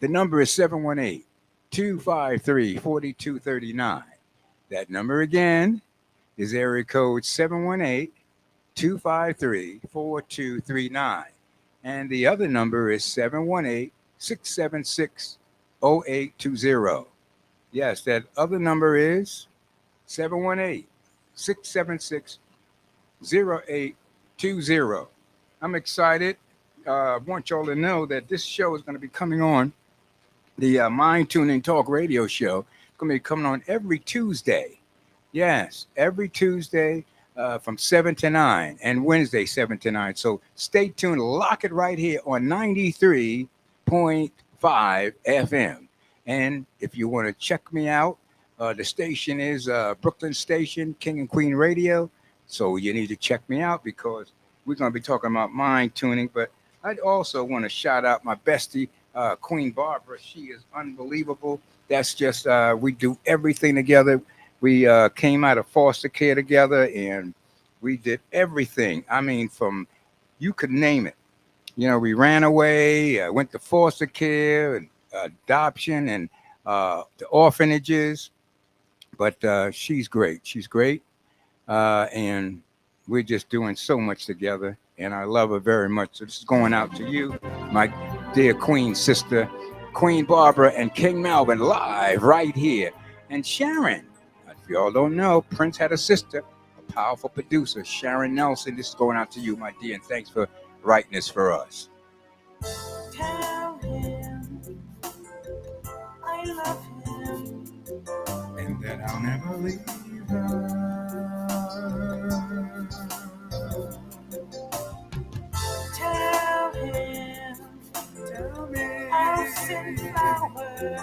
The number is 718-253-4239. That number again is area code 718-253-4239. And the other number is 718-676-0820. Yes, that other number is 718-676-0820. I'm excited. I want y'all to know that this show is going to be coming on the Mind Tuning Talk radio show. It's going to be coming on every Tuesday. Yes, every Tuesday from 7 to 9 and Wednesday 7 to 9. So stay tuned. Lock it right here on 93.5 FM. And if you want to check me out, the station is Brooklyn Station, King and Queen Radio. So you need to check me out because we're going to be talking about mind tuning. But I also want to shout out my bestie, Queen Barbara. She is unbelievable. That's just, we do everything together. We came out of foster care together and we did everything. I mean, from, you could name it. You know, we ran away, went to foster care, and adoption, and the orphanages. But she's great. She's great. And we're just doing so much together. And I love her very much. So this is going out to you, my dear Queen sister, Queen Barbara and King Melvin, live right here. And Sharon, if y'all don't know, Prince had a sister, a powerful producer, Sharon Nelson. This is going out to you, my dear, and thanks for writing this for us. Tell him I love him and that I'll never leave her. Tell him I'll send flowers.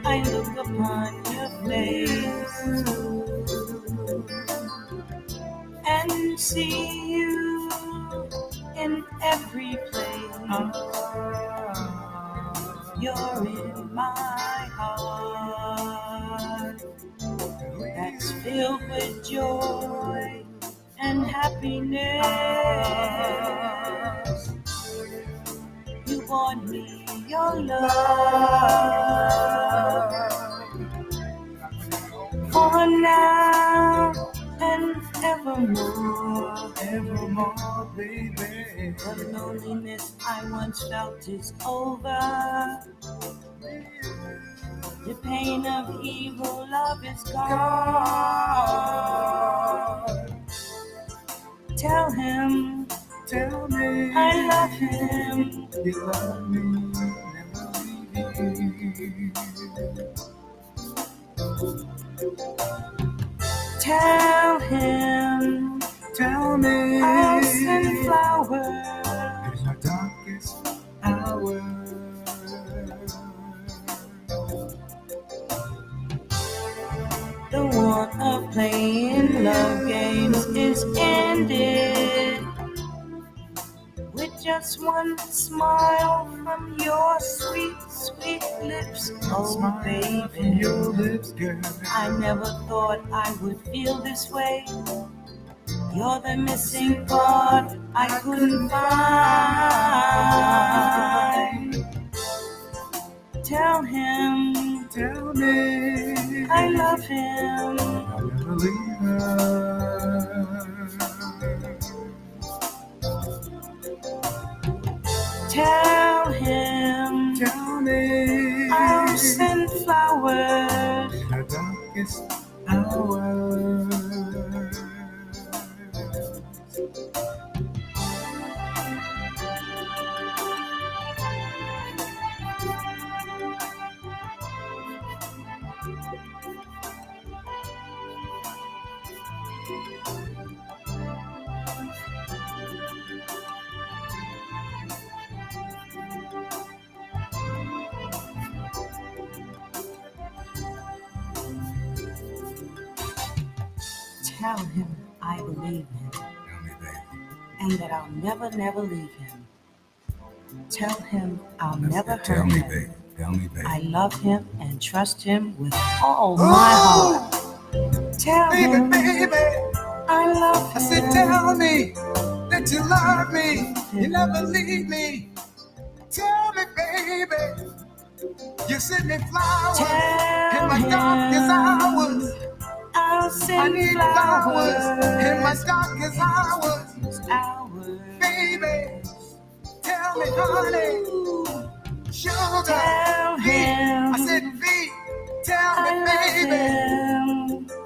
I look upon your face and see you in every place. You're in my heart that's filled with joy and happiness. You brought me your love for now and evermore, evermore, baby. The loneliness I once felt is over. The pain of evil love is gone. Tell him, tell me, I love him. You love me, never leave. Tell him, tell me, I'll send flowers in my darkest hour. The war of playing love games is ended with just one smile from your sweet, sweet lips. Oh, baby, your lips, girl. I never thought I would feel this way. You're the missing part I couldn't find. Tell him, tell me, I love him. I'll never leave her. Tell him, tell me, I'll send flowers in the darkest hours. Tell him I believe him and that I'll never, never leave him. Tell him I'll never hurt him. Tell me, baby. I love him and trust him with all my heart. Tell him I said, tell me that you love me. You never leave me. Tell me, baby. You send me flowers in my darkest hours. I need flowers in my darkest hours. Baby, tell me, honey. Sugar, tell him. I said, V, tell me, baby.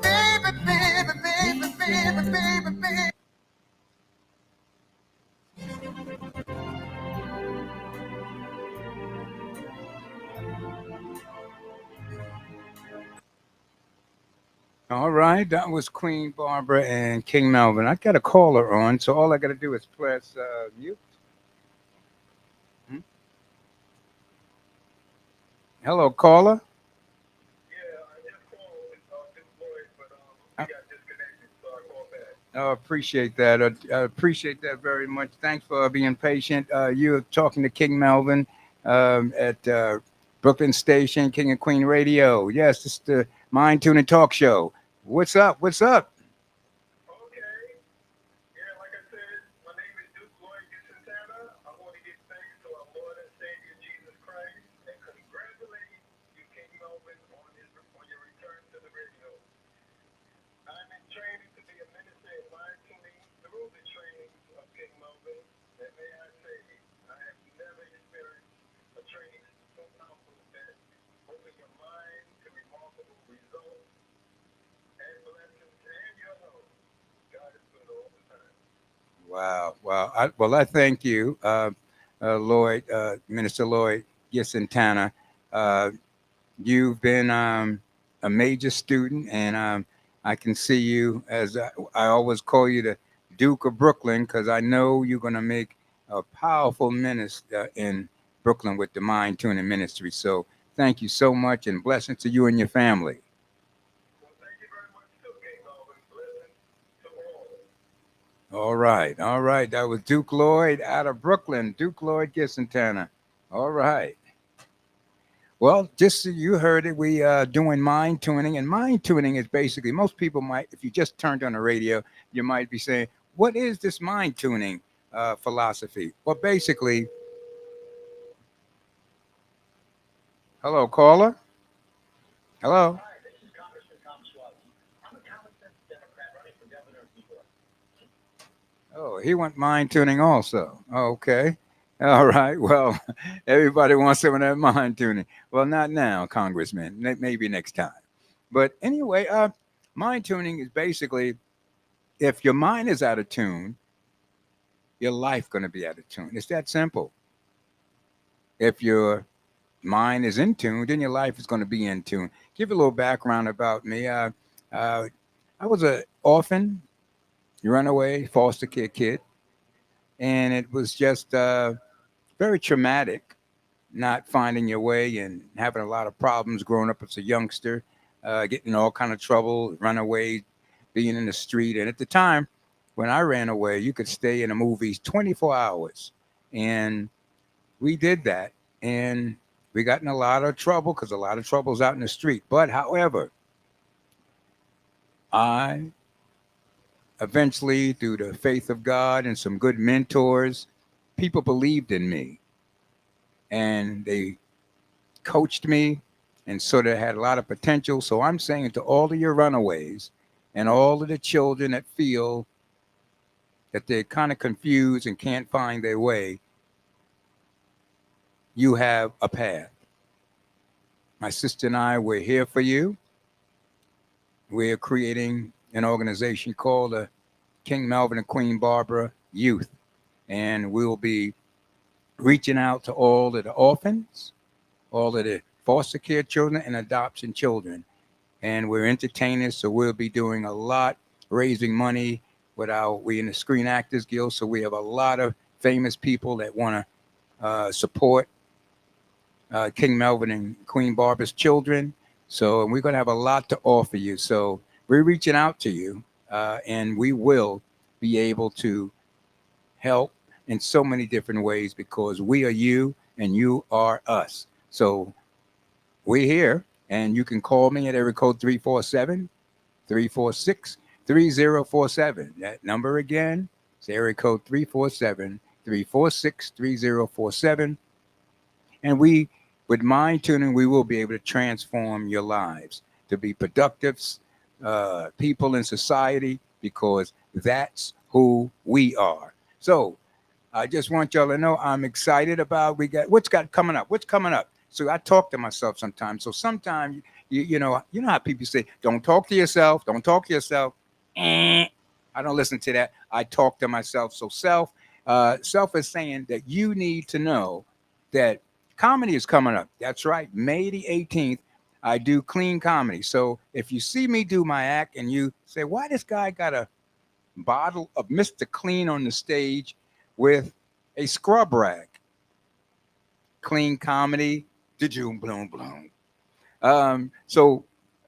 Baby, baby, baby, baby, baby, baby. All right, that was Queen Barbara and King Melvin. I got a caller on, so all I got to do is press mute. Hmm? Hello, caller. Appreciate that. I appreciate that very much. Thanks for being patient. You're talking to King Melvin at Brooklyn Station, King and Queen Radio. Yes, this is the Mind Tuning Talk Show. What's up? What's up? Wow, wow. I thank you, Lloyd, Minister Lloyd Gisantana. Uh, you've been a major student, and I can see you as I always call you the Duke of Brooklyn because I know you're going to make a powerful minister in Brooklyn with the Mind Tuning Ministry. So thank you so much, and blessings to you and your family. All right, all right. That was Duke Lloyd out of Brooklyn, Duke Lloyd Gisantana. All right. Well, just so you heard it, we doing mind tuning, and mind tuning is basically most people might, if you just turned on the radio, you might be saying, "What is this mind tuning philosophy?" Well, basically, hello, caller. Hello. Oh, he went mind tuning also. Okay. All right. Well, everybody wants some of that mind tuning. Well, not now, Congressman. Maybe next time. But anyway, mind tuning is basically if your mind is out of tune, your life going to be out of tune. It's that simple. If your mind is in tune, then your life is going to be in tune. Give you a little background about me. Uh, I was an orphan, runaway, foster kid, and it was just very traumatic not finding your way and having a lot of problems growing up as a youngster, getting in all kind of trouble, runaway, being in the street. And at the time when I ran away, you could stay in the movies 24 hours. And we did that. And we got in a lot of trouble because a lot of trouble's out in the street. But however, I eventually, through the faith of God and some good mentors, people believed in me and they coached me and sort of had a lot of potential. So I'm saying to all of your runaways and all of the children that feel that they're kind of confused and can't find their way, you have a path. My sister and I, we're here for you. We're creating an organization called the King Melvin and Queen Barbara Youth. And we'll be reaching out to all of the orphans, all of the foster care children, and adoption children. And we're entertainers, so we'll be doing a lot, raising money we in the Screen Actors Guild, so we have a lot of famous people that want to support King Melvin and Queen Barbara's children. So we're going to have a lot to offer you. So we're reaching out to you, and we will be able to help in so many different ways because we are you and you are us. So we're here, and you can call me at area code 347 346 3047. That number again is area code 347-346-3047. And we, with mind tuning, we will be able to transform your lives to be productive people in society because that's who we are. So I just want y'all to know I'm excited about what's got coming up. What's coming up? So I talk to myself sometimes. So sometimes you know how people say, don't talk to yourself, don't talk to yourself. I don't listen to that. I talk to myself. So self is saying that you need to know that comedy is coming up. That's right. May the 18th, I do clean comedy. So if you see me do my act and you say, why this guy got a bottle of Mr. Clean on the stage with a scrub rag? Clean comedy, boom, boom, boom. So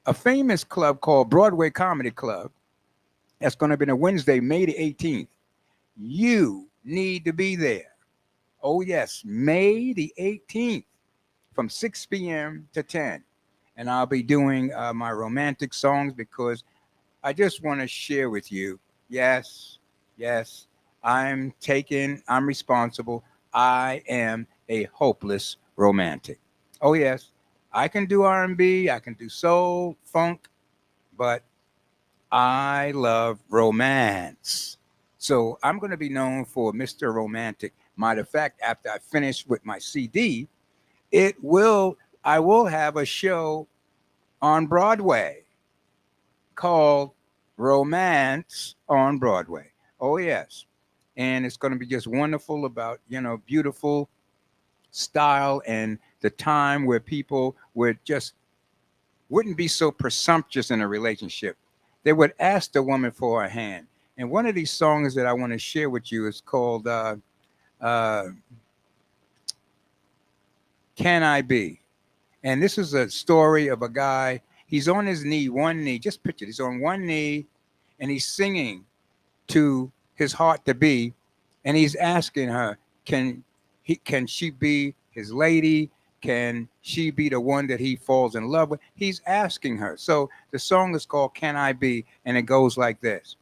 a famous club called Broadway Comedy Club, that's going to be on Wednesday, May the 18th. You need to be there. Oh, yes, May the 18th from 6 p.m. to 10. And I'll be doing my romantic songs because I just want to share with you. Yes, yes, I'm responsible. I am a hopeless romantic. Oh, yes, I can do R&B, I can do soul, funk, but I love romance. So I'm going to be known for Mr. Romantic. Matter of fact, after I finish with my CD, I will have a show on Broadway called Romance on Broadway. Oh, yes. And it's going to be just wonderful about, beautiful style and the time where people wouldn't be so presumptuous in a relationship. They would ask the woman for her hand. And one of these songs that I want to share with you is called uh, Can I Be? And this is a story of a guy. He's on his knee, one knee. Just picture it. He's on one knee and he's singing to his heart to be. And he's asking her, can she be his lady? Can she be the one that he falls in love with? He's asking her. So the song is called Can I Be? And it goes like this.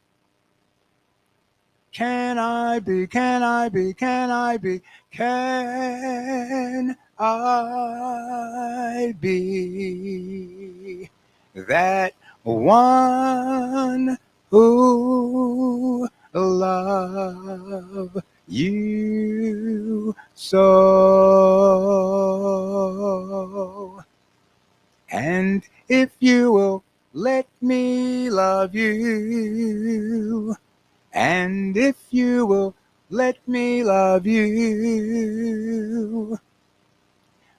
Can I be, can I be, can I be, can I be that one who love you so? And if you will let me love you, and if you will let me love you,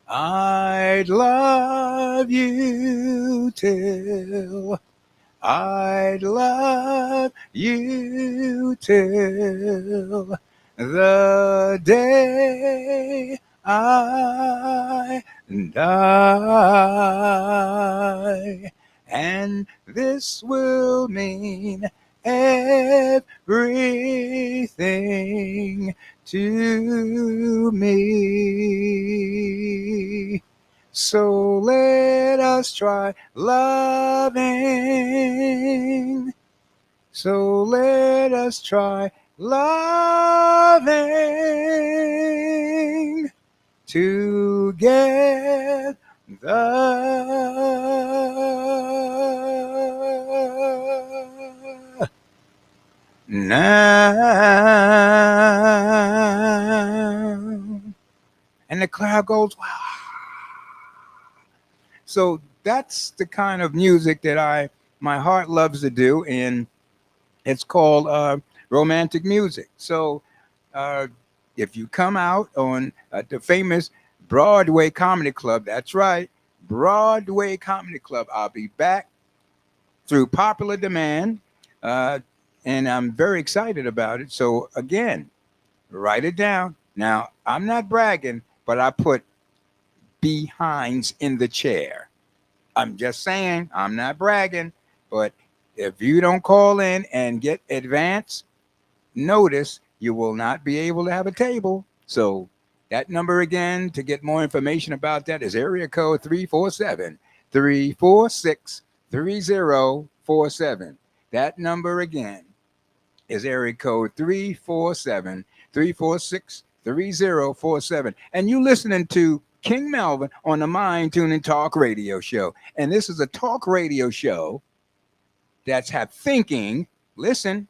I'd love you till I'd love you till the day I die. And this will mean everything to me. So let us try loving. So let us try loving together. Now. And the crowd goes, wow. So that's the kind of music that my heart loves to do, and it's called romantic music. So uh, if you come out on the famous Broadway Comedy Club, that's right, Broadway Comedy Club, I'll be back through popular demand, uh, and I'm very excited about it. So again, write it down. Now, I'm not bragging, but I put behinds in the chair. I'm just saying, I'm not bragging, but if you don't call in and get advance notice, you will not be able to have a table. So that number again to get more information about that is area code 347-346-3047. That number again is area code 347-346-3047. And you listening to King Melvin on the Mind Tuning Talk Radio Show. And this is a talk radio show that's have thinking, listen,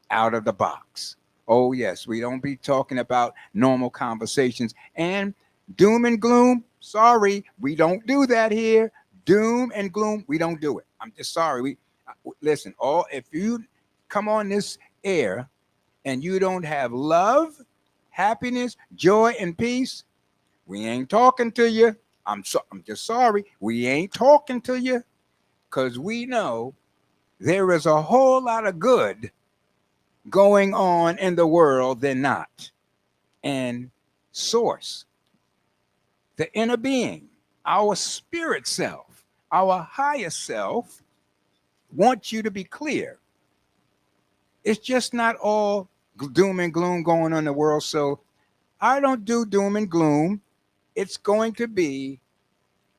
out of the box. Oh, yes, we don't be talking about normal conversations and doom and gloom. Sorry, we don't do that here. Doom and gloom, we don't do it. I'm just sorry. Listen, if you come on this air and you don't have love, happiness, joy, and peace, we ain't talking to you. I'm just sorry. We ain't talking to you because we know there is a whole lot of good going on in the world than not. And source, the inner being, our spirit self, our higher self wants you to be clear. It's just not all doom and gloom going on in the world. So I don't do doom and gloom. It's going to be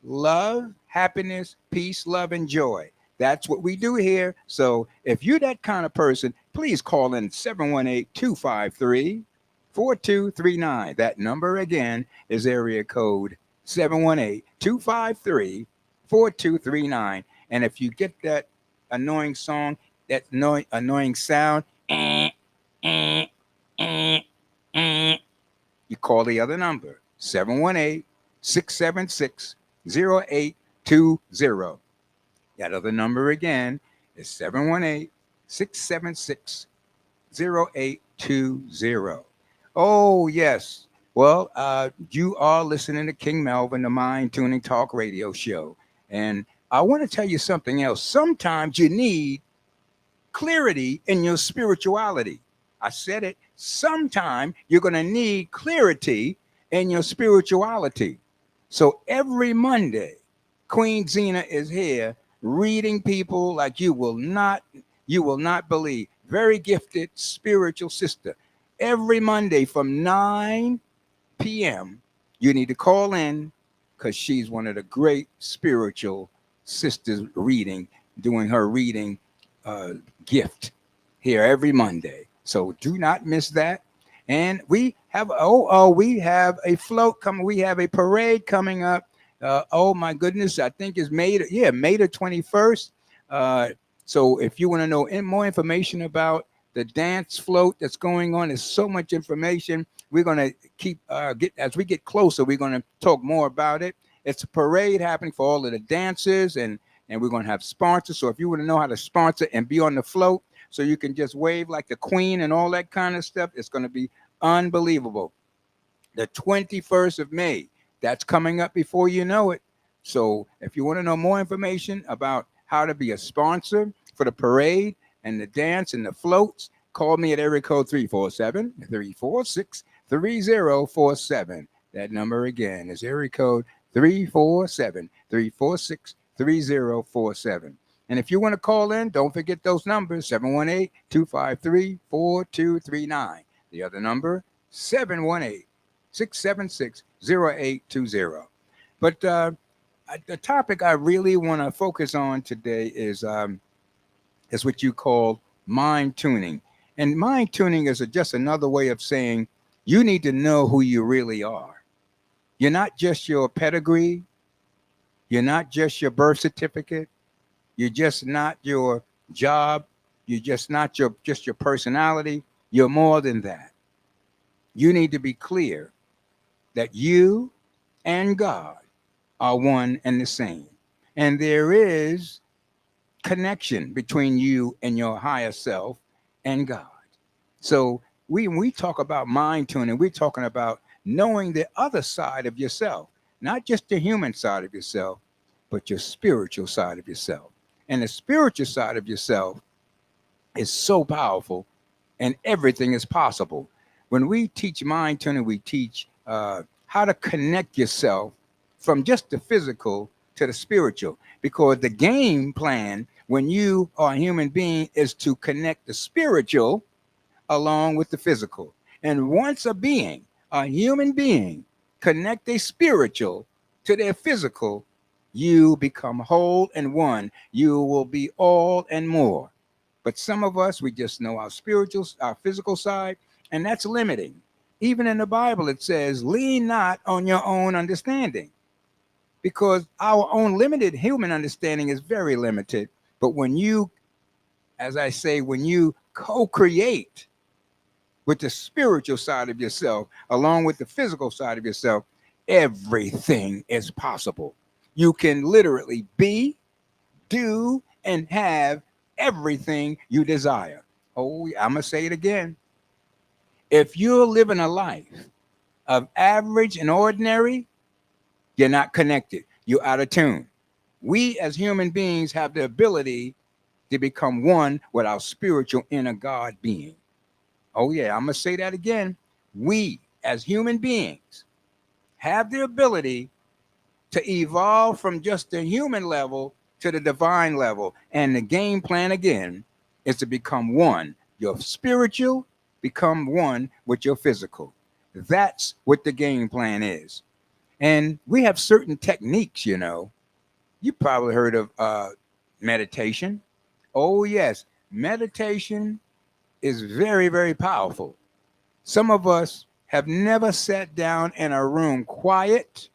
love, happiness, peace, love, and joy. That's what we do here. So if you're that kind of person, please call in 718-253-4239. That number again is area code 718-253-4239. And if you get that annoying song, that annoying sound, you call the other number, 718-676-0820. That other number again is 718-676-0820. Oh, yes. Well, you are listening to King Melvin, the Mind Tuning Talk Radio Show. And I want to tell you something else. Sometimes you need clarity in your spirituality. I said it. Sometime you're going to need clarity in your spirituality. So every Monday, Queen Zena is here reading people like you will not believe. Very gifted spiritual sister. Every Monday from 9 p.m., you need to call in because she's one of the great spiritual sisters doing her reading gift here every Monday. So do not miss that. And we have a float coming. We have a parade coming up. Oh my goodness, I think it's May the 21st. So if you want to know more information about the dance float that's going on, there's so much information. We're going to keep as we get closer, we're going to talk more about it. It's a parade happening for all of the dancers, and we're going to have sponsors. So if you want to know how to sponsor and be on the float so you can just wave like the queen and all that kind of stuff, it's going to be unbelievable. The 21st of May. That's coming up before you know it. So if you want to know more information about how to be a sponsor for the parade and the dance and the floats, call me at area code 347-346-3047. That number again is area code 347-346-3047. And if you want to call in, don't forget those numbers, 718-253-4239. The other number, 718-676-0820. But the topic I really want to focus on today is what you call mind tuning. And mind tuning is just another way of saying you need to know who you really are. You're not just your pedigree. You're not just your birth certificate. You're just not your job. You're just not your personality. You're more than that. You need to be clear that you and God are one and the same. And there is connection between you and your higher self and God. So when we talk about mind tuning, we're talking about knowing the other side of yourself, not just the human side of yourself, but your spiritual side of yourself. And the spiritual side of yourself is so powerful, and everything is possible. When we teach mind tuning, we teach how to connect yourself from just the physical to the spiritual, because the game plan when you are a human being is to connect the spiritual along with the physical. And once a human being, connect a spiritual to their physical, you become whole and one. You will be all and more. But some of us, we just know our spiritual, our physical side, and that's limiting. Even in the Bible, it says, lean not on your own understanding, because our own limited human understanding is very limited. But when you, as I say, when you co create with the spiritual side of yourself, along with the physical side of yourself, everything is possible. You can literally be, do, and have everything you desire. Oh, I'm going to say it again. If you're living a life of average and ordinary, you're not connected. You're out of tune. We as human beings have the ability to become one with our spiritual inner God being. Oh, yeah, I'm going to say that again. We as human beings have the ability to evolve from just the human level to the divine level. And the game plan again is to become one. Your spiritual become one with your physical. That's what the game plan is. And we have certain techniques, you know. You probably heard of meditation. Oh, yes, meditation is very, very powerful. Some of us have never sat down in a room quiet,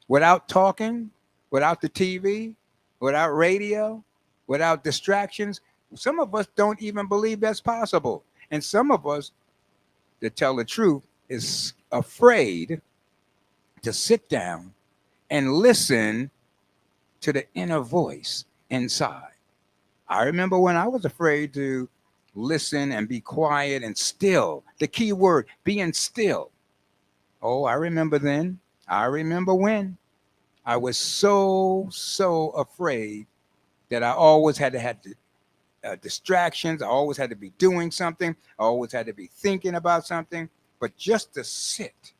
without talking, without the TV, without radio, without distractions. Some of us don't even believe that's possible. And some of us, to tell the truth, is afraid to sit down and listen to the inner voice inside. I remember when I was afraid to listen and be quiet and still. The key word, being still. Oh, I remember then. I remember when. I was so afraid that I always had to have distractions. I always had to be doing something. I always had to be thinking about something. But just to sit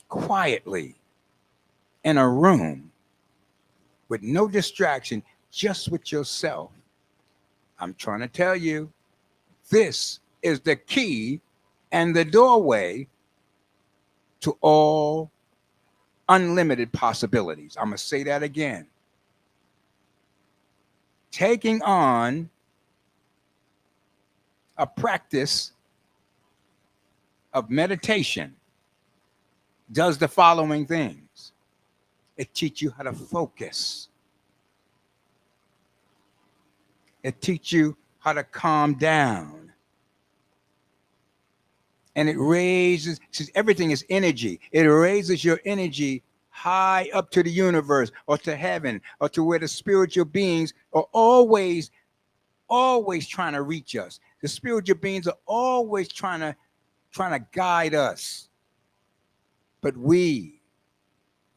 quietly in a room with no distraction, just with yourself. I'm trying to tell you, this is the key and the doorway to all unlimited possibilities. I'm going to say that again. Taking on a practice of meditation does the following things. It teaches you how to focus. It teaches you how to calm down. And it raises, since everything is energy, it raises your energy high up to the universe or to heaven or to where the spiritual beings are always trying to reach us. The spiritual beings are always trying to guide us. But we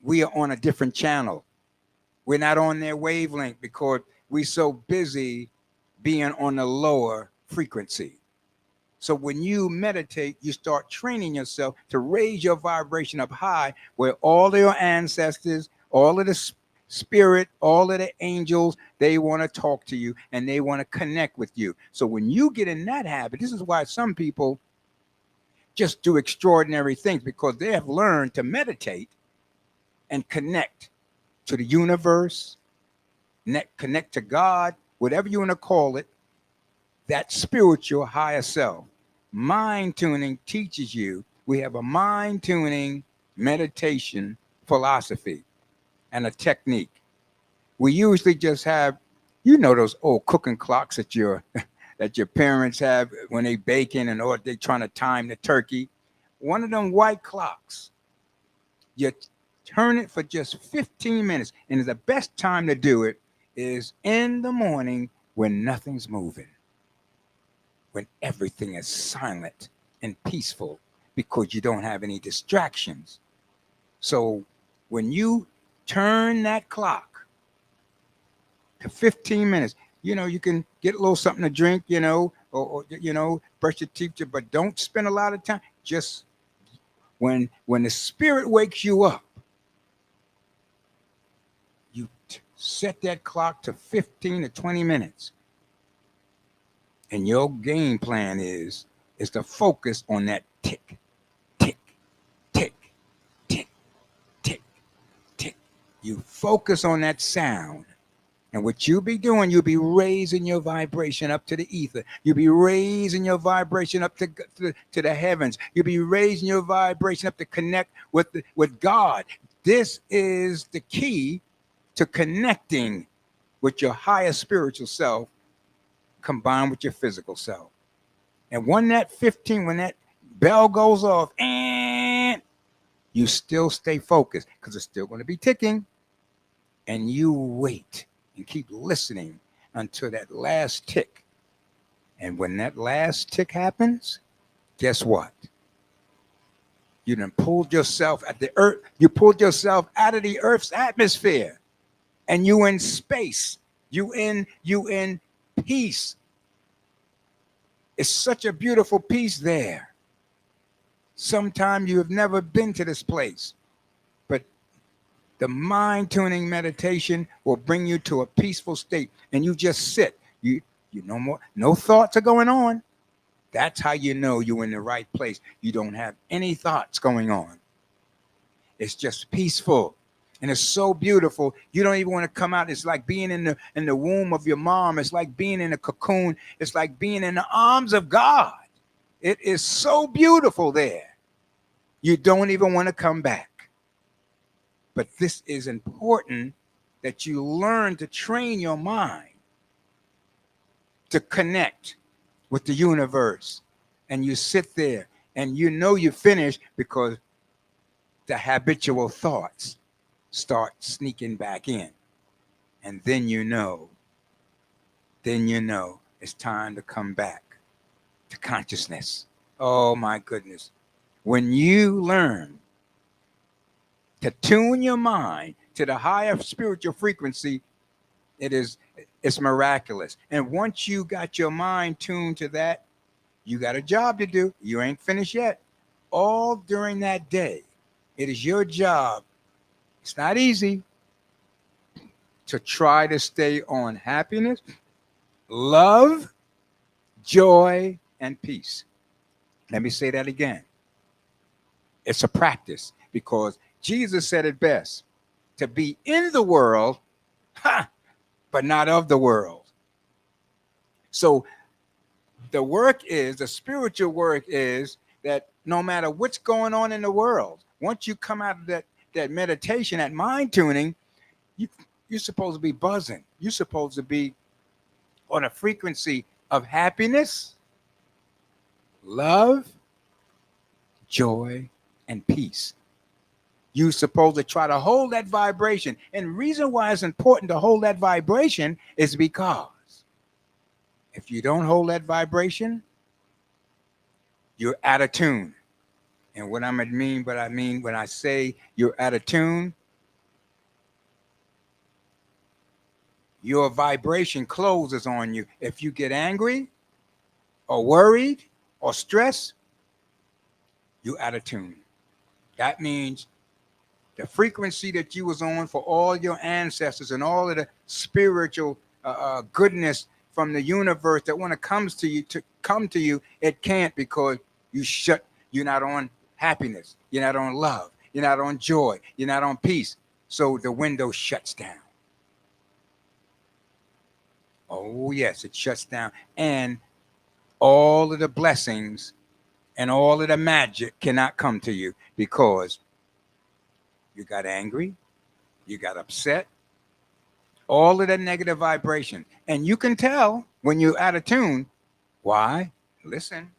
are on a different channel. We're not on their wavelength because we're so busy being on the lower frequency. So when you meditate, you start training yourself to raise your vibration up high, where all of your ancestors, all of the spirit, all of the angels, they want to talk to you and they want to connect with you. So when you get in that habit, this is why some people just do extraordinary things, because they have learned to meditate and connect to the universe, connect to God, whatever you want to call it, that spiritual higher self. Mind tuning teaches you. We have a mind tuning meditation philosophy and a technique. We usually just have, you know, those old cooking clocks that your parents have when they baking and or they trying to time the turkey. One of them white clocks. You turn it for just 15 minutes, and the best time to do it is in the morning when nothing's moving, when everything is silent and peaceful, because you don't have any distractions. So when you turn that clock to 15 minutes, you know, you can get a little something to drink, you know, or you know, brush your teeth, but don't spend a lot of time. Just when the spirit wakes you up, you set that clock to 15 to 20 minutes. And your game plan is to focus on that tick, tick, tick, tick, tick, tick. You focus on that sound And what you'll be doing, you'll be raising your vibration up to the ether. You'll be raising your vibration up to the heavens. You'll be raising your vibration up to connect with God. This is the key to connecting with your higher spiritual self combined with your physical self. And when that bell goes off, and you still stay focused because it's still going to be ticking, and you wait and keep listening until that last tick. And when that last tick happens, guess what? You done pulled yourself at the earth. You pulled yourself out of the earth's atmosphere, and you in space. You in peace. It's such a beautiful peace there. Sometimes you have never been to this place, but the mind tuning meditation will bring you to a peaceful state, and you just sit. You no more, no thoughts are going on. That's how you know you're in the right place. You don't have any thoughts going on. It's just peaceful, and it's so beautiful. You don't even want to come out. It's like being in the womb of your mom. It's like being in a cocoon. It's like being in the arms of God. It is so beautiful there. You don't even want to come back. But this is important that you learn to train your mind to connect with the universe. And you sit there and you know you finished because the habitual thoughts start sneaking back in. And then you know it's time to come back to consciousness. Oh my goodness. When you learn to tune your mind to the higher spiritual frequency, it's miraculous. And once you got your mind tuned to that, you got a job to do. You ain't finished yet. All during that day, it is your job. It's not easy to try to stay on happiness, love, joy, and peace. Let me say that again. It's a practice because Jesus said it best, to be in the world, but not of the world. So the spiritual work is that no matter what's going on in the world, once you come out of that meditation, that mind tuning, you're supposed to be buzzing. You're supposed to be on a frequency of happiness, love, joy, and peace. You're supposed to try to hold that vibration. And the reason why it's important to hold that vibration is because if you don't hold that vibration, you're out of tune. And what I mean when I say you're out of tune, your vibration closes on you. If you get angry or worried or stressed, you're out of tune. That means the frequency that you was on for all your ancestors and all of the spiritual goodness from the universe that when it comes to you, it can't because you're not on happiness, you're not on love, you're not on joy, you're not on peace. So the window shuts down. Oh yes, it shuts down. And all of the blessings and all of the magic cannot come to you because you got angry, you got upset, all of that negative vibration. And you can tell when you're out of tune. Why? Listen,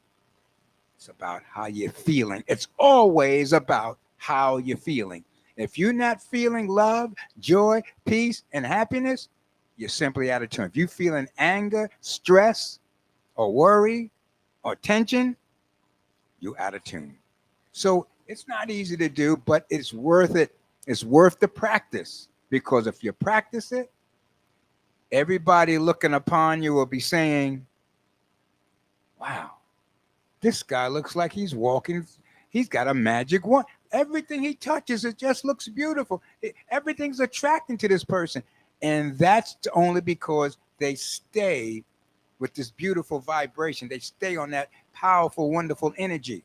it's about how you're feeling. It's always about how you're feeling. If you're not feeling love, joy, peace, and happiness, you're simply out of tune. If you're feeling anger, stress, or worry, or tension, you're out of tune. So it's not easy to do, but it's worth it. It's worth the practice because if you practice it, everybody looking upon you will be saying, wow, this guy looks like he's walking. He's got a magic wand. Everything he touches, it just looks beautiful. Everything's attracting to this person. And that's only because they stay with this beautiful vibration. They stay on that powerful, wonderful energy.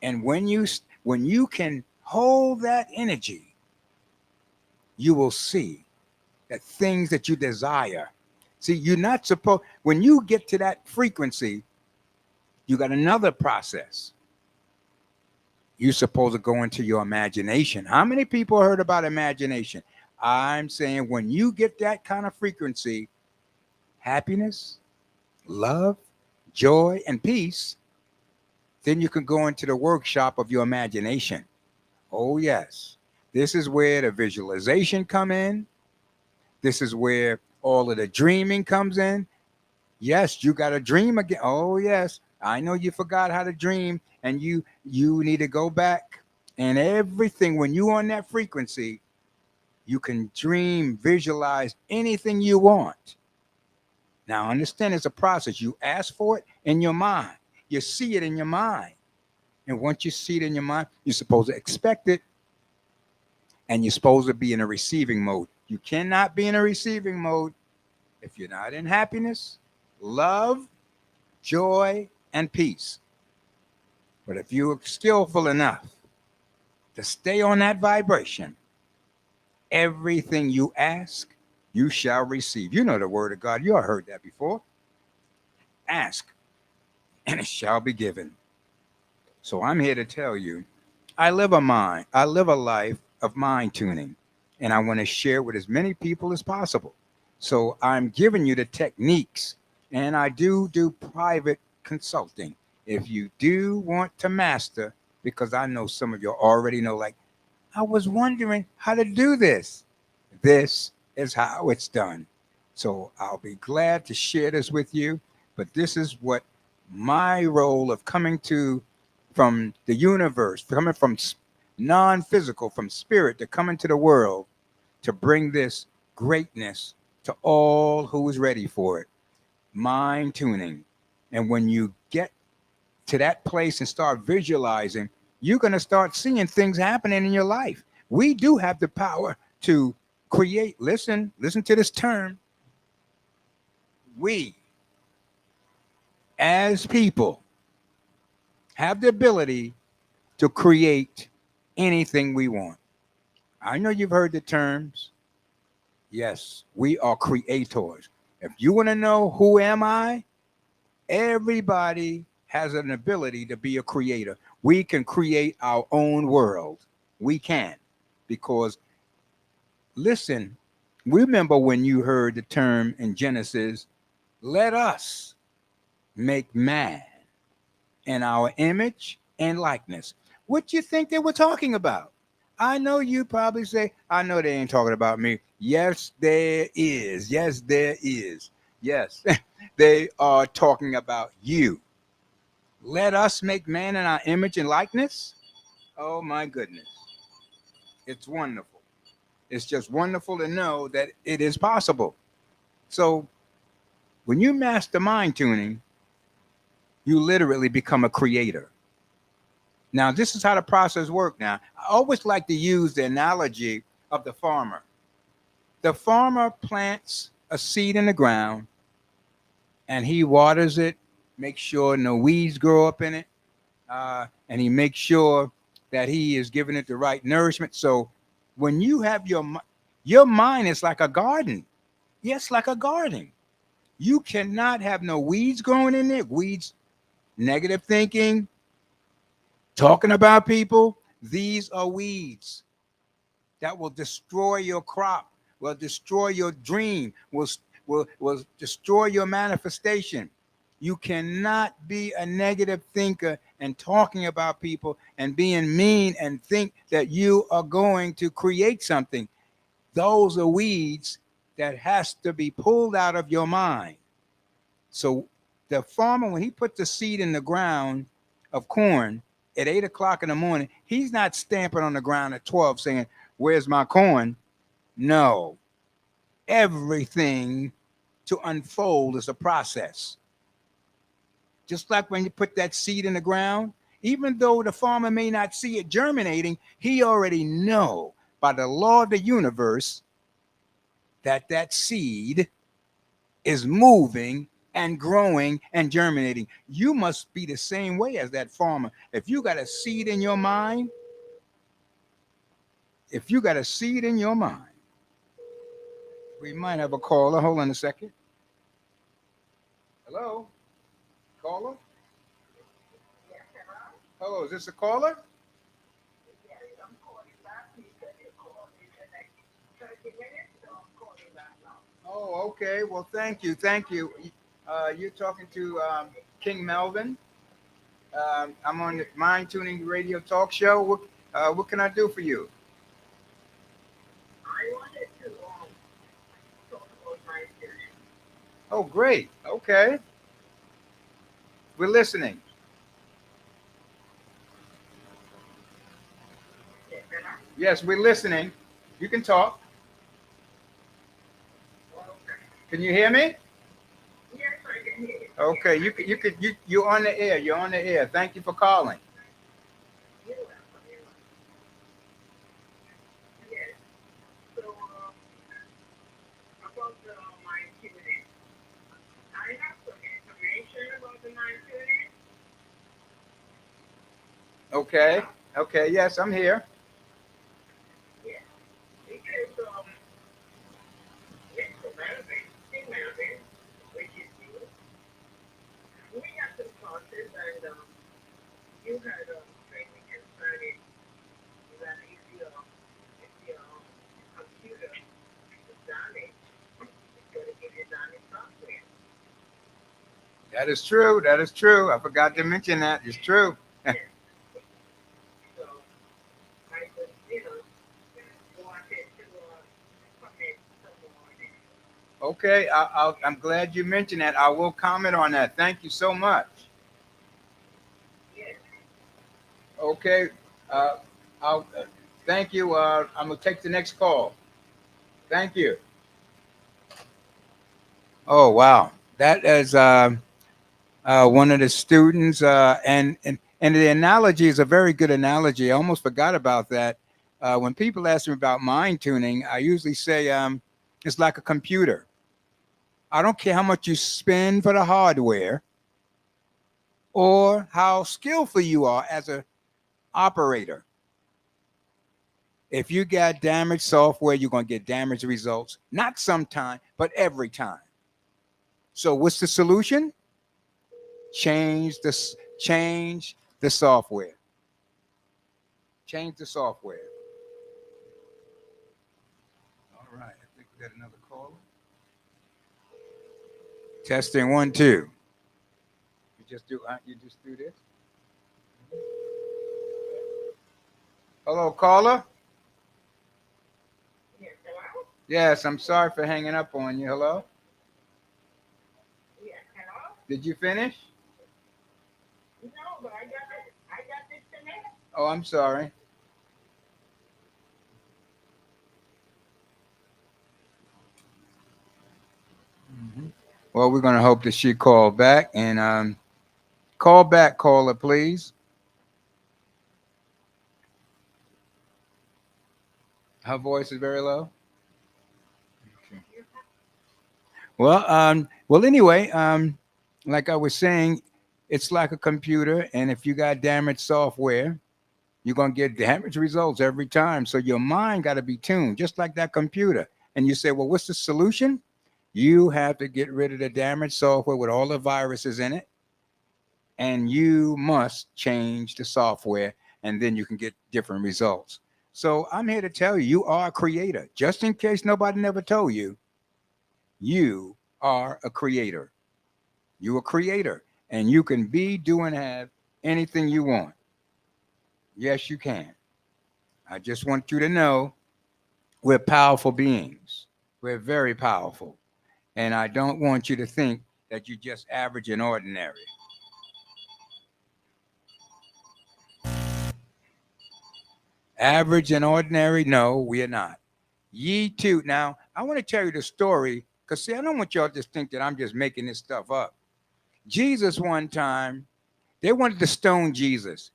And when you can hold that energy, you will see that things that you desire. See, you're not supposed, when you get to that frequency, you got another process. You're supposed to go into your imagination. How many people heard about imagination? I'm saying when you get that kind of frequency, happiness, love, joy, and peace, then you can go into the workshop of your imagination. Oh, yes. This is where the visualization come in. This is where all of the dreaming comes in. Yes, you got to dream again. Oh, yes. I know you forgot how to dream, and you need to go back. And everything, when you on that frequency, you can dream, visualize anything you want. Now, understand it's a process. You ask for it in your mind. You see it in your mind. And once you see it in your mind, you're supposed to expect it, and you're supposed to be in a receiving mode. You cannot be in a receiving mode if you're not in happiness, love, joy, and peace. But if you're skillful enough to stay on that vibration, everything you ask, you shall receive. You know the word of God. You all heard that before. Ask, and it shall be given. So I'm here to tell you, I live a life of mind tuning, and I want to share with as many people as possible. So I'm giving you the techniques, and I do private consulting. If you do want to master, because I know some of you already know, like, I was wondering how to do this. This is how it's done. So I'll be glad to share this with you, but this is what my role of coming to from the universe, coming from non-physical, from spirit to come into the world to bring this greatness to all who is ready for it. Mind tuning. And when you get to that place and start visualizing, you're going to start seeing things happening in your life. We do have the power to create. Listen to this term. We, as people, have the ability to create anything we want. I know you've heard the terms. Yes, we are creators. If you want to know who am I, everybody has an ability to be a creator. We can create our own world. We can. Because, listen, remember when you heard the term in Genesis, let us make man in our image and likeness. What do you think they were talking about? I know you probably say, I know they ain't talking about me. Yes, there is. Yes, there is. Yes, they are talking about you. Let us make man in our image and likeness. Oh, my goodness. It's wonderful. It's just wonderful to know that it is possible. So when you master mind tuning, you literally become a creator. Now, this is how the process works. Now, I always like to use the analogy of the farmer. The farmer plants a seed in the ground and he waters it, makes sure no weeds grow up in it, and he makes sure that he is giving it the right nourishment. So when you have your mind is like a garden. Yes, like a garden. You cannot have no weeds growing in there. Weeds, negative thinking, talking about people. These are weeds that will destroy your crop, will destroy your dream, will destroy your manifestation. You cannot be a negative thinker and talking about people and being mean and think that you are going to create something. Those are weeds that has to be pulled out of your mind. So the farmer, when he put the seed in the ground of corn at 8 o'clock in the morning, he's not stamping on the ground at 12 saying, where's my corn? No. Everything to unfold is a process. Just like when you put that seed in the ground, even though the farmer may not see it germinating, he already know by the law of the universe that that seed is moving and growing and germinating. You must be the same way as that farmer. If you got a seed in your mind, We might have a caller. Hold on a second. Hello? Caller? Hello, is this a caller? Oh, okay. Well, thank you. Thank you. You're talking to King Melvin. I'm on the Mind Tuning Radio Talk Show. What can I do for you? Oh, great. Okay. We're listening. Yes, we're listening. You can talk. Can you hear me? Okay, you're on the air. You're on the air. Thank you for calling. Okay. Okay. Yes, I'm here. That is true. That is true. I forgot to mention that. It's true. Okay. I'm glad you mentioned that. I will comment on that. Thank you so much. Okay. Uh, I'll thank you. I'm gonna take the next call. Thank you. Oh wow, that is one of the students, and the analogy is a very good analogy. I almost forgot about that. When people ask me about mind tuning, I usually say it's like a computer. I don't care how much you spend for the hardware or how skillful you are as a operator. If you got damaged software, you're going to get damaged results. Not sometime, but every time. So what's the solution? Change the software. Change the software. All right. I think we got another caller. Testing 1, 2. You just do this. Hello, caller. Yes, I'm sorry for hanging up on you. Hello. Did you finish? Oh, I'm sorry. Well, we're gonna hope that she called back and call back, caller, please. Her voice is very low. Okay. Well, anyway, like I was saying, it's like a computer, and if you got damaged software, you're gonna get damaged results every time. So your mind got to be tuned, just like that computer. And you say, well, what's the solution? You have to get rid of the damaged software with all the viruses in it, and you must change the software, and then you can get different results. So I'm here to tell you, you are a creator. Just in case nobody never told you, you are a creator. You a creator, and you can be, do, and have anything you want. Yes, you can. I just want you to know we're powerful beings. We're very powerful. And I don't want you to think that you're just average and ordinary. Average and ordinary? No, we are not. Ye too. Now, I want to tell you the story because, see, I don't want y'all to just think that I'm just making this stuff up. Jesus, one time, they wanted to stone Jesus.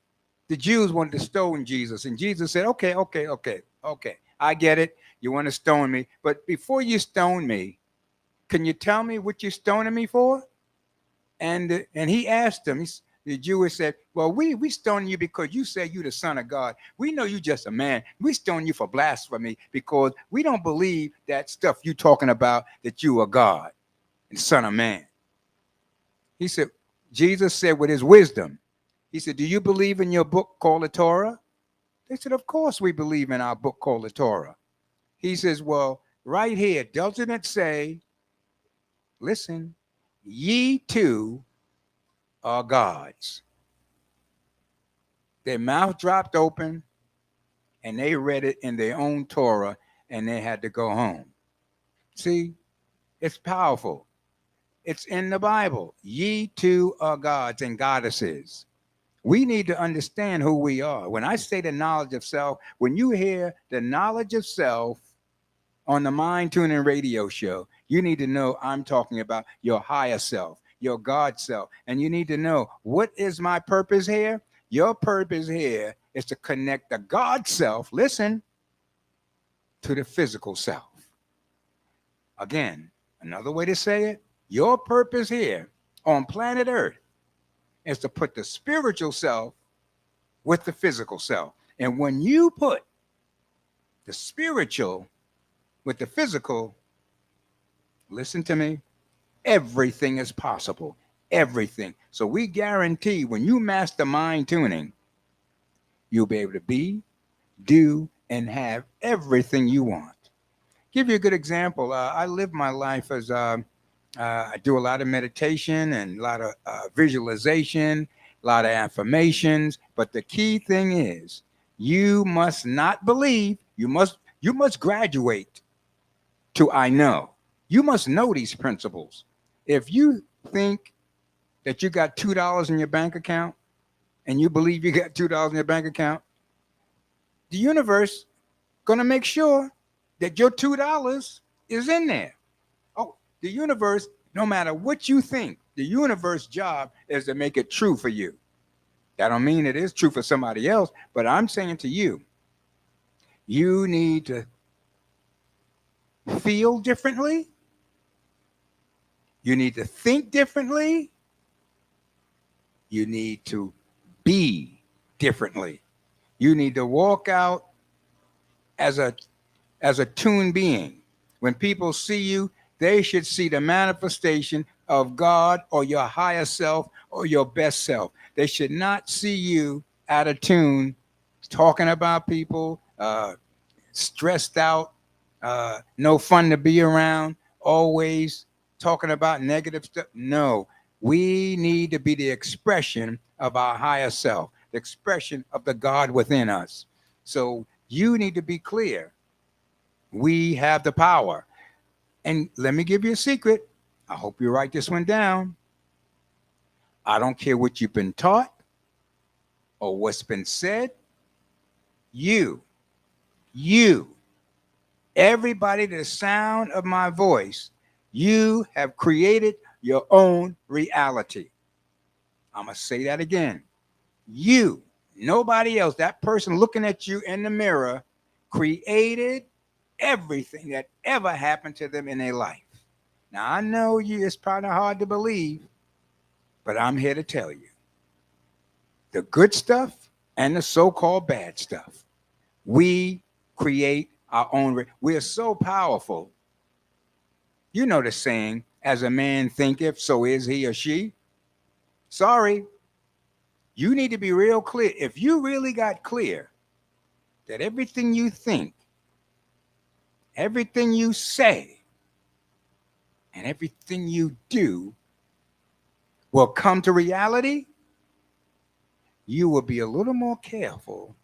The Jews wanted to stone Jesus. And Jesus said, okay, okay, okay, okay. I get it. You want to stone me. But before you stone me, can you tell me what you're stoning me for? And he asked him, The Jewish said, well, we stone you because you say you the son of God. We know you just a man. We stone you for blasphemy because we don't believe that stuff you talking about that you are God and son of man. He said, Jesus said with his wisdom, he said, do you believe in your book called the Torah? They said, of course we believe in our book called the Torah. He says, well, right here, doesn't it say, listen, ye too are gods. Their mouth dropped open and they read it in their own Torah and they had to go home. See, it's powerful. It's in the Bible. Ye too are gods and goddesses. We need to understand who we are. When I say the knowledge of self, when you hear the knowledge of self on the Mind Tuning Radio Show, you need to know I'm talking about your higher self, your God self. And you need to know, what is my purpose here? Your purpose here is to connect the God self, listen, to the physical self. Again, another way to say it, your purpose here on planet Earth is to put the spiritual self with the physical self. And when you put the spiritual with the physical, listen to me, everything is possible. Everything. So we guarantee when you master mind tuning, you'll be able to be, do, and have everything you want. Give you a good example. I live my life as I do a lot of meditation and a lot of visualization, a lot of affirmations. But the key thing is, you must not believe. You must graduate to I know. You must know these principles. If you think that you got $2 in your bank account and you believe you got $2 in your bank account, the universe gonna make sure that your $2 is in there. Oh, the universe, no matter what you think, the universe's job is to make it true for you. That don't mean it is true for somebody else, but I'm saying to you, you need to feel differently. You need to think differently. You need to be differently. You need to walk out as a tuned being. When people see you, they should see the manifestation of God or your higher self or your best self. They should not see you out of tune, talking about people, stressed out, no fun to be around, always talking about negative stuff. No, we need to be the expression of our higher self, the expression of the God within us. So you need to be clear. We have the power. And let me give you a secret. I hope you write this one down. I don't care what you've been taught or what's been said. You, everybody, the sound of my voice, you have created your own reality. I'm going to say that again. You, nobody else, that person looking at you in the mirror, created everything that ever happened to them in their life. Now, I know it's probably hard to believe, but I'm here to tell you. The good stuff and the so-called bad stuff. We create our own. We are so powerful. You know the saying, as a man thinketh, so is he or she. Sorry. You need to be real clear. If you really got clear that everything you think, everything you say, and everything you do will come to reality, you will be a little more careful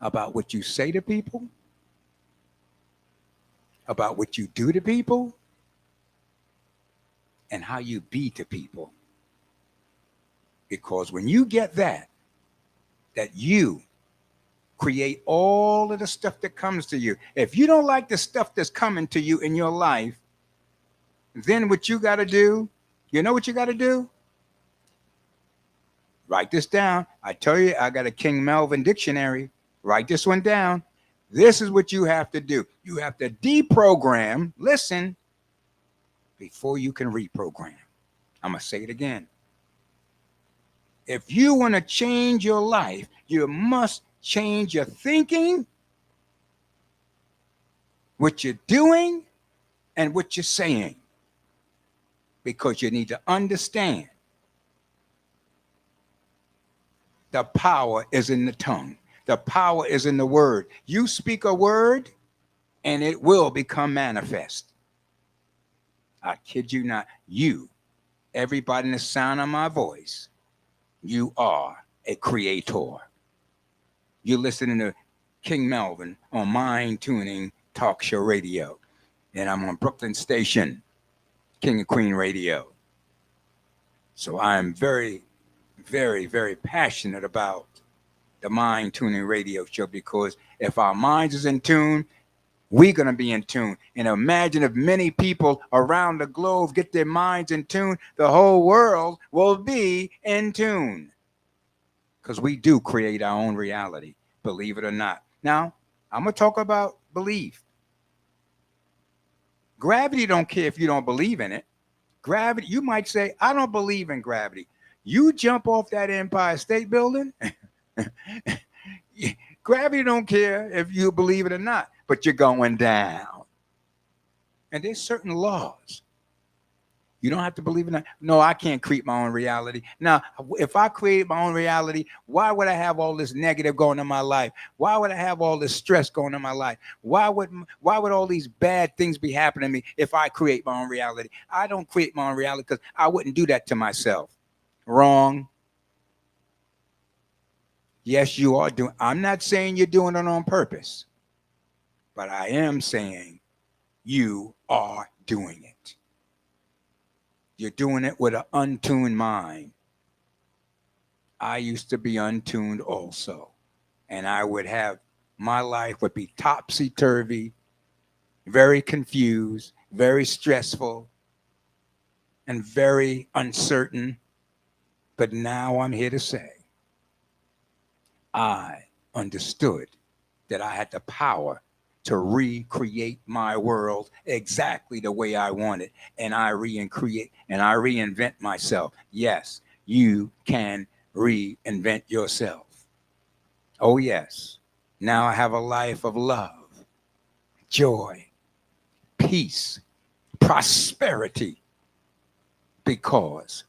about what you say to people, about what you do to people, and how you be to people. Because when you get that you create all of the stuff that comes to you. If you don't like the stuff that's coming to you in your life, then what you got to do, you know what you got to do? Write this down. I tell you, I got a King Melvin dictionary. Write this one down. This is what you have to do. You have to deprogram, listen, before you can reprogram. I'm going to say it again. If you want to change your life, you must change your thinking, what you're doing, and what you're saying. Because you need to understand the power is in the tongue. The power is in the word. You speak a word and it will become manifest. I kid you not. You, everybody in the sound of my voice, you are a creator. You're listening to King Melvin on Mind Tuning Talk Show Radio. And I'm on BrooklynStation, King and Queen Radio. So I'm very, very, very passionate about the Mind Tuning Radio Show, because if our minds is in tune, we're going to be in tune. And imagine if many people around the globe get their minds in tune, the whole world will be in tune. Because we do create our own reality, believe it or not. Now, I'm going to talk about belief. Gravity don't care if you don't believe in it. Gravity, you might say, I don't believe in gravity. You jump off that Empire State Building, gravity don't care if you believe it or not, but you're going down. And there's certain laws. You don't have to believe in that. No, I can't create my own reality. Now, if I create my own reality, why would I have all this negative going in my life? Why would I have all this stress going in my life? Why would all these bad things be happening to me if I create my own reality? I don't create my own reality because I wouldn't do that to myself. Wrong. Yes, you are doing. I'm not saying you're doing it on purpose, but I am saying you are doing it. You're doing it with an untuned mind. I used to be untuned also. And I would have, my life would be topsy-turvy, very confused, very stressful, and very uncertain. But now I'm here to say, I understood that I had the power to recreate my world exactly the way I want it. And I reinvent myself. Yes, you can reinvent yourself. Oh, yes. Now I have a life of love, joy, peace, prosperity, because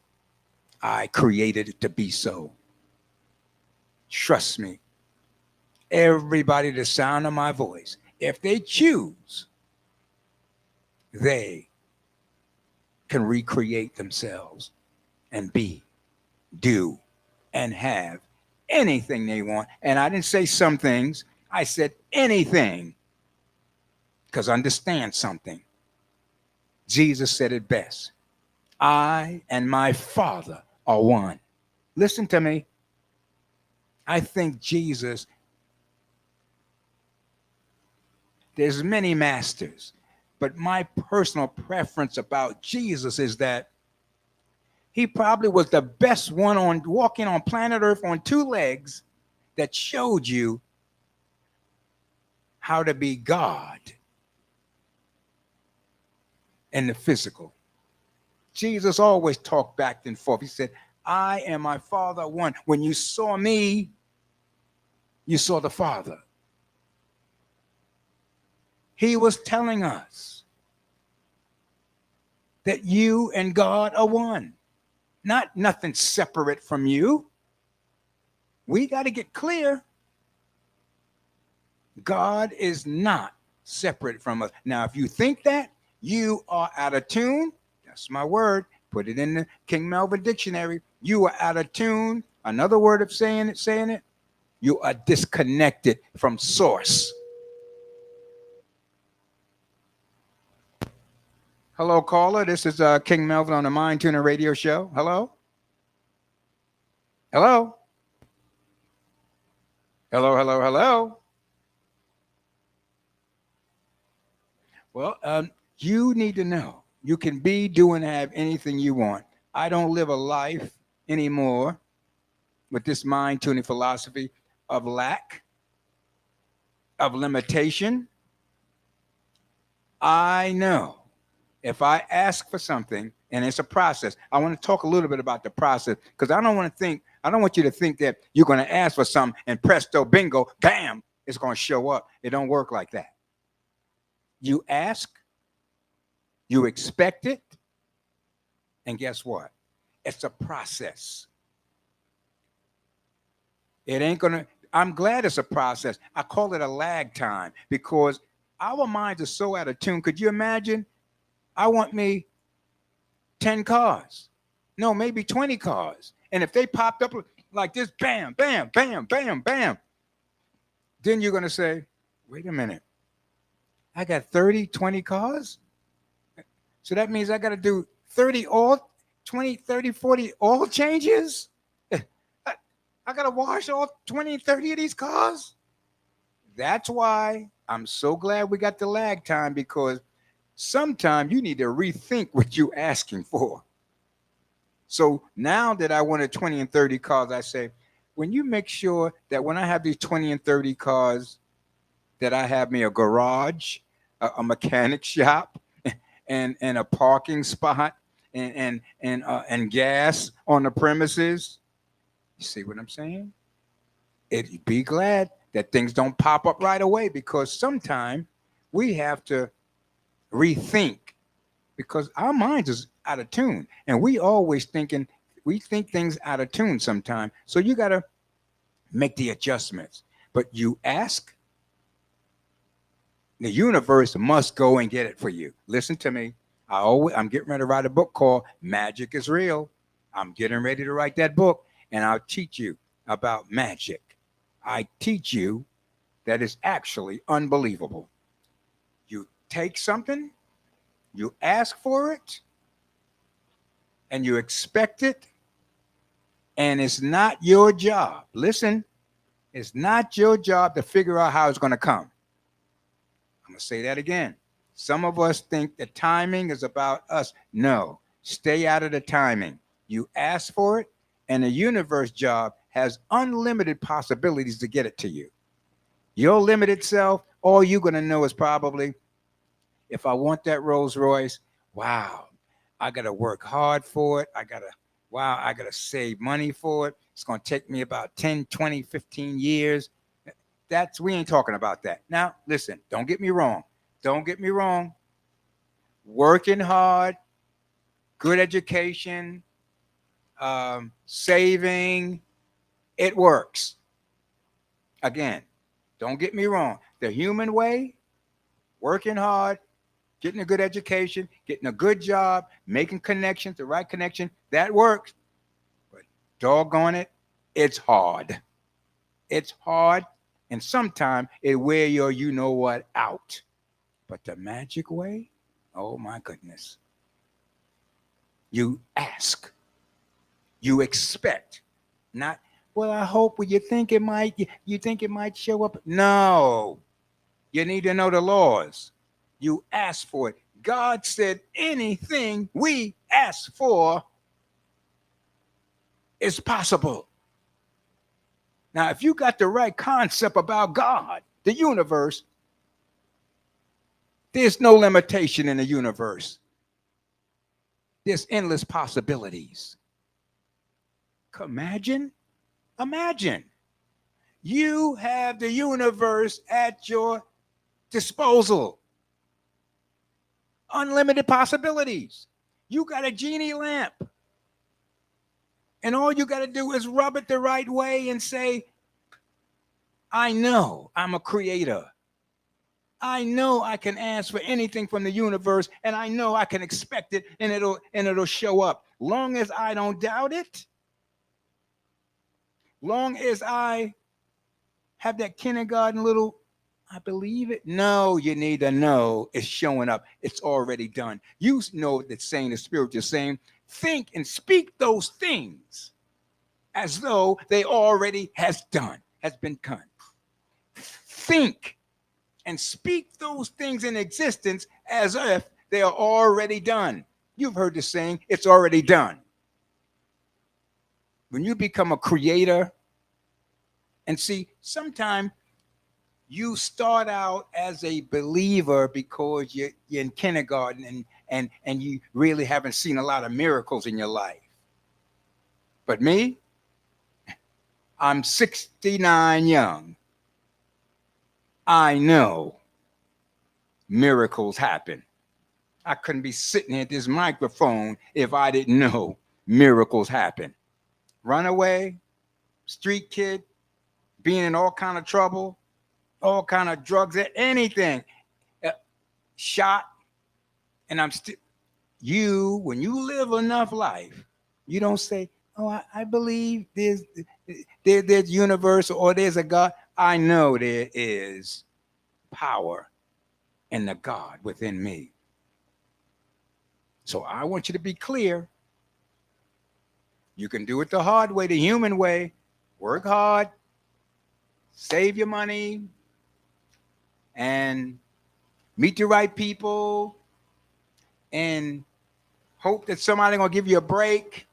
I created it to be so. Trust me. Everybody, the sound of my voice, if they choose, they can recreate themselves and be, do, and have anything they want. And I didn't say some things. I said anything. Because understand something. Jesus said it best. I and my Father are one. Listen to me. I think Jesus, there's many masters, but my personal preference about Jesus is that he probably was the best one on walking on planet Earth on two legs that showed you how to be God in the physical. Jesus always talked back and forth. He said, I and my Father one. When you saw me, you saw the Father. He was telling us that you and God are one. Not nothing separate from you. We got to get clear. God is not separate from us. Now, if you think that, you are out of tune. That's my word. Put it in the King Melvin Dictionary. You are out of tune. Another word of saying it. You are disconnected from source. Hello, caller. This is King Melvin on the Mind Tuner Radio Show. Hello? Hello? Hello, hello, hello. Well, you need to know. You can be, do, and have anything you want. I don't live a life anymore with this mind tuning philosophy of lack, of limitation. I know if I ask for something And it's a process. I want to talk a little bit about the process because I don't want you to think that you're going to ask for something and presto, bingo, bam, it's going to show up. It don't work like that. You ask, you expect it, and guess what? It's a process. It ain't going to, I'm glad it's a process. I call it a lag time because our minds are so out of tune. Could you imagine? I want me 10 cars. No, maybe 20 cars. And if they popped up like this, bam, bam, bam, bam, bam, then you're going to say, wait a minute. I got 30, 20 cars? So that means I got to do 30 all, 20, 30, 40 all changes? I got to wash all 20, 30 of these cars? That's why I'm so glad we got the lag time because sometimes you need to rethink what you're asking for. So now that I wanted 20 and 30 cars, I say, when you make sure that when I have these 20 and 30 cars, that I have me a garage, a mechanic shop, and a parking spot, and gas on the premises. You see what I'm saying? Be glad that things don't pop up right away because sometimes we have to rethink because our minds is out of tune and we think things out of tune sometimes. So you got to make the adjustments. But you ask, the universe must go and get it for you. Listen to me. I'm getting ready to write a book called Magic is Real. I'm getting ready to write that book and I'll teach you about magic. I teach you that is actually unbelievable. You take something, you ask for it, and you expect it, and it's not your job. Listen, it's not your job to figure out how it's going to come. I'm going to say that again. Some of us think the timing is about us. No, stay out of the timing. You ask for it, and the universe job has unlimited possibilities to get it to you. Your limited self, all you're going to know is probably, if I want that Rolls Royce, wow, I got to work hard for it. I got to save money for it. It's going to take me about 10, 20, 15 years. We ain't talking about that. Now, listen, don't get me wrong. Don't get me wrong. Working hard, good education, saving, it works. Again, don't get me wrong. The human way, working hard, getting a good education, getting a good job, making connections, the right connection, that works. But doggone it, it's hard. It's hard, and sometimes it wear your you-know-what out. But the magic way, oh my goodness. You ask. You expect. Not, well, I hope you think it might show up. No. You need to know the laws. You ask for it. God said anything we ask for is possible. Now, if you got the right concept about God, the universe, there's no limitation in the universe. There's endless possibilities. Imagine. You have the universe at your disposal. Unlimited possibilities. You got a genie lamp. And all you got to do is rub it the right way and say, I know I'm a creator. I know I can ask for anything from the universe, and I know I can expect it, and it'll show up. Long as I don't doubt it, long as I have that kindergarten little, I believe it. No, you need to know it's showing up. It's already done. You know that saying the spirit is saying, think and speak those things as though they already has been done. Think and speak those things in existence as if they are already done. You've heard the saying, it's already done. When you become a creator, and see, sometimes you start out as a believer because you're in kindergarten and you really haven't seen a lot of miracles in your life. But me, I'm 69 young. I know miracles happen. I couldn't be sitting at this microphone if I didn't know miracles happen. Runaway, street kid, being in all kind of trouble, all kind of drugs, anything, shot, and I'm still. When you live enough life, you don't say, "Oh, I believe there's universe or there's a God." I know there is power in the God within me. So I want you to be clear. You can do it the hard way, the human way. Work hard, save your money, and meet the right people, and hope that somebody gonna give you a break.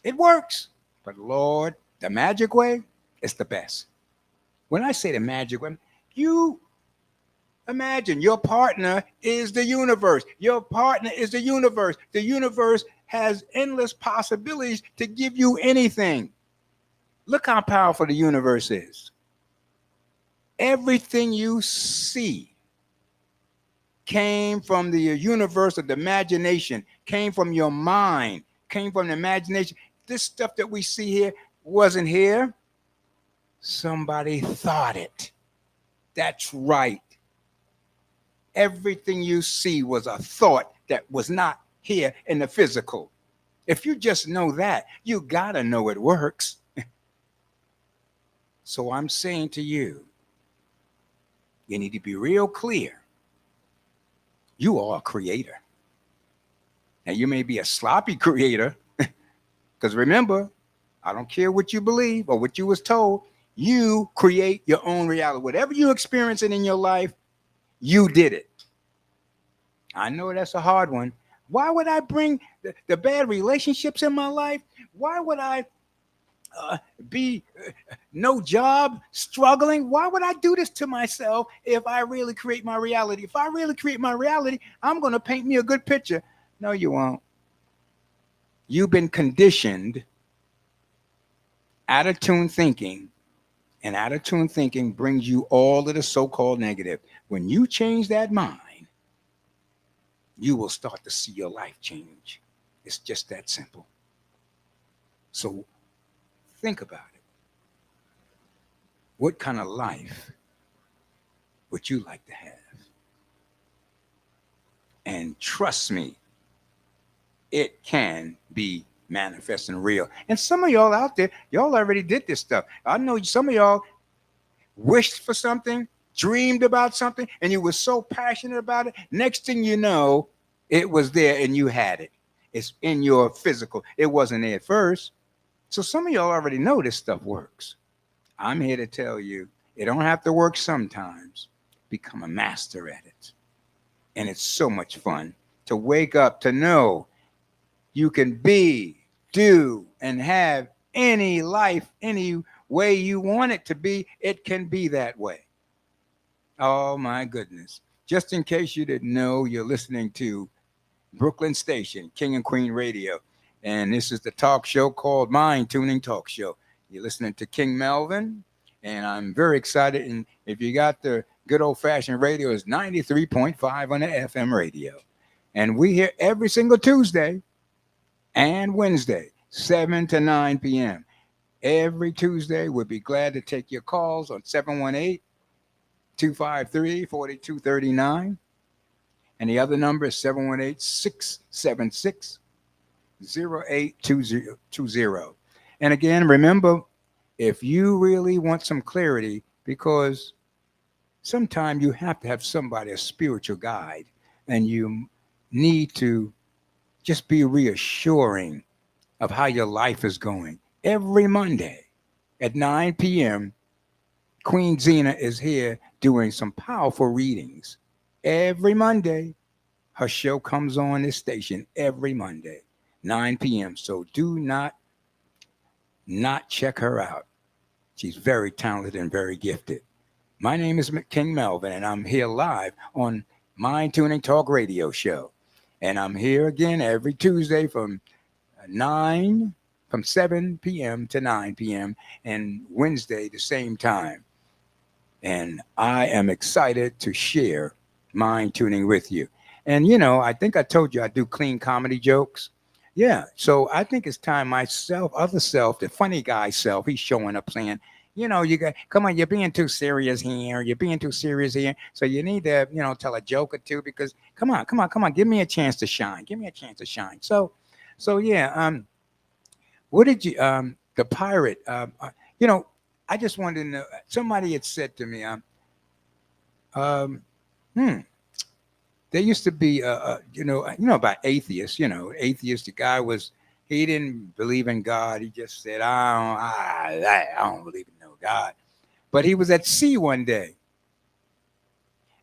It works. But Lord, the magic way is the best. When I say the magic way, you imagine your partner is the universe. Your partner is the universe. The universe has endless possibilities to give you anything. Look how powerful the universe is. Everything you see came from the universe of the imagination, came from your mind, came from the imagination. This stuff that we see here wasn't here. Somebody thought it. That's right. Everything you see was a thought that was not here in the physical. If you just know that, you gotta know it works. So I'm saying to you, you need to be real clear. You are a creator. Now, you may be a sloppy creator, because remember, I don't care what you believe or what you was told, you create your own reality. Whatever you're experiencing in your life, you did it. I know that's a hard one. Why would I bring the bad relationships in my life? Why would I be no job, struggling? Why would I do this to myself if I really create my reality? If I really create my reality, I'm going to paint me a good picture. No, you won't. You've been conditioned out of tune thinking, and out of tune thinking brings you all of the so-called negative. When you change that mind, you will start to see your life change. It's just that simple. So think about it. What kind of life would you like to have? And trust me, it can be manifest and real. And some of y'all out there, y'all already did this stuff. I know some of y'all wished for something, dreamed about something, and you were so passionate about it. Next thing you know, it was there and you had it. It's in your physical. It wasn't there at first. So some of y'all already know this stuff works. I'm here to tell you, it don't have to work sometimes. Become a master at it. And it's so much fun to wake up to know you can be, do, and have any life, any way you want it to be. It can be that way. Oh my goodness. Just in case you didn't know, you're listening to Brooklyn Station, King and Queen Radio. And this is the talk show called Mind Tuning Talk Show. You're listening to King Melvin, and I'm very excited. And if you got the good old-fashioned radio, it's 93.5 on the FM radio. And we here every single Tuesday and Wednesday, 7 to 9 p.m. Every Tuesday, we'll be glad to take your calls on 718-253-4239. And the other number is 718-676-0820. And again, remember, if you really want some clarity, because sometimes you have to have somebody, a spiritual guide, and you need to just be reassuring of how your life is going. Every Monday at 9 p.m., Queen Zena is here doing some powerful readings. Every Monday, her show comes on this station every Monday, 9 p.m. So do not check her out. She's very talented and very gifted. My name is King Melvin, and I'm here live on Mind Tuning Talk Radio Show. And I'm here again every Tuesday from 9, from 7 p.m. to 9 p.m. and Wednesday the same time. And I am excited to share mind tuning with you. And I think I told you I do clean comedy jokes. Yeah, so I think it's time myself, other self, the funny guy self, he's showing up saying, you got come on, you're being too serious here. You're being too serious here. So you need to, tell a joke or two because come on, give me a chance to shine. Give me a chance to shine. So yeah, what did you the pirate you know, I just wanted to know somebody had said to me, um, hmm, there used to be, about atheists. Atheist. The guy he didn't believe in God. He just said, I don't believe in no God. But he was at sea one day,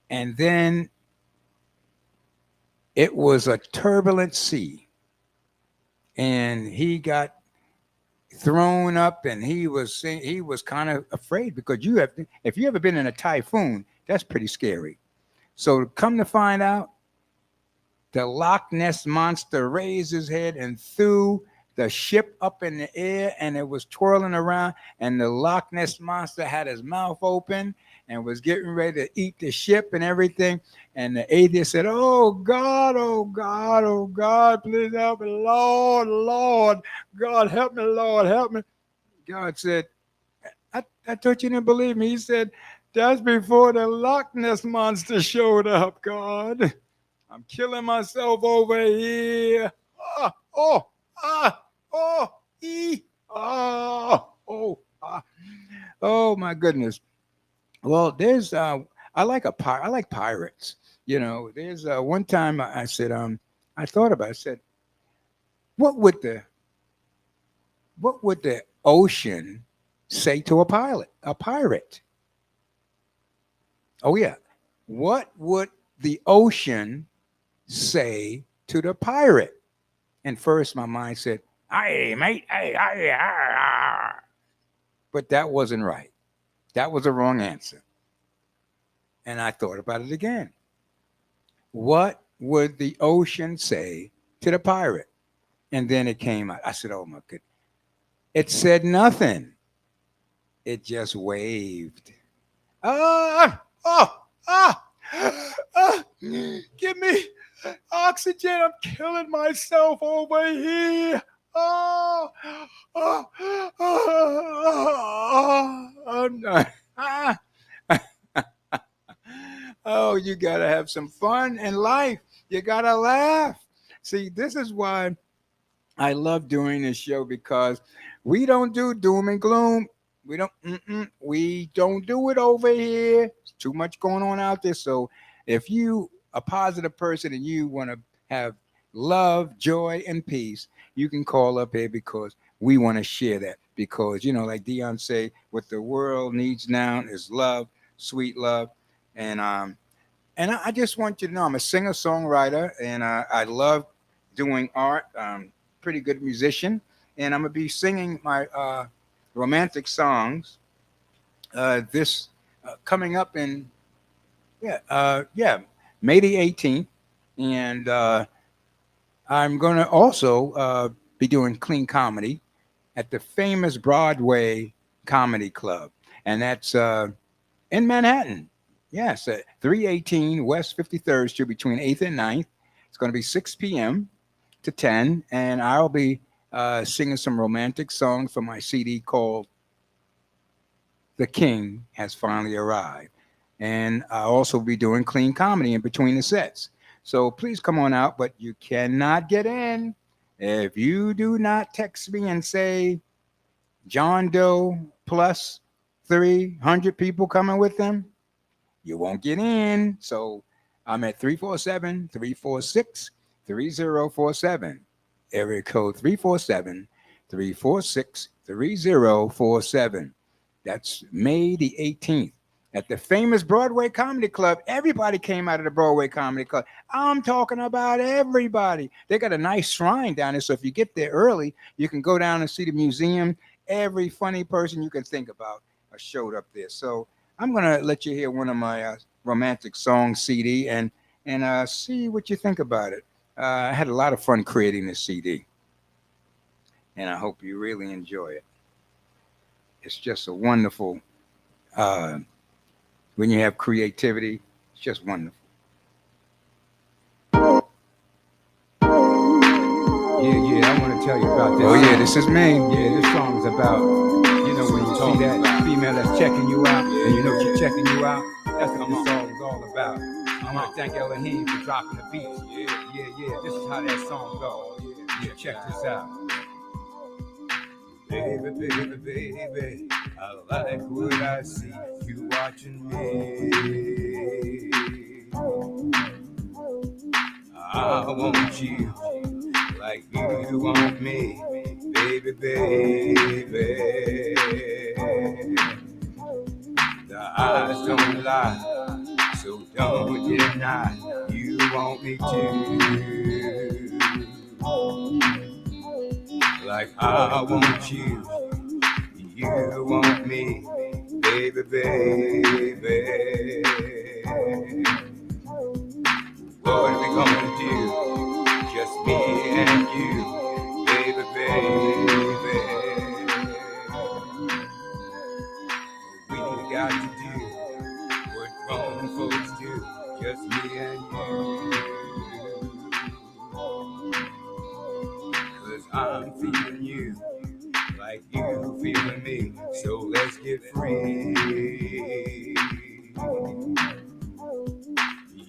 and then it was a turbulent sea, and he got thrown up, and he was kind of afraid because if you ever been in a typhoon, that's pretty scary. So come to find out, the Loch Ness monster raised his head and threw the ship up in the air, and it was twirling around. And the Loch Ness monster had his mouth open and was getting ready to eat the ship and everything. And the atheist said, "Oh God, oh God, oh God, please help me, Lord, Lord, God, help me, Lord, help me." God said, I thought you didn't believe me. He said, "That's before the Loch Ness monster showed up, God. I'm killing myself over here. Ah, oh, ah, oh, oh, ah. Oh my goodness. Well, there's I like pirates. There's one time I said I thought about it. I said, what would the ocean say to a pirate? Oh yeah. What would the ocean say to the pirate? And first my mind said, "Hey, mate, hey, hey, but that wasn't right. That was the wrong answer. And I thought about it again. What would the ocean say to the pirate? And then it came out. I said, oh my goodness. It said nothing. It just waved. Ah, oh, ah, ah, give me oxygen. I'm killing myself over here. Oh, oh, I'm not. Oh, you got to have some fun in life. You got to laugh. See, this is why I love doing this show because we don't do doom and gloom. We don't do it over here. It's too much going on out there. So if you a positive person and you want to have love, joy, and peace, you can call up here because we want to share that. Because like Dion say, what the world needs now is love, sweet love, and I just want you to know I'm a singer songwriter, and I love doing art. Pretty good musician, and I'm gonna be singing my romantic songs this coming up in May the 18th, and I'm gonna also be doing clean comedy at the famous Broadway Comedy Club, and that's in Manhattan. Yes, at 318 West 53rd Street between 8th and 9th. It's going to be 6 p.m. to 10, and I'll be singing some romantic songs for my CD called The King Has Finally Arrived. And I'll also be doing clean comedy in between the sets. So please come on out, but you cannot get in if you do not text me and say, John Doe plus 300 people coming with them. You won't get in. So I'm at 347-346-3047. Area code 347-346-3047. That's May the 18th at the famous Broadway Comedy Club. Everybody came out of the Broadway Comedy Club. I'm talking about everybody. They got a nice shrine down there. So if you get there early, you can go down and see the museum. Every funny person you can think about showed up there. So I'm going to let you hear one of my romantic song CD. And and see what you think about it. I had a lot of fun creating this CD, and I hope you really enjoy it. It's just a wonderful, uh, when you have creativity, it's just wonderful. Yeah, I want to tell you about this. Oh, yeah, this is me. Yeah, this song is about, when you see that female that's checking you out, and you know she's checking you out. That's what this song is all about. I want to thank Elohim for dropping the beat. Yeah. This is how that song goes. Yeah, check this out. Baby, I like what I see. You watching me. I want you like you want me, baby. The eyes don't lie, so don't deny. You want me to, like I want you. You want me, baby. What are we gonna do? Just me and you, baby. We got to do what grown folks do, just me and you. 'Cause I'm feeling you like you feeling me, so let's get free.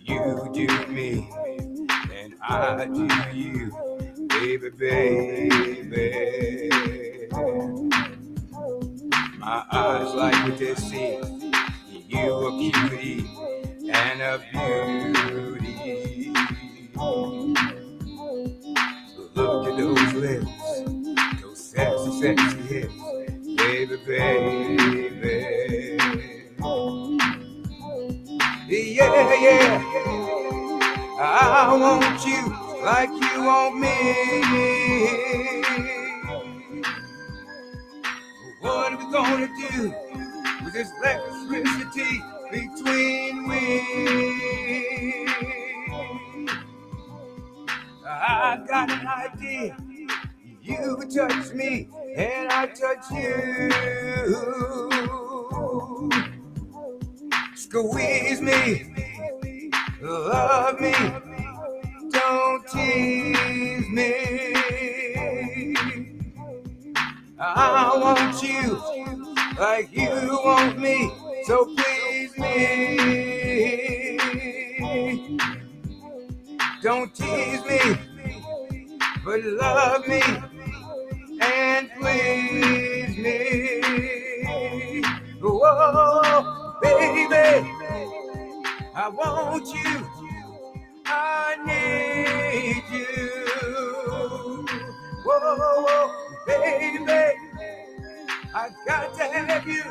You do me, and I do you, baby. My eyes like what they see. You a cutie and a beauty. Look at those lips, those sexy hips, baby. Yeah. I want you like you want me. What are we gonna do with this electricity between we? I got an idea. You touch me and I touch you. Squeeze me, love me, don't tease me. I want you like you want me, so please me. Don't tease me, but love me and please me. Whoa, baby, I want you, I need you. Whoa, baby, I got to have you,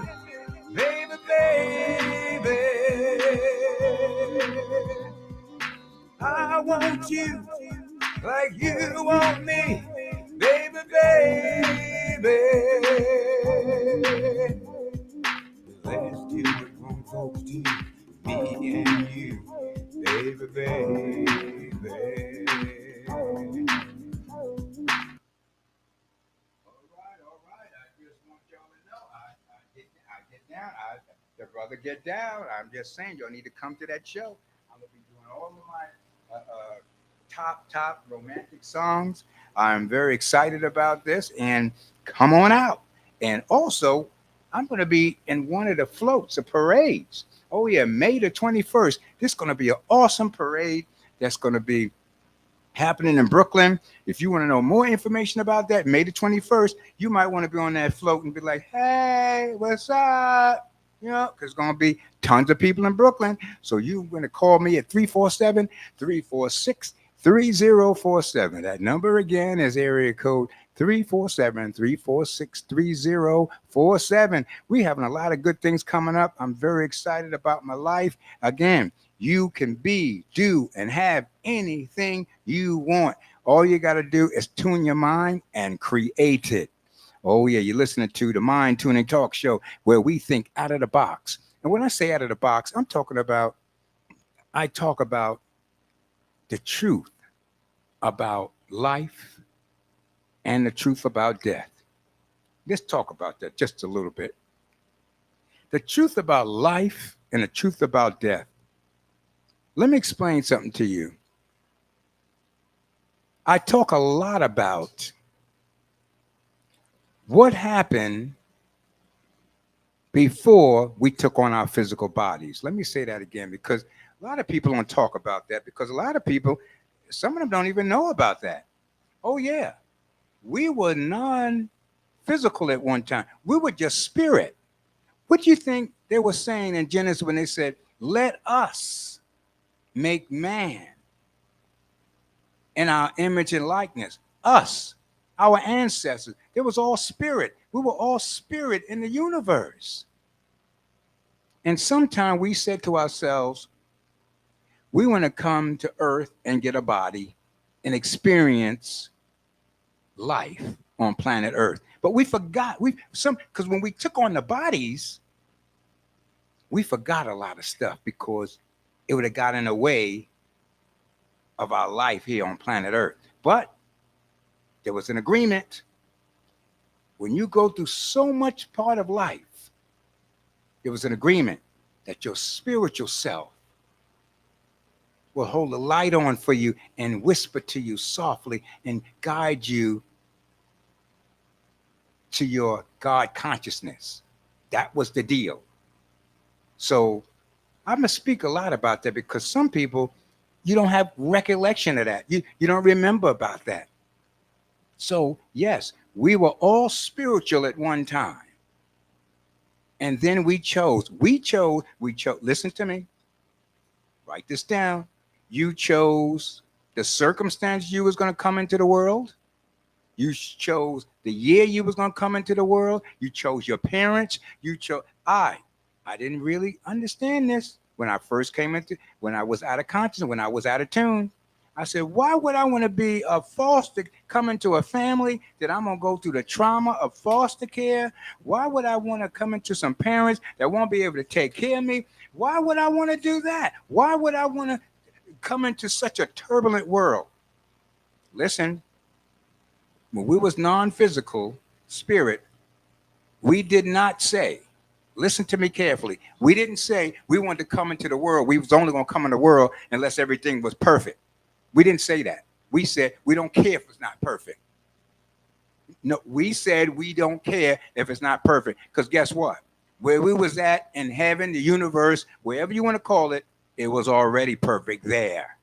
baby. I want you like you want me, baby. Let's do what grown folks do, me and you, baby. All right. I just want y'all to know I get down. The brother get down. I'm just saying, y'all need to come to that show. I'm gonna be doing all of my top romantic songs. I'm very excited about this, and come on out. And also, I'm going to be in one of the floats, the parades. Oh yeah, May the 21st. This is going to be an awesome parade. That's going to be happening in Brooklyn. If you want to know more information about that, May the 21st, you might want to be on that float and be like, hey, what's up? Because it's going to be tons of people in Brooklyn. So you're going to call me at 347-346-3047. That number again is area code 347-346-3047. We're having a lot of good things coming up. I'm very excited about my life. Again, you can be, do, and have anything you want. All you got to do is tune your mind and create it. Oh, yeah, you're listening to the Mind Tuning Talk Show where we think out of the box. And when I say out of the box, I talk about the truth about life and the truth about death. Let's talk about that just a little bit. The truth about life and the truth about death. Let me explain something to you. I talk a lot about what happened before we took on our physical bodies. Let me say that again because a lot of people don't talk about that because a lot of people, some of them don't even know about that. Oh, yeah. We were non physical at one time, we were just spirit. What do you think they were saying in Genesis when they said, let us make man in our image and likeness? Us, our ancestors. It was all spirit. We were all spirit in the universe. And sometime we said to ourselves, we want to come to earth and get a body and experience life on planet earth. But we forgot, because when we took on the bodies, we forgot a lot of stuff because it would have got in the way of our life here on planet earth. But there was an agreement. When you go through so much part of life, there was an agreement that your spiritual self will hold the light on for you and whisper to you softly and guide you to your God consciousness. That was the deal. So I'm going to speak a lot about that because some people, you don't have recollection of that. You don't remember about that. So yes, we were all spiritual at one time. And then we chose, listen to me, write this down. You chose the circumstance you was going to come into the world. You chose the year you was going to come into the world. You chose your parents. I didn't really understand this when I first came when I was out of consciousness, when I was out of tune. I said, why would I want to be a foster, come into a family that I'm going to go through the trauma of foster care? Why would I want to come into some parents that won't be able to take care of me? Why would I want to do that? Why would I want to come into such a turbulent world? Listen, when we was non-physical spirit, we did not say, listen to me carefully. We didn't say we wanted to come into the world. We was only going to come in the world unless everything was perfect. We didn't say that. We said we don't care if it's not perfect. No, we said we don't care if it's not perfect. Because guess what? Where we was at in heaven, the universe, wherever you want to call it, it was already perfect there.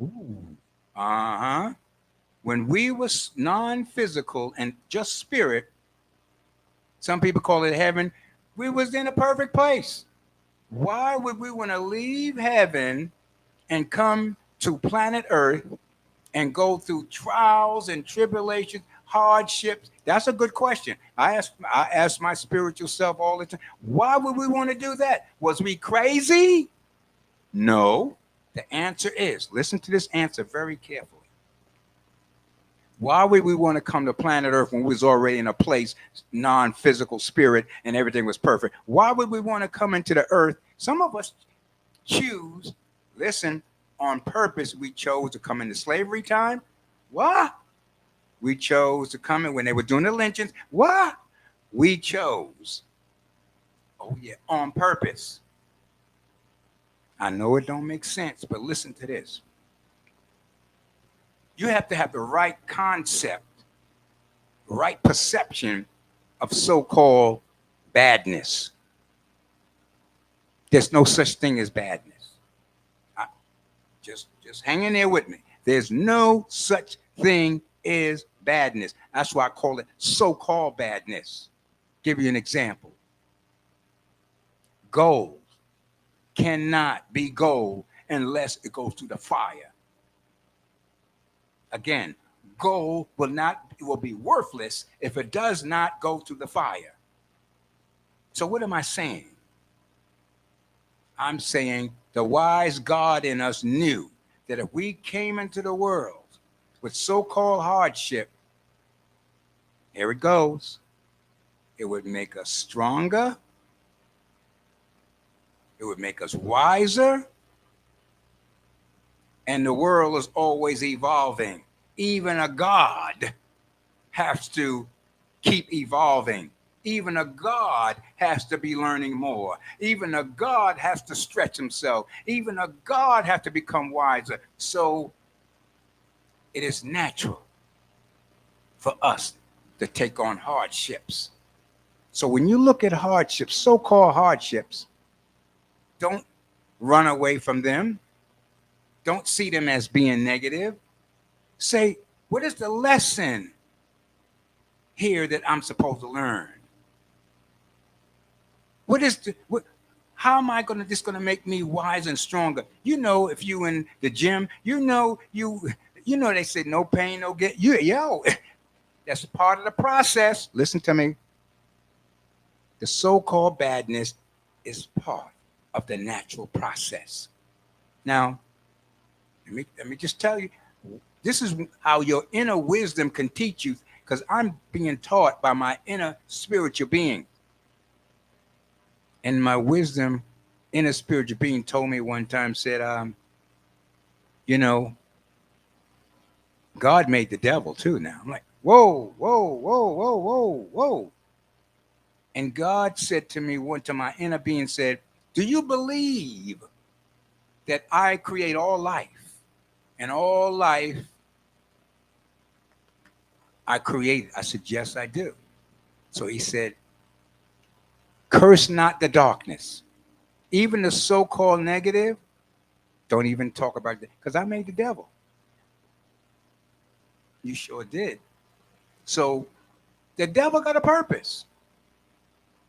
Ooh. Uh-huh. When we was non-physical and just spirit, some people call it heaven, we was in a perfect place. Why would we want to leave heaven and come to planet Earth and go through trials and tribulations, hardships? That's a good question. I ask my spiritual self all the time, why would we want to do that? Was we crazy? No. The answer is, listen to this answer very carefully. Why would we want to come to planet Earth when we was already in a place, non-physical spirit, and everything was perfect? Why would we want to come into the earth? Some of us choose, listen, on purpose, we chose to come into slavery time. What? We chose to come in when they were doing the lynchings. What? We chose. Oh, yeah, on purpose. I know it don't make sense, but listen to this. You have to have the right concept, right perception of so-called badness. There's no such thing as badness. Just hang in there with me. There's no such thing as badness. That's why I call it so-called badness. Give you an example. Gold cannot be gold unless it goes through the fire. Again, gold will be worthless if it does not go through the fire. So what am I saying? I'm saying the wise God in us knew that if we came into the world with so-called hardship, here it goes, it would make us stronger, it would make us wiser, And the world is always evolving. Even a God has to keep evolving. Even a God has to be learning more. Even a God has to stretch himself. Even a God has to become wiser. So it is natural for us to take on hardships. So when you look at hardships, so called hardships, don't run away from them. Don't see them as being negative. Say, what is the lesson here that I'm supposed to learn? What is the what, how am I gonna this gonna make me wise and stronger? You know, if you in the gym, you know they say no pain, no gain. That's part of the process. Listen to me. The so-called badness is part of the natural process. Now, let me just tell you, this is how your inner wisdom can teach you, because I'm being taught by my inner spiritual being. And my wisdom, inner spiritual being told me one time, said, you know, God made the devil too now. I'm like, whoa, whoa, whoa, whoa, whoa, whoa. And God said to me, one to my inner being said, do you believe that I create all life? And all life I created. I said, yes, I do. So he said, curse not the darkness. Even the so-called negative, don't even talk about it, because I made the devil. You sure did. So the devil got a purpose.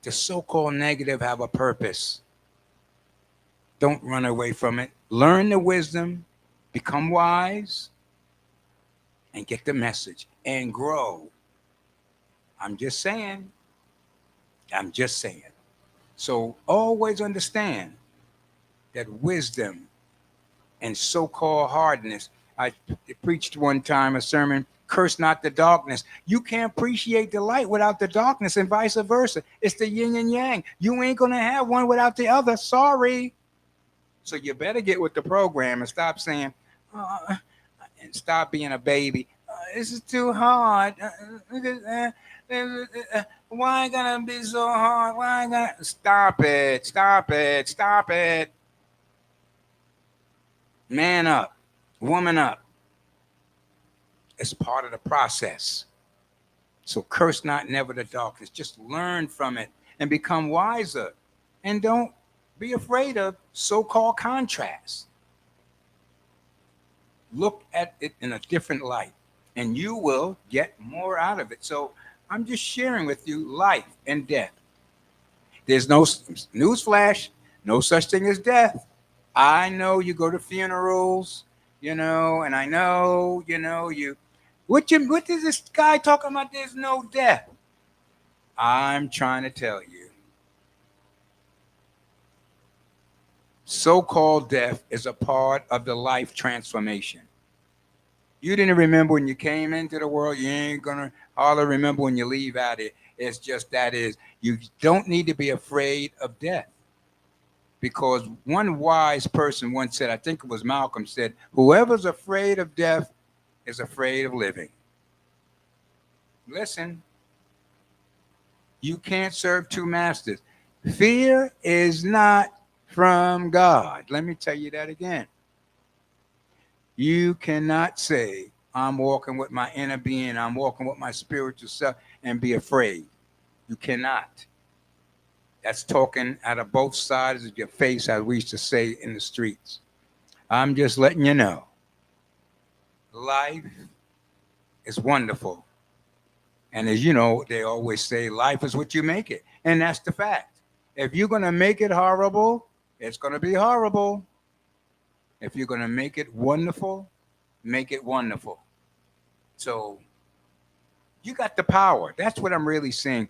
The so-called negative have a purpose. Don't run away from it. Learn the wisdom, become wise, and get the message and grow. I'm just saying. I'm just saying. So always understand that wisdom and so-called hardness. I preached one time a sermon, curse not the darkness. You can't appreciate the light without the darkness, and vice versa. It's the yin and yang. You ain't going to have one without the other. Sorry. So you better get with the program and stop saying, and stop being a baby. This is too hard. Why gonna be so hard? Why gonna stop it? Stop it! Stop it! Man up, woman up. It's part of the process. So curse not never the darkness. Just learn from it and become wiser. And don't be afraid of so-called contrast. Look at it in a different light, and you will get more out of it. So I'm just sharing with you life and death. There's no newsflash, no such thing as death. I know you go to funerals, and I know, what is this guy talking about? There's no death. I'm trying to tell you. So-called death is a part of the life transformation. You didn't remember when you came into the world. You ain't gonna hardly remember when you leave out it. It's just that is. You don't need to be afraid of death. Because one wise person once said, I think it was Malcolm, said, whoever's afraid of death is afraid of living. Listen, you can't serve two masters. Fear is not from God. Let me tell you that again. You cannot say, I'm walking with my inner being, I'm walking with my spiritual self, and be afraid. You cannot. That's talking out of both sides of your face, as we used to say in the streets. I'm just letting you know. Life is wonderful. And as you know, they always say, life is what you make it. And that's the fact. If you're going to make it horrible, it's going to be horrible. If you're going to make it wonderful, make it wonderful. So you got the power. That's what I'm really saying.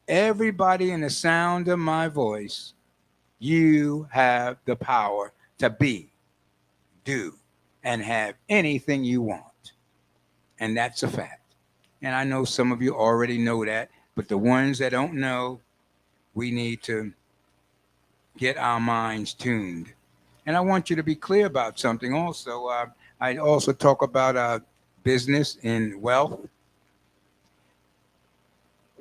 Everybody in the sound of my voice, you have the power to be, do, and have anything you want. And that's a fact. And I know some of you already know that, but the ones that don't know, we need to get our minds tuned And I want you to be clear about something also. I also talk about business and wealth.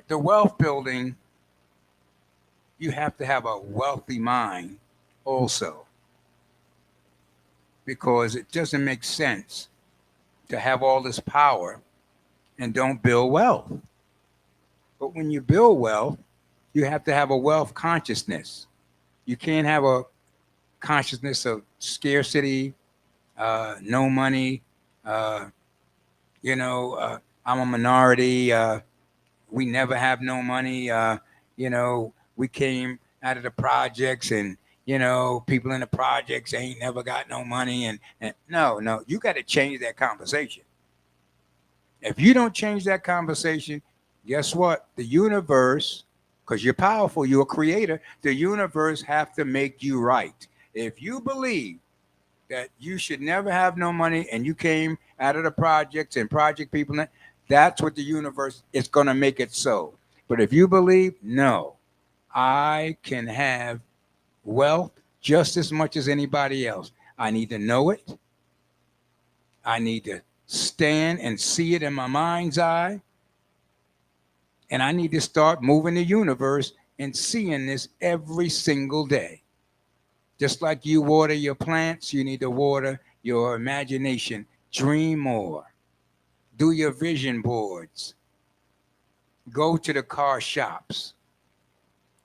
The wealth building, you have to have a wealthy mind also, because it doesn't make sense to have all this power and don't build wealth. But when you build wealth, you have to have a wealth consciousness. You can't have a consciousness of scarcity, no money, uh, you know, I'm a minority. We never have no money. We came out of the projects, and people in the projects ain't never got no money. And no, you got to change that conversation. If you don't change that conversation, guess what? The universe, because you're powerful, you're a creator, the universe have to make you right. If you believe that you should never have no money and you came out of the projects and project people, that's what the universe is going to make it so. But if you believe, no, I can have wealth just as much as anybody else. I need to know it. I need to stand and see it in my mind's eye. And I need to start moving the universe and seeing this every single day. Just like you water your plants, you need to water your imagination. Dream more. Do your vision boards. Go to the car shops.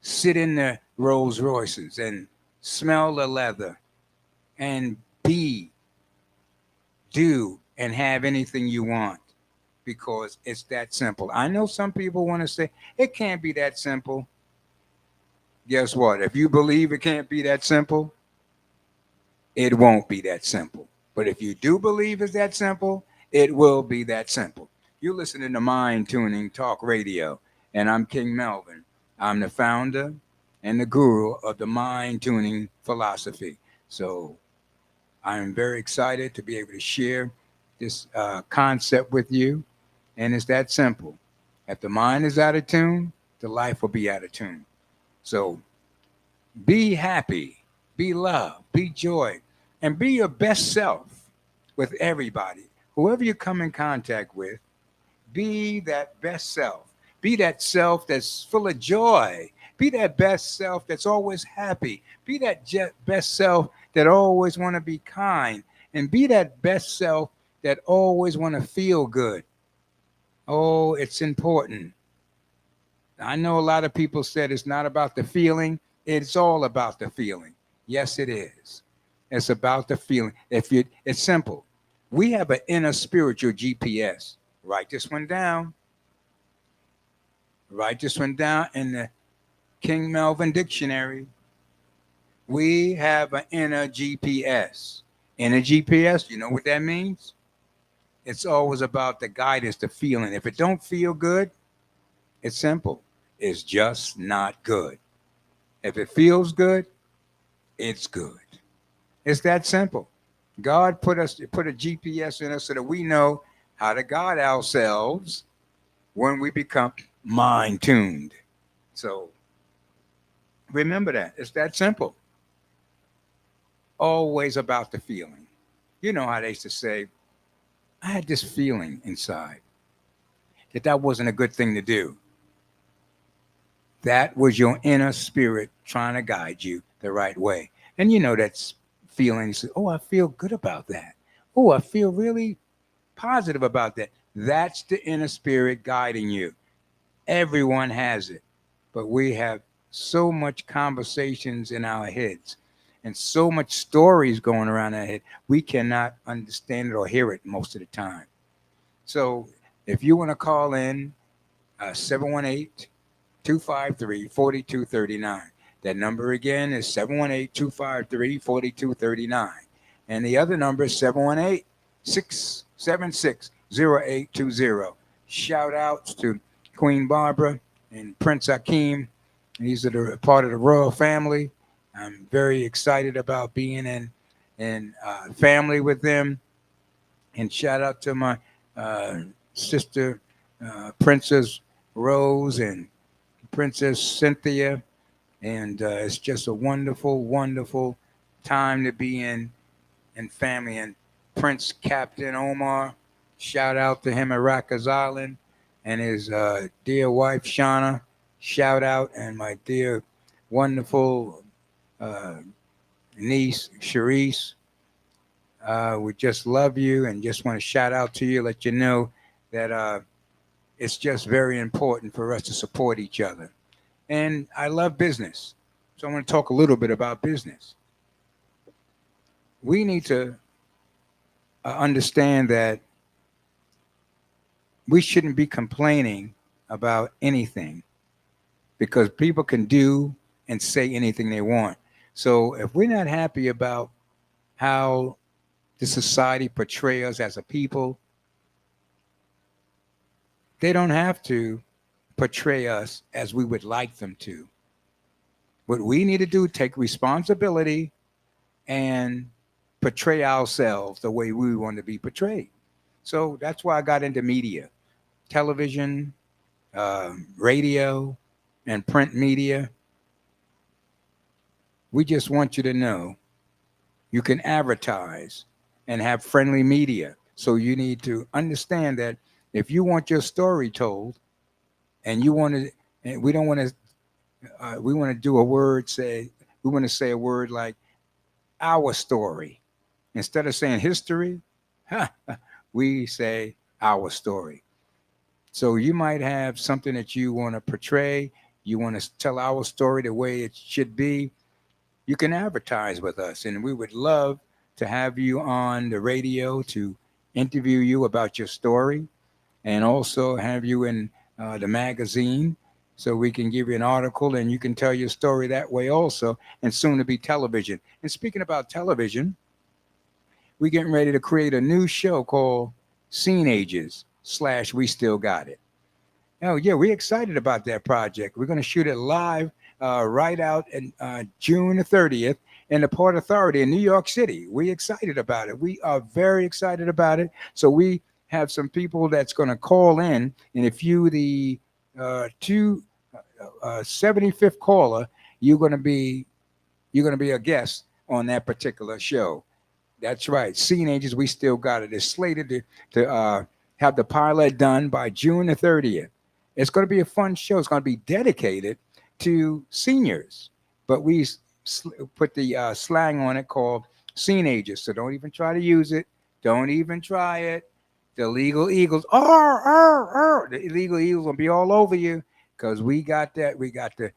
Sit in the Rolls Royces and smell the leather and be, do, and have anything you want, because it's that simple. I know some people want to say it can't be that simple. Guess what? If you believe it can't be that simple, it won't be that simple. But if you do believe it's that simple, it will be that simple. You're listening to Mind Tuning Talk Radio, and I'm King Melvin. I'm the founder and the guru of the mind tuning philosophy. So I'm very excited to be able to share this concept with you. And it's that simple. If the mind is out of tune, the life will be out of tune. So be happy, be love, be joy, and be your best self with everybody. Whoever you come in contact with, be that best self. Be that self that's full of joy. Be that best self that's always happy. Be that best self that always want to be kind. And be that best self that always want to feel good. Oh, it's important. I know a lot of people said it's not about the feeling. It's all about the feeling. Yes, it is. It's about the feeling. It's simple. We have an inner spiritual GPS. Write this one down. Write this one down in the King Melvin Dictionary. We have an inner GPS. Inner GPS, you know what that means? It's always about the guidance, the feeling. If it don't feel good, it's simple. It's just not good. If it feels good, it's good. It's that simple. God put a GPS in us so that we know how to guide ourselves when we become mind tuned. So remember that. It's that simple. Always about the feeling. You know how they used to say, I had this feeling inside that wasn't a good thing to do. That was your inner spirit trying to guide you the right way. And you know that's feelings. Oh, I feel good about that. Oh, I feel really positive about that. That's the inner spirit guiding you. Everyone has it. But we have so much conversations in our heads and so much stories going around our head, we cannot understand it or hear it most of the time. So if you want to call in, 718-253-4239. That number again is 718-253-4239. And the other number is 718-676-0820. Shout outs to Queen Barbara and Prince Akeem. These are part of the royal family. I'm very excited about being in family with them. And shout out to my sister, Princess Rose and Princess Cynthia. And it's just a wonderful, wonderful time to be in family. And Prince Captain Omar, shout out to him at Rikers Island, and his dear wife Shauna, shout out, and my dear wonderful uh, niece Sharice. We just love you and just want to shout out to you, let you know that it's just very important for us to support each other. And I love business. So I want to talk a little bit about business. We need to understand that we shouldn't be complaining about anything because people can do and say anything they want. So if we're not happy about how the society portrays us as a people, they don't have to portray us as we would like them to. What we need to do, take responsibility and portray ourselves the way we want to be portrayed. So that's why I got into media, television, radio, and print media. We just want you to know you can advertise and have friendly media. So you need to understand that if you want your story told, and you want to, and we don't want to, we want to do a word. Say we want to say a word like our story instead of saying history. We say our story. So you might have something that you want to portray. You want to tell our story the way it should be. You can advertise with us, and we would love to have you on the radio to interview you about your story, and also have you in the magazine so we can give you an article and you can tell your story that way also, and soon to be television. And speaking about television, we're getting ready to create a new show called Scene Ages slash We Still Got It. Oh yeah, we're excited about that project. We're going to shoot it live right out in June the 30th in the Port Authority in New York City. We're excited about it. We are very excited about it. So we have some people that's going to call in, and if you the 75th caller, you're going to be a guest on that particular show. That's right. Teenagers, we still got it. It's slated to have the pilot done by June the 30th. It's going to be a fun show. It's going to be dedicated to seniors, but we put the slang on it called teenagers. So don't even try to use it. Don't even try it. The legal eagles, the illegal eagles will be all over you because we got that. We got the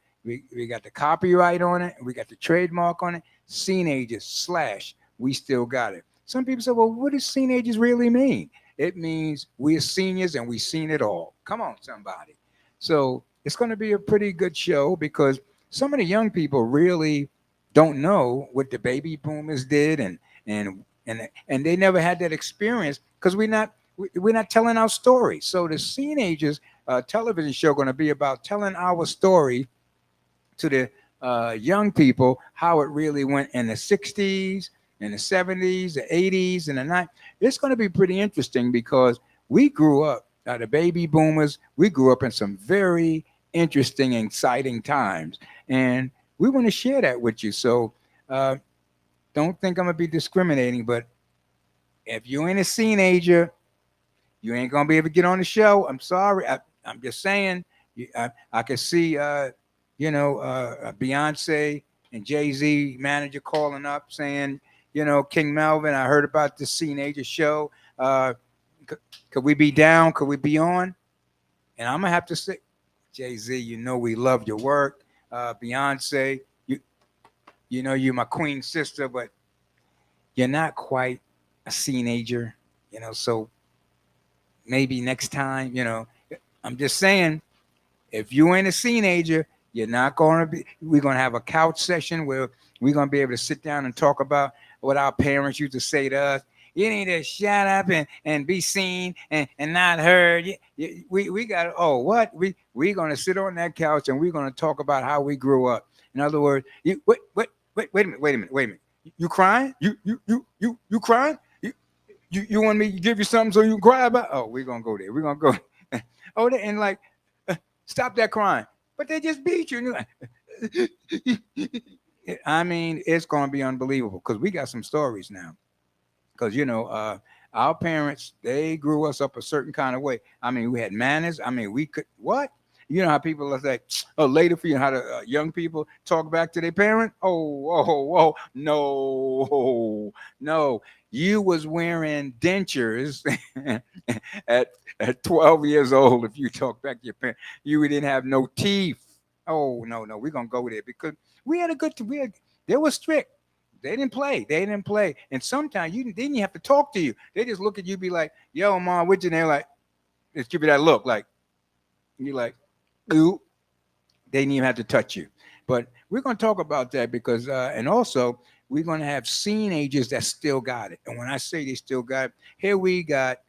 copyright on it. We got the trademark on it. Teenagers slash we still got it. Some people say, well, what does teenagers really mean? It means we're seniors and we've seen it all. Come on, somebody. So it's going to be a pretty good show because some of the young people really don't know what the baby boomers did, and they never had that experience because we're not telling our story. So the teenagers television show going to be about telling our story to the young people how it really went in the 60s, in the 70s, the 80s, and the 90s. It's going to be pretty interesting because we grew up, the baby boomers, we grew up in some very interesting, exciting times. And we want to share that with you. So don't think I'm going to be discriminating, but if you ain't a teenager, you ain't going to be able to get on the show. I'm sorry. I'm just saying, I can see, Beyonce and Jay-Z manager calling up saying, King Melvin, I heard about this teenager show. Could we be down? Could we be on? And I'm gonna have to say, Jay-Z, we love your work. Beyonce, you're my queen sister, but you're not quite a teenager, so maybe next time, I'm just saying, if you ain't a teenager, you're not going to be, we're going to have a couch session where we're going to be able to sit down and talk about what our parents used to say to us. You need to shut up and be seen and not heard. We got, what? We're going to sit on that couch and we're going to talk about how we grew up. In other words, wait a minute. You crying? You crying? You want me to give you something so you can cry about? Oh, we're going to go there. We're going to go. And stop that crying. But they just beat you. And you're like, I mean, it's going to be unbelievable because we got some stories now. Because our parents, they grew us up a certain kind of way. I mean, we had manners. I mean, we could what? You know how people are like, oh, later for you, how the young people talk back to their parent. Oh, no, no. You was wearing dentures at 12 years old. If you talk back to your parent, you didn't have no teeth. Oh, no, we're gonna go there because we had a good. They were strict. They didn't play. They didn't play. And sometimes you didn't even have to talk to you. They just look at you, be like, "Yo, mom, what you?" And they're like, just give you that look, like you're like, "Ooh." They didn't even have to touch you. But we're going to talk about that because, and also we're going to have teenagers that still got it. And when I say they still got it, here we got,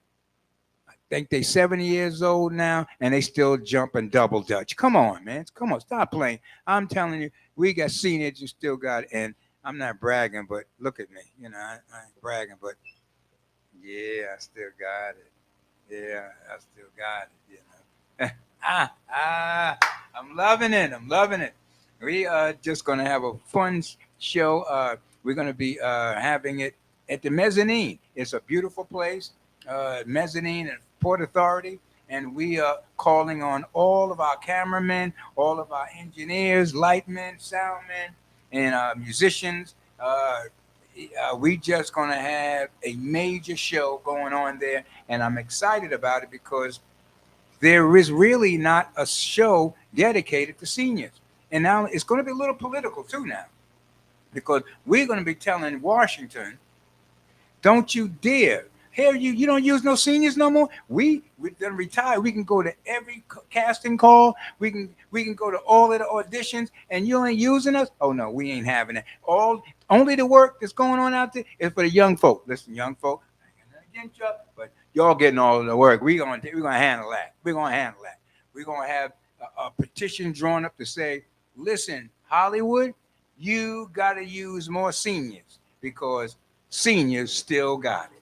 I think they 70 years old now, and they still jumping double dutch. Come on, man. Come on, stop playing. I'm telling you, we got seniors who still got it. And I'm not bragging, but look at me. I ain't bragging, but yeah, I still got it. Yeah, I still got it. I'm loving it. I'm loving it. We are just gonna have a fun show. We're gonna be having it at the mezzanine. It's a beautiful place, mezzanine and Port Authority, and we are calling on all of our cameramen, all of our engineers, lightmen, soundmen, and musicians. We just gonna have a major show going on there, and I'm excited about it because there is really not a show dedicated to seniors. And now it's going to be a little political too now, because we're going to be telling Washington, don't you dare. Here you don't use no seniors no more. We done retired. We can go to every casting call. We can go to all of the auditions, and you ain't using us. Oh no, we ain't having it. All only the work that's going on out there is for the young folk. Listen, young folk, I ain't got nothing against y'all, but y'all getting all of the work. We gonna handle that. We're gonna handle that. We're gonna have a petition drawn up to say, listen, Hollywood, you gotta use more seniors because seniors still got it.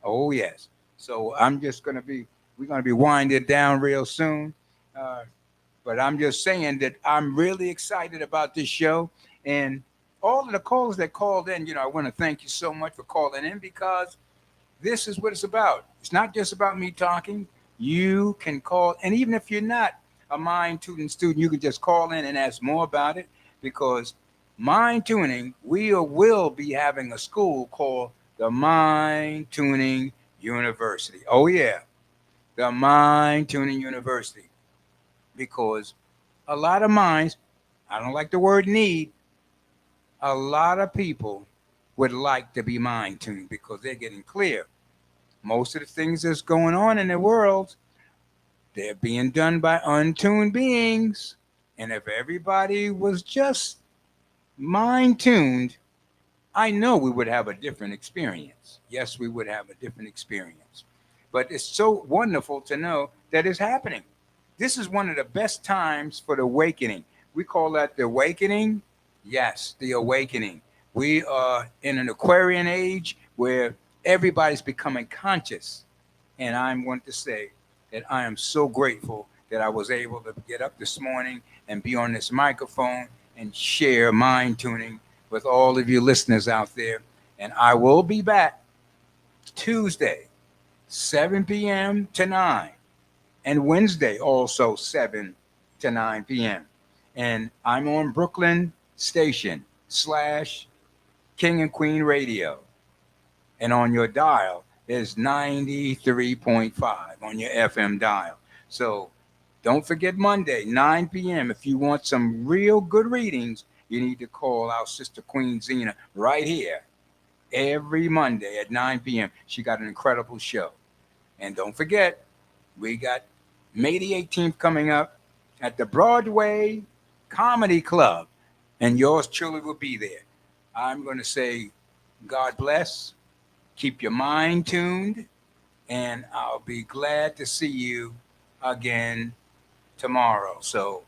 Oh yes. So we're gonna be winding down real soon. Uh, but I'm just saying that I'm really excited about this show and all of the callers that called in. I want to thank you so much for calling in because this is what it's about. It's not just about me talking. You can call, and even if you're not a mind tuning student, you can just call in and ask more about it because mind tuning, we will be having a school called the Mind Tuning University. Oh, yeah, the Mind Tuning University. Because a lot of minds, I don't like the word need, a lot of people would like to be mind tuned because they're getting clear. Most of the things that's going on in the world, they're being done by untuned beings. And if everybody was just mind tuned, I know we would have a different experience. Yes, we would have a different experience. But it's so wonderful to know that it's happening. This is one of the best times for the awakening. We call that the awakening. Yes, the awakening. We are in an Aquarian age where everybody's becoming conscious. And I'm going to say that I am so grateful that I was able to get up this morning and be on this microphone and share mind tuning with all of you listeners out there. And I will be back Tuesday, 7 p.m. to 9, and Wednesday also 7 to 9 p.m. And I'm on Brooklyn Station slash King and Queen Radio. And on your dial is 93.5 on your FM dial. So don't forget Monday, 9 p.m. If you want some real good readings, you need to call our sister Queen Zena right here every Monday at 9 p.m. She got an incredible show. And don't forget, we got May the 18th coming up at the Broadway Comedy Club. And yours truly will be there. I'm going to say, God bless. Keep your mind tuned. And I'll be glad to see you again tomorrow. So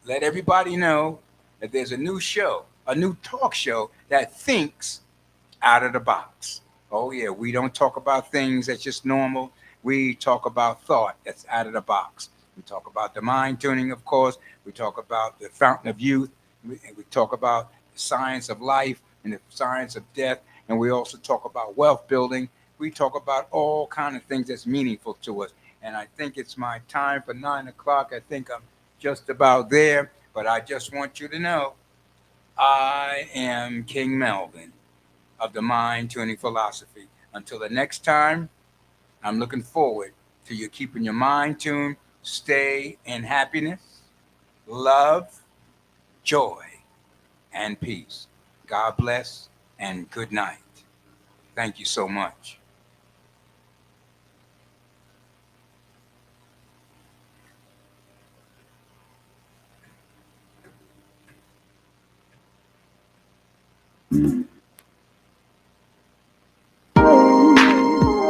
let everybody know that there's a new show, a new talk show that thinks out of the box. Oh yeah, we don't talk about things that's just normal. We talk about thought that's out of the box. We talk about the mind tuning, of course. We talk about the fountain of youth. We talk about the science of life and the science of death, and we also talk about wealth building. We talk about all kind of things that's meaningful to us. And I think it's my time for 9 o'clock. I think I'm just about there, but I just want you to know I am King Melvin of the Mind Tuning Philosophy. Until the next time, I'm looking forward to you keeping your mind tuned. Stay in happiness, love, joy, and peace. God bless and good night. Thank you so much.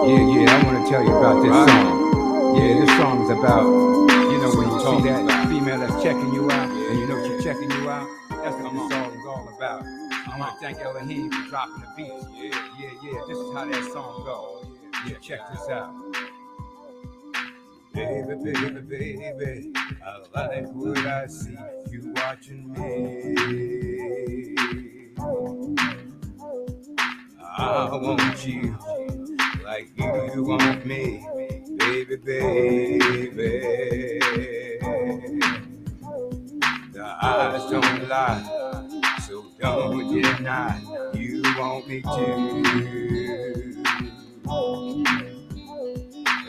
Yeah, I want to tell you about this song. Yeah, this song is about, when you see that female that's checking you out, and you know she's checking you out, that's what this song is all about. I want to thank Elohim for dropping the beat. Yeah, this is how that song goes. Yeah, check this out. Baby, I like what I see, you watching me. I want you like you want me, baby. The eyes don't lie, so don't deny you want me to.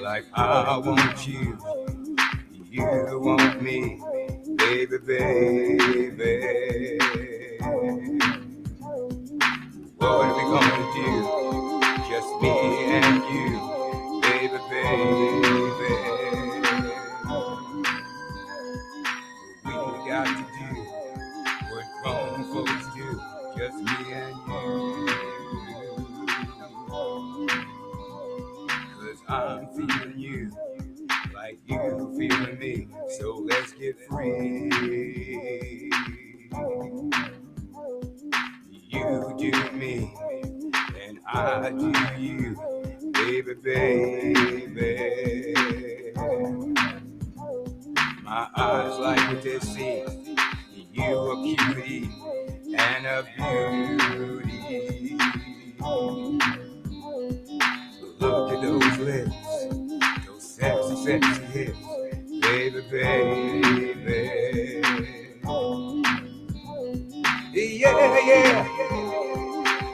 Like I want you, you want me, baby. What are we gonna do? Just me and you, baby. We got to do what grown folks do, just me and you. 'Cause I'm feeling you, like you feeling me, so let's get free. You do me, and I do you, baby. My eyes like what they see. You a cutie and a beauty. Look at those lips, those sexy hips, baby. Yeah.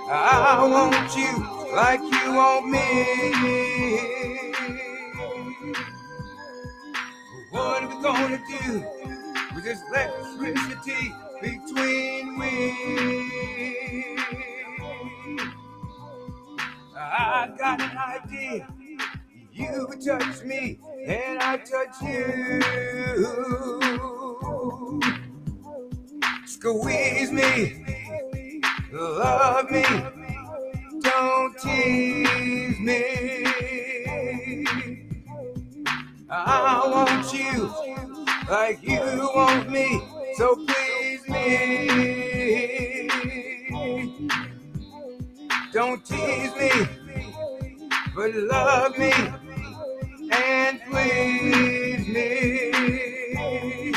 I want you like you want me. What are we gonna do with this electricity between we? I got an idea. You touch me and I touch you. Squeeze me, love me, don't tease me. I want you like you want me, so please me. Don't tease me, but love me and please me.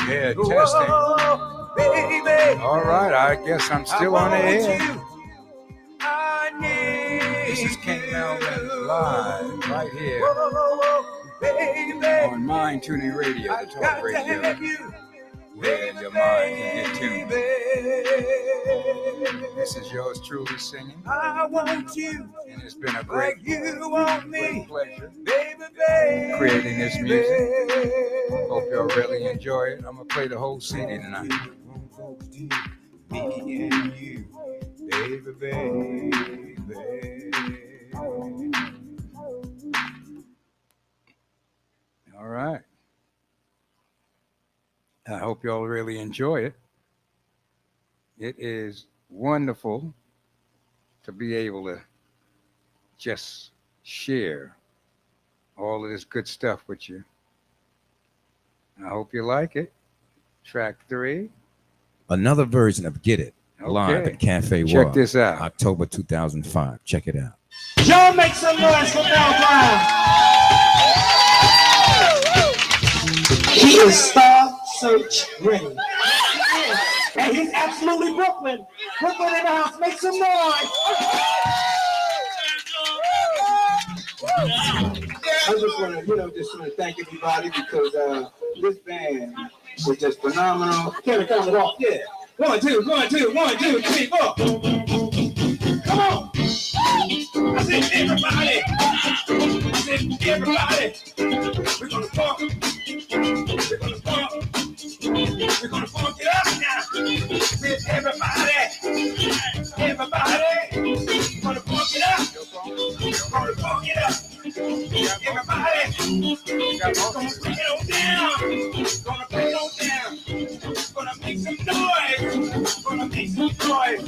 Yeah, testing. Whoa, baby. All right, I guess I'm still on the air. I need This is King Melvin live right here baby. on Mind Tuning Radio, the talk radio, where your mind can get tuned. This is yours truly singing. I want you, and it's been a great, like you want me, pleasure baby. creating this music. Hope y'all really enjoy it. I'm gonna play the whole CD tonight. Me and you, baby. All right. I hope y'all really enjoy it. It is wonderful to be able to just share all of this good stuff with you. I hope you like it. Track 3. Another version of Get It live Okay. at Cafe Check World, this out. October 2005. Check it out. Y'all make some noise for Mel Brown. He is Star Search ready. And Yeah, he's absolutely Brooklyn. Brooklyn in the house. Make some noise. I just want to, just want to thank everybody because this band was just phenomenal. Can we count it off? Yeah. 1, 2, 1, 2, 1, 2, 3, 4. Come on. I said everybody. I said everybody. We're gonna funk. We're gonna funk. We're gonna funk it up now. I said everybody. Everybody. We're gonna funk it up. We're gonna funk it up. Everybody, gonna bring it on down. Gonna bring it on down. Gonna make some noise. Gonna make some noise.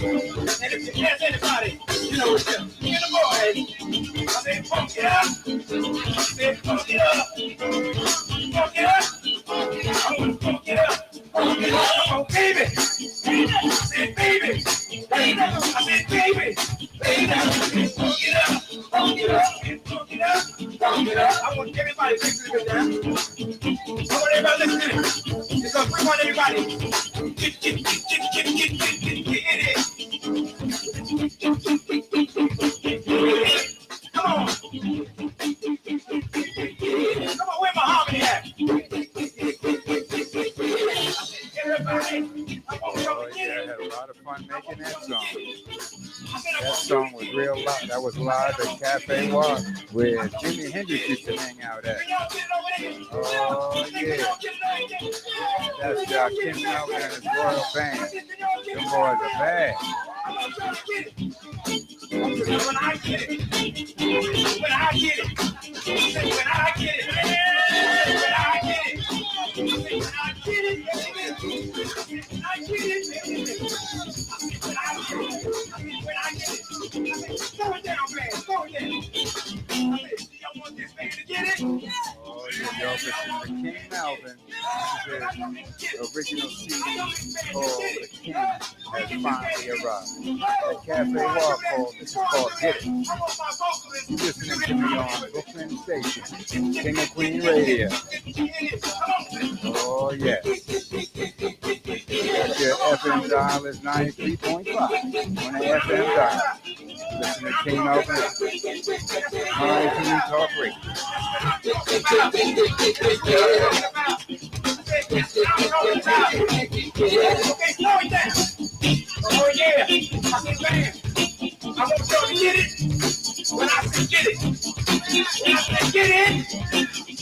And if you ask anybody, you know it's just me and the boys. I said, funk it up. I said, funk it up. Funk it up. I wanna funk it up. Funk it up. Come on, baby. I said, baby. I said, baby. Baby. I said, funk it up. Funk it up. Funk it up. Funk it up. I want everybody to listen to it now. I want everybody listening. Because we want everybody get it. Come on. Come on, where my harmony at? Everybody, I want y'all to get I it. had a lot of fun making that song. That song was real live. That was live at Cafe War, where Jimi Hendrix used to hang out at. Oh, yeah. That's King Melvin and his Royal Band. Them boys are bad. When I get it, when I get it, when I get it, when I get it, when I get it, when I get it, when I get it, slow it down, man, slow it down. Y'all want this man to get it? Oh, yeah, yo, listen to King Melvin. His original CD called The King Has Finally Arrived. At Cafe War called, this is called Get It. You're listening to me on Brooklyn Station, King and Queen Radio. Oh, yeah. Your FM dial is 93.5 on the FM dial. Listen to King Melvin, Untitled Talk Radio. Okay, slow it down. Oh, yeah. I said, man, I want y'all to get it. When I say get it, when I say get it,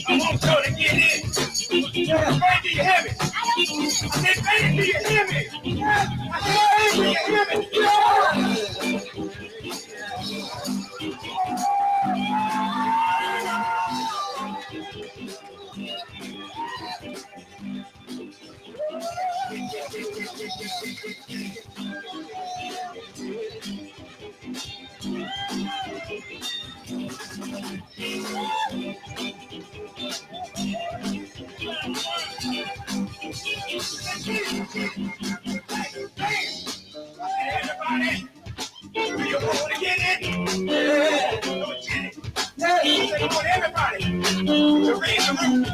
I want y'all to get it. Yeah, man, do you hear me? I said, man, do you hear me? I said, man, do you hear me? Everybody, do you want to get it? Yeah. I want everybody to raise the roof.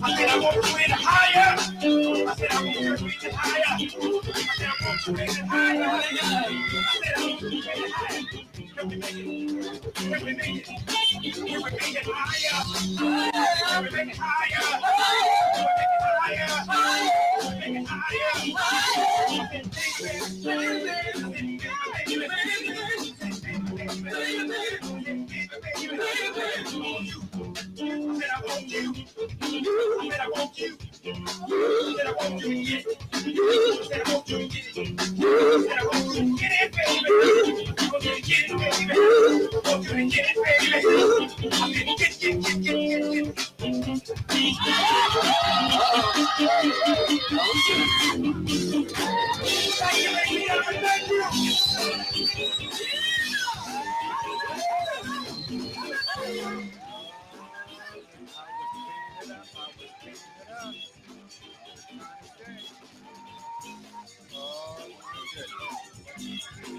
I said I want to raise it higher. I said I want to raise it higher. I said I want to raise it higher. I said I want to raise it higher. Can we make it? Can we make it? Can we make it higher? Can we make it higher? Can we make it higher? Can we make it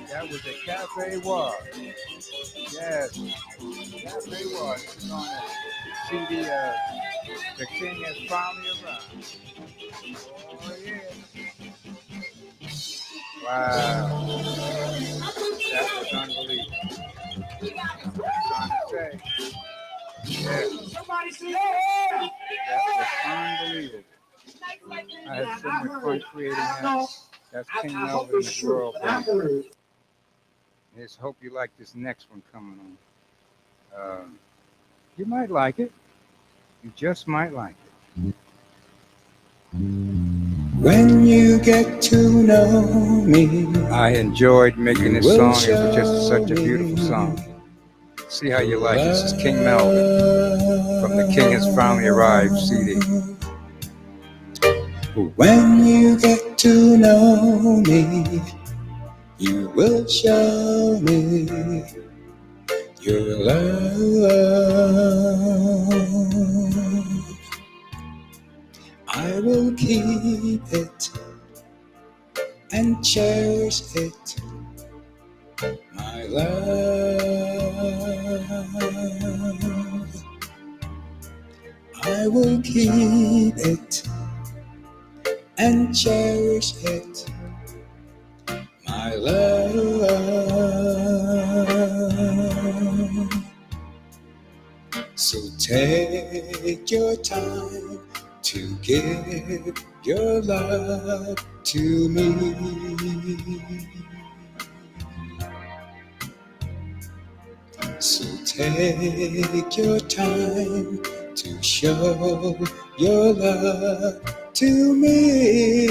That was a Cafe War. Yes, Cafe War. This is on the CD The King Has Finally Arrived. Oh, yeah. Wow. That was unbelievable. I'm trying to say. Yeah. Somebody say, yeah. That was unbelievable. I had so much fun creating that. That's King Melvin, the World Band. Just hope you like this next one coming on. You might like it. You just might like it. When you get to know me, I enjoyed making this song. It was just such a beautiful song. See how you like it. This is King Melvin from the King Has Finally Arrived CD. when you get to know me, you will show me your love. I will keep it and cherish it, my love. I will keep it and cherish it, my love. So take your time to give your love to me. So take your time to show your love to me.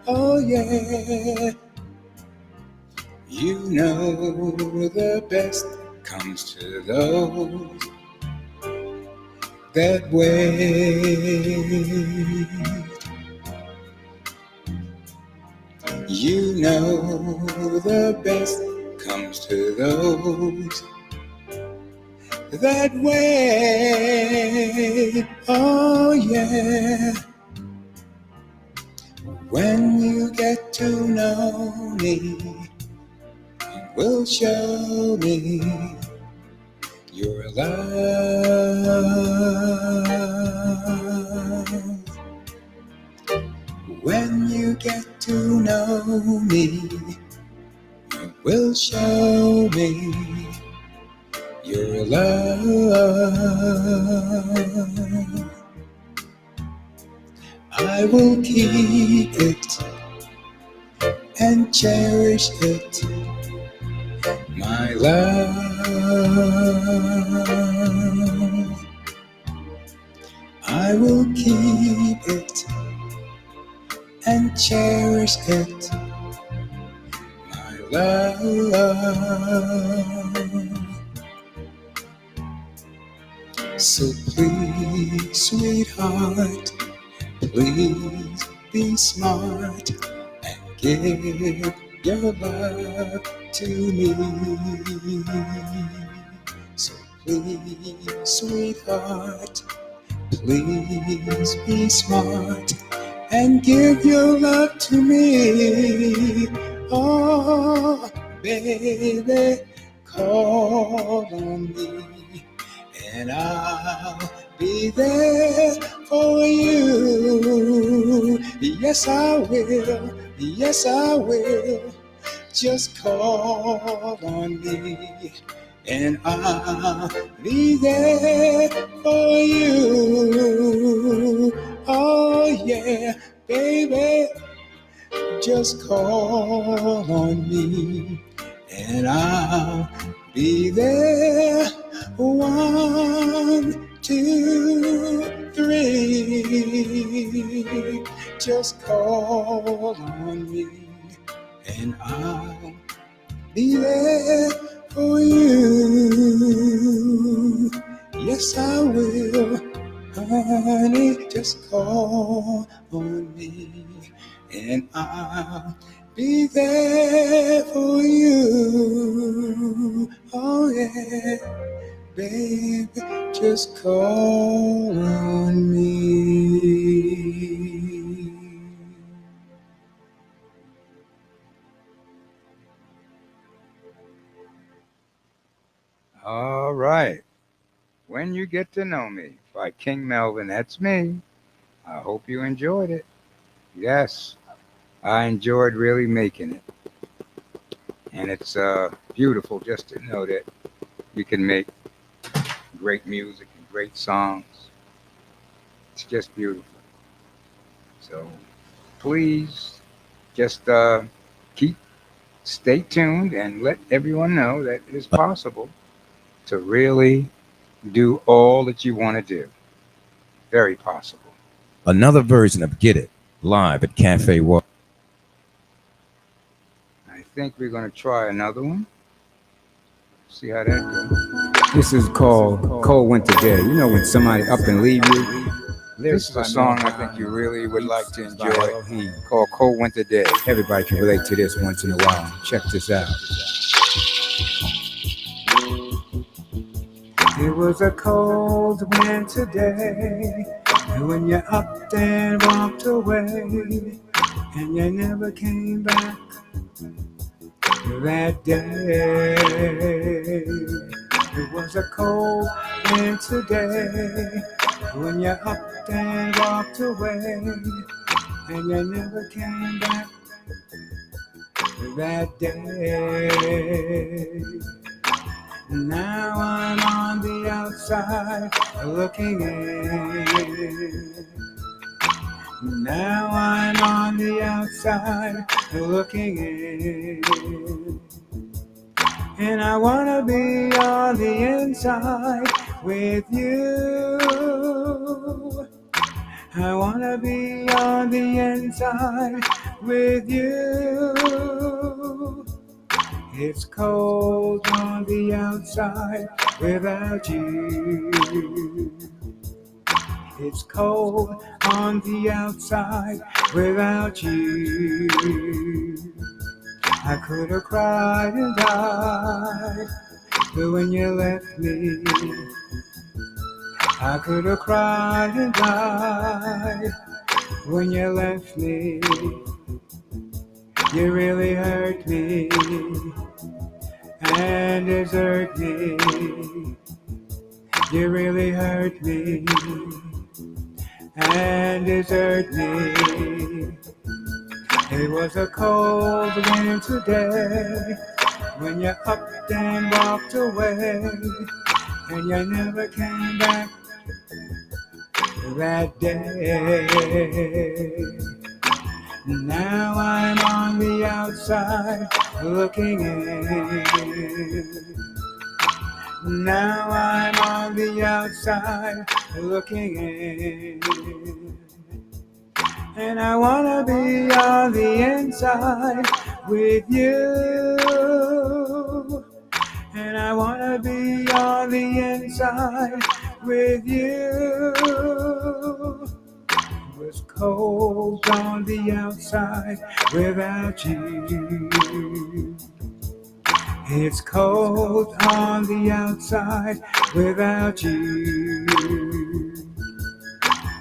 Oh yeah, you know the best comes to those that wait. You know the best comes to those that wait. Oh yeah, when you get to know me, you will show me your love. When you get to know me, you will show me your love. I will keep it and cherish it, my love. I will keep it and cherish it, my love. So please, sweetheart, please be smart and give your love to me. So please, sweetheart, please be smart and give your love to me. Oh, baby, call on me and I'll be there for you. Yes, I will. Yes, I will. Just call on me and I'll be there for you. Oh yeah, baby, just call on me and I'll be there. 1, 2, 3. Just call on me and I'll be there for you. Yes, I will, honey. Just call on me and I'll be there for you. Oh yeah, baby, just call on me. All right. When You Get to Know Me by King Melvin. That's me. I hope you enjoyed it. Yes. I enjoyed really making it. And it's beautiful just to know that you can make great music and great songs. It's just beautiful. So please just keep stay tuned and let everyone know that it is possible to really do all that you want to do. Very possible. Another version of Get It live at Cafe War. I think we're going to try another one. See how that goes. This is called Cold Winter Day. You know when somebody up and leave you? This is a song I think you really would like to enjoy Elohim. called Cold Winter Day. Everybody can relate to this once in a while. Check this out. It was a cold winter day, and when you up and walked away, and you never came back that day. It was a cold winter day, when you up and walked away, and you never came back that day. Now I'm on the outside looking in. Now I'm on the outside looking in. And I wanna be on the inside with you. I wanna be on the inside with you. It's cold on the outside without you. It's cold on the outside without you. I could have cried and died, but when you left me, I could have cried and died when you left me. You really hurt me and desert me. You really hurt me and desert me. It was a cold winter day when you up and walked away, and you never came back that day. Now I'm on the outside looking in. Now I'm on the outside looking in. And I wanna be on the inside with you. And I wanna be on the inside with you. It was cold on the outside without you. It's cold on the outside without you.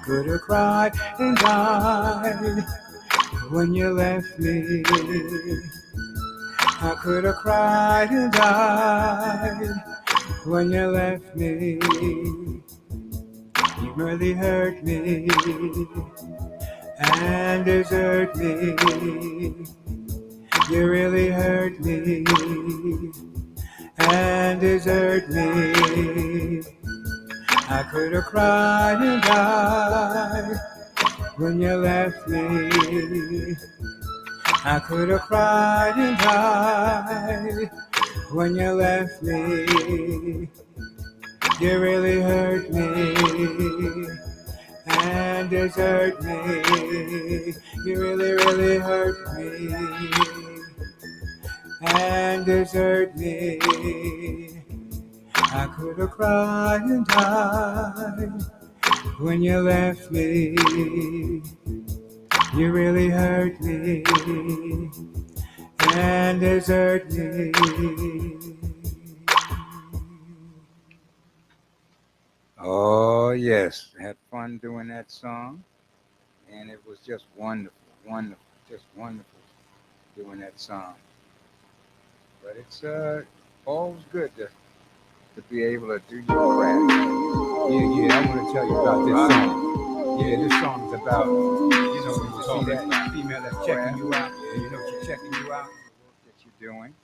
Could have cried and died when you left me. I could have cried and died when you left me. You really hurt me and desert me. You really hurt me and desert me. I could have cried and died when you left me. I could have cried and died when you left me. You really hurt me and desert me. You really, really hurt me and desert me. I could have cried and died when you left me. You really hurt me and desert me. Oh, yes. I had fun doing that song. And it was just wonderful, wonderful, just wonderful doing that song. But it's always good to be able to do your craft. Yeah, I want to tell you about this song. Yeah, this song is about, you know, when you see that female that's checking you out, and you know she's checking you out. The work that you're doing,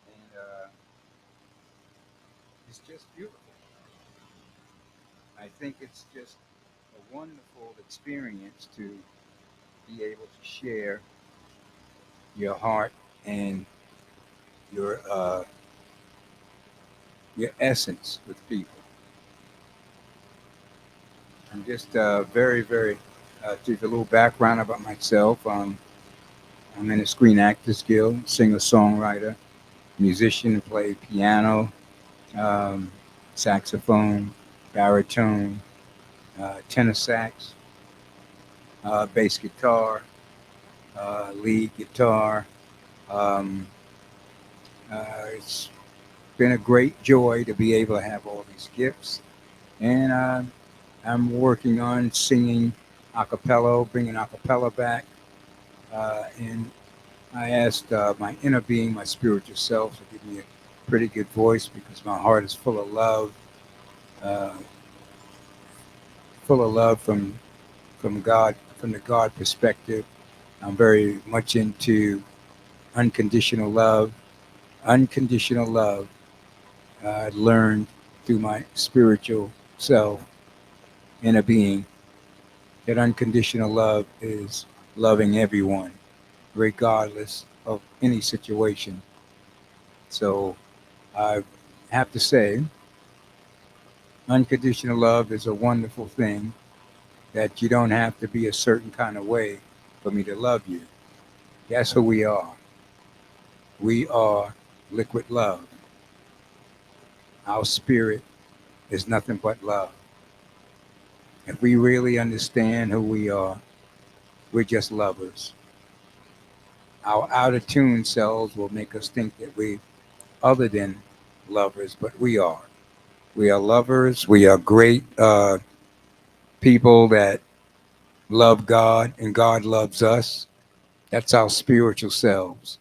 and it's just beautiful. I think it's just a wonderful experience to be able to share your heart and your your essence with people. I'm just to give a little background about myself. I'm in the Screen Actors Guild, singer songwriter, musician, play piano, um, saxophone, baritone, tenor sax, bass guitar, lead guitar. Um, it's been a great joy to be able to have all these gifts, and I'm working on singing a cappella, bringing a cappella back. And I asked my inner being, my spiritual self, to give me a pretty good voice because my heart is uh, full of love from God, from the God perspective. I'm very much into unconditional love. Unconditional love, I learned through my spiritual self, inner being, that unconditional love is loving everyone, regardless of any situation. So I have to say, unconditional love is a wonderful thing that you don't have to be a certain kind of way for me to love you. That's who we are. We are liquid love. Our spirit is nothing but love. If we really understand who we are, we're just lovers. Our outer tune selves will make us think that we other than lovers, but we are. We are lovers. We are great people that love God and God loves us. That's our spiritual selves.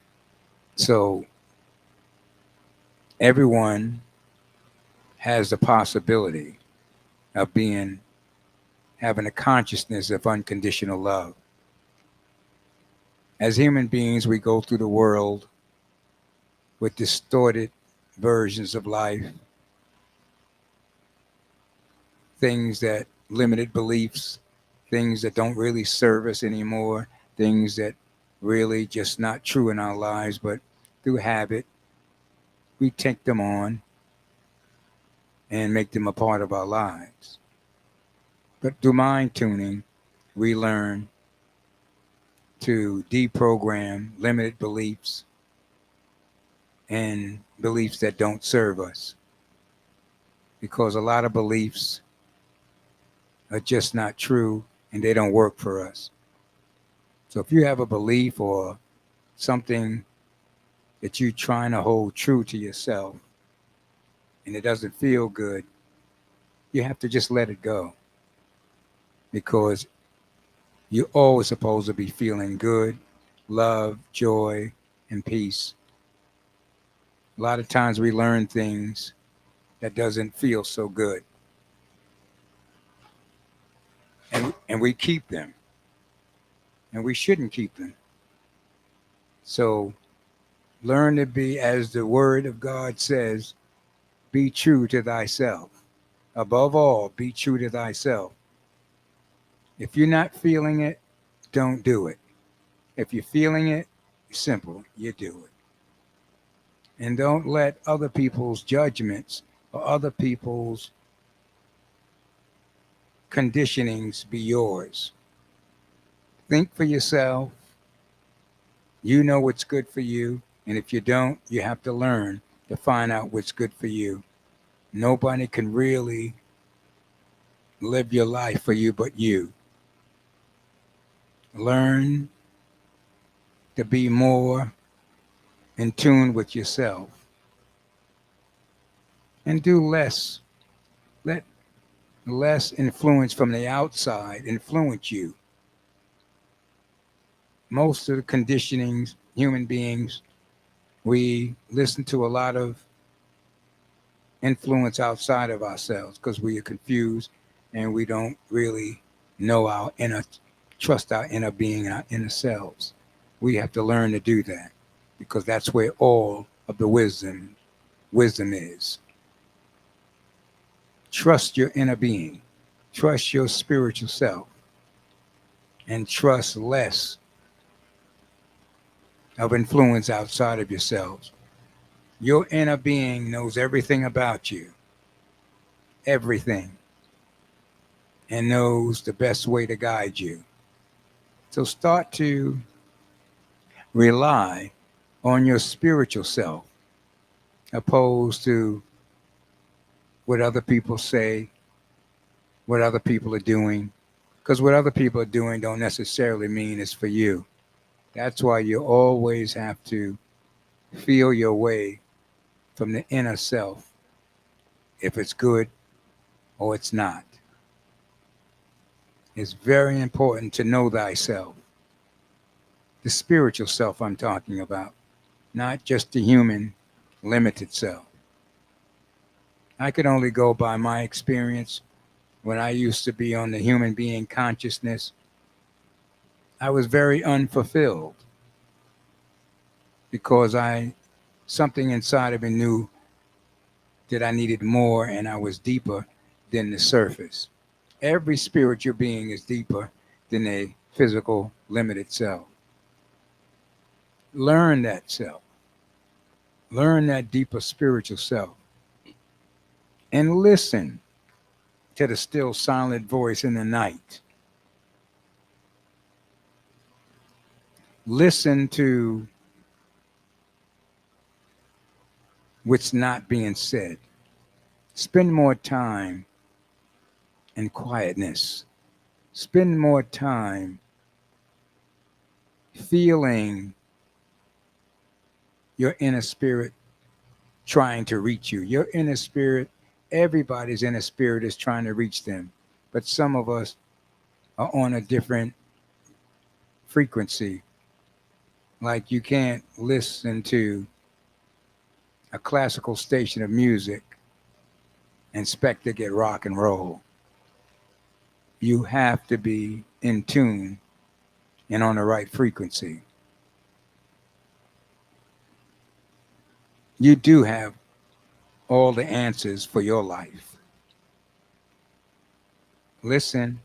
So everyone has the possibility of being having a consciousness of unconditional love. As human beings, we go through the world with distorted versions of life, things that limited beliefs, things that don't really serve us anymore, things that really just not true in our lives, but through habit, we take them on and make them a part of our lives. But through mind tuning, we learn to deprogram limited beliefs and beliefs that don't serve us because a lot of beliefs are just not true and they don't work for us. So if you have a belief or something that you're trying to hold true to yourself and it doesn't feel good, you have to just let it go because you're always supposed to be feeling good, love, joy, and peace. A lot of times we learn things that doesn't feel so good and we keep them and we shouldn't keep them. So learn to be, as the word of God says, be true to thyself. Above all, be true to thyself. If you're not feeling it, don't do it. If you're feeling it, simple, you do it. And don't let other people's judgments or other people's conditionings be yours. Think for yourself. You know what's good for you. And if you don't, you have to learn to find out what's good for you. Nobody can really live your life for you but you. Learn to be more in tune with yourself and do less. Let less influence from the outside influence you. Most of the conditionings, human beings, we listen to a lot of influence outside of ourselves because we are confused and we don't really know our trust our inner being, our inner selves. We have to learn to do that because that's where all of the wisdom is. Trust your inner being, trust your spiritual self, and trust less of influence outside of yourselves. Your inner being knows everything about you, everything, and knows the best way to guide you. So start to rely on your spiritual self opposed to what other people say, what other people are doing. Because what other people are doing don't necessarily mean it's for you. That's why you always have to feel your way from the inner self, if it's good or it's not. It's very important to know thyself, the spiritual self I'm talking about, not just the human, limited self. I could only go by my experience. When I used to be on the human being consciousness, I was very unfulfilled because something inside of me knew that I needed more and I was deeper than the surface. Every spiritual being is deeper than a physical, limited self. Learn that self. Learn that deeper spiritual self. And listen to the still silent voice in the night. Listen to what's not being said. Spend more time in quietness. Spend more time feeling your inner spirit trying to reach you. Your inner spirit, everybody's inner spirit is trying to reach them. But some of us are on a different frequency. Like you can't listen to a classical station of music and expect to get rock and roll. You have to be in tune and on the right frequency. You do have all the answers for your life. Listen,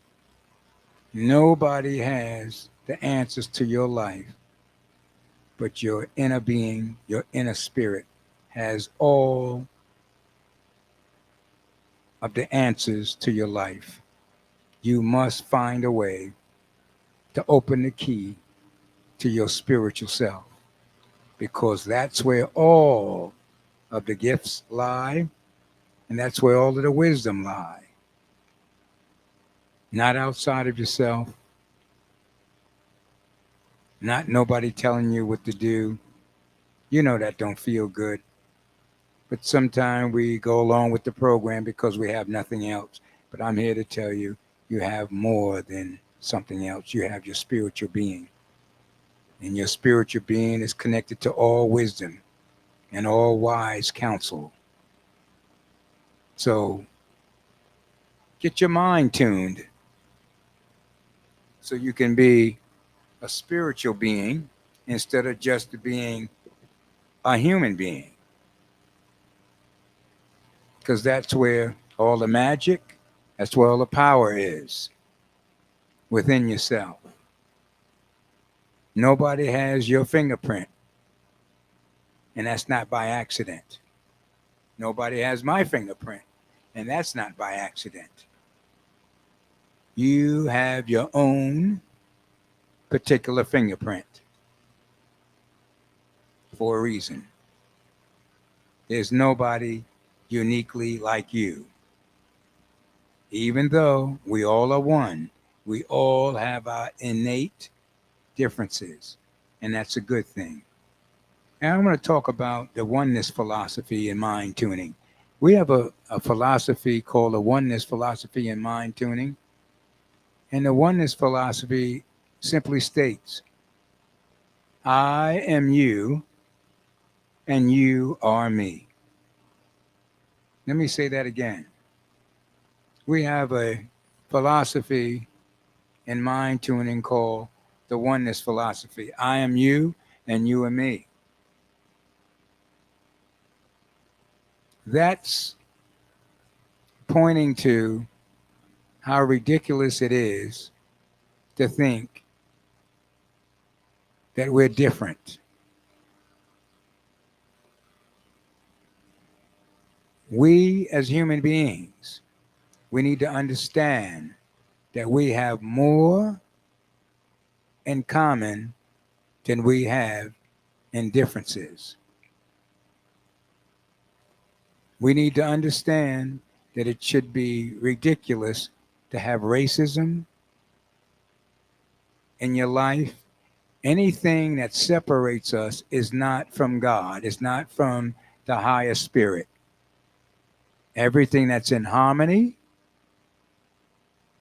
nobody has the answers to your life, but your inner being, your inner spirit has all of the answers to your life. You must find a way to open the key to your spiritual self because that's where all of the gifts lie and that's where all of the wisdom lie. Not outside of yourself, not nobody telling you what to do. You know that don't feel good. But sometimes we go along with the program because we have nothing else. But I'm here to tell you, you have more than something else. You have your spiritual being. And your spiritual being is connected to all wisdom and all wise counsel. So get your mind tuned so you can be a spiritual being instead of just being a human being. Because that's where all the magic, that's where all the power is, within yourself. Nobody has your fingerprint, and that's not by accident. Nobody has my fingerprint, and that's not by accident. You have your own particular fingerprint for a reason. There's nobody uniquely like you. Even though we all are one, we all have our innate differences, and that's a good thing. And I'm going to talk about the oneness philosophy in mind tuning. We have a philosophy called the oneness philosophy in mind tuning, and the oneness philosophy simply states, I am you, and you are me. Let me say that again. We have a philosophy and mind tuning called the oneness philosophy. I am you and you are me. That's pointing to how ridiculous it is to think that we're different. We as human beings, we need to understand that we have more in common than we have in differences. We need to understand that it should be ridiculous to have racism in your life. Anything that separates us is not from God, it's not from the higher spirit. Everything that's in harmony,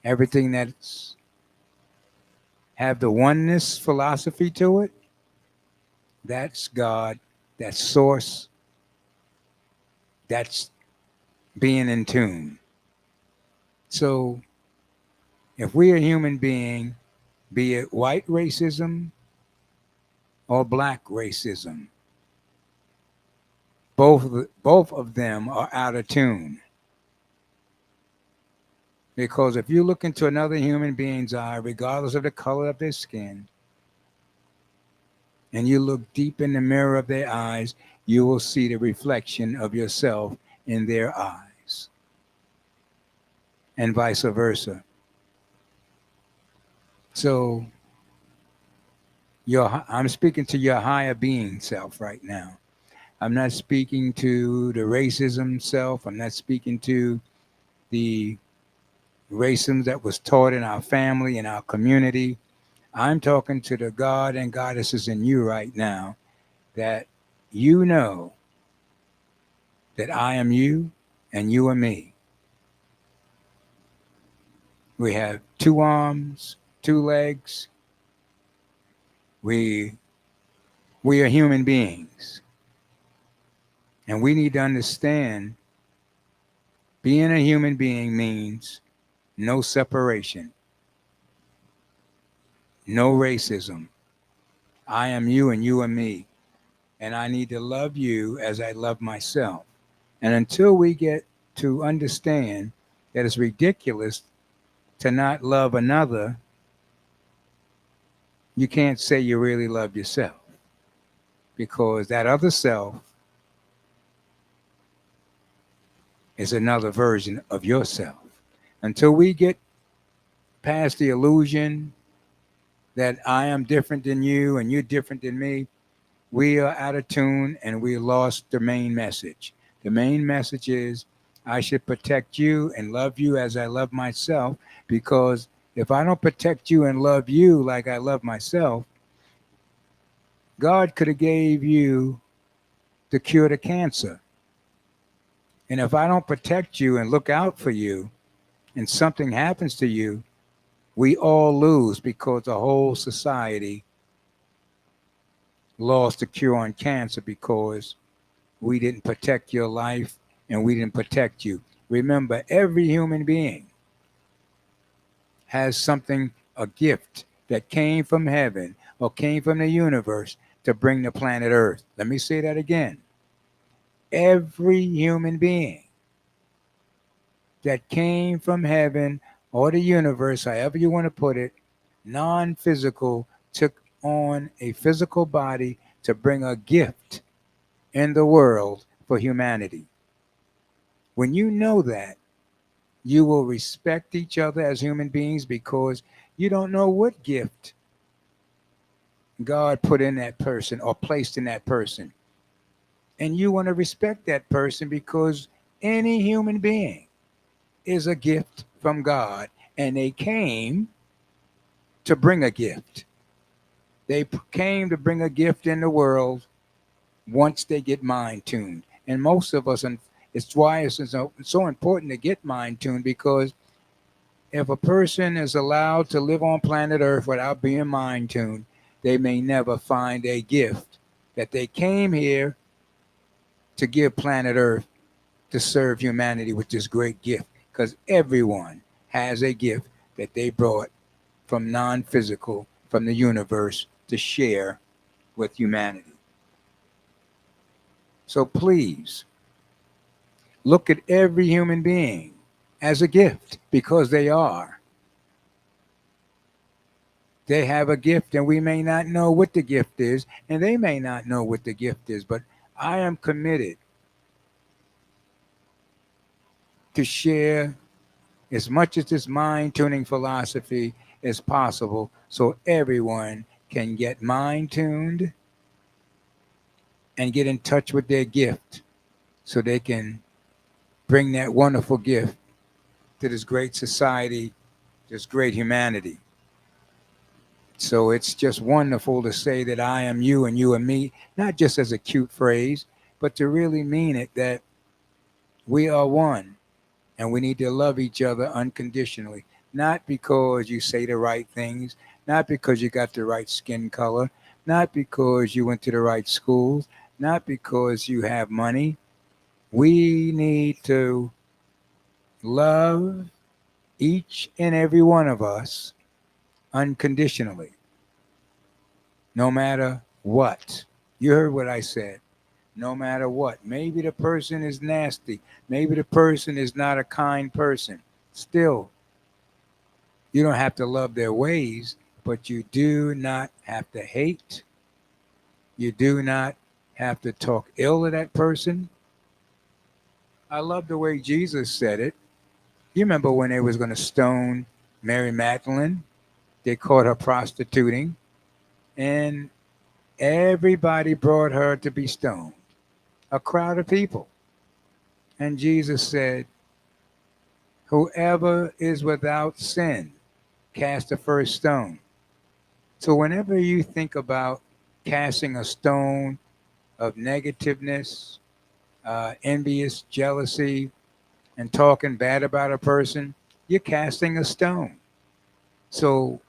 everything that's have the oneness philosophy to it, that's God, that's source, that's being in tune. So if we are a human being, be it white racism or black racism, both of them are out of tune. Because if you look into another human being's eye, regardless of the color of their skin, and you look deep in the mirror of their eyes, you will see the reflection of yourself in their eyes, and vice versa. So I'm speaking to your higher being self right now. I'm not speaking to the racism self. I'm not speaking to the racism that was taught in our family, in our community. I'm talking to the God and goddesses in you right now, that you know that I am you and you are me. We have two arms, two legs. We are human beings. And we need to understand being a human being means no separation, no racism. I am you and you are me. And I need to love you as I love myself. And until we get to understand that it's ridiculous to not love another, you can't say you really love yourself, because that other self is another version of yourself. Until we get past the illusion that I am different than you and you're different than me, we are out of tune and we lost the main message. The main message is I should protect you and love you as I love myself, because if I don't protect you and love you like I love myself, God could have gave you the cure to cancer. And if I don't protect you and look out for you and something happens to you, we all lose, because the whole society lost the cure on cancer because we didn't protect your life and we didn't protect you. Remember, every human being has something, a gift that came from heaven or came from the universe to bring the planet Earth. Let me say that again. Every human being that came from heaven or the universe, however you want to put it, non-physical, took on a physical body to bring a gift in the world for humanity. When you know that, you will respect each other as human beings, because you don't know what gift God put in that person or placed in that person. And you want to respect that person, because any human being is a gift from God, and they came to bring a gift. They came to bring a gift in the world once they get mind tuned. And most of us, and it's why it's so important to get mind tuned, because if a person is allowed to live on planet Earth without being mind tuned, they may never find a gift that they came here to give planet Earth, to serve humanity with this great gift. Because everyone has a gift that they brought from non-physical, from the universe, to share with humanity. So please look at every human being as a gift, because they are. They have a gift, and we may not know what the gift is, and they may not know what the gift is, but I am committed to share as much of this mind tuning philosophy as possible so everyone can get mind tuned and get in touch with their gift so they can bring that wonderful gift to this great society, this great humanity. So it's just wonderful to say that I am you and you are me, not just as a cute phrase, but to really mean it, that we are one and we need to love each other unconditionally. Not because you say the right things, not because you got the right skin color, not because you went to the right schools, not because you have money. We need to love each and every one of us unconditionally, no matter what. You heard what I said. No matter what. Maybe the person is nasty. Maybe the person is not a kind person. Still, you don't have to love their ways, but you do not have to hate. You do not have to talk ill of that person. I love the way Jesus said it. You remember when they was going to stone Mary Magdalene? They caught her prostituting, and everybody brought her to be stoned. A crowd of people. And Jesus said, whoever is without sin, cast the first stone. So whenever you think about casting a stone of negativeness, envious, jealousy, and talking bad about a person, you're casting a stone. So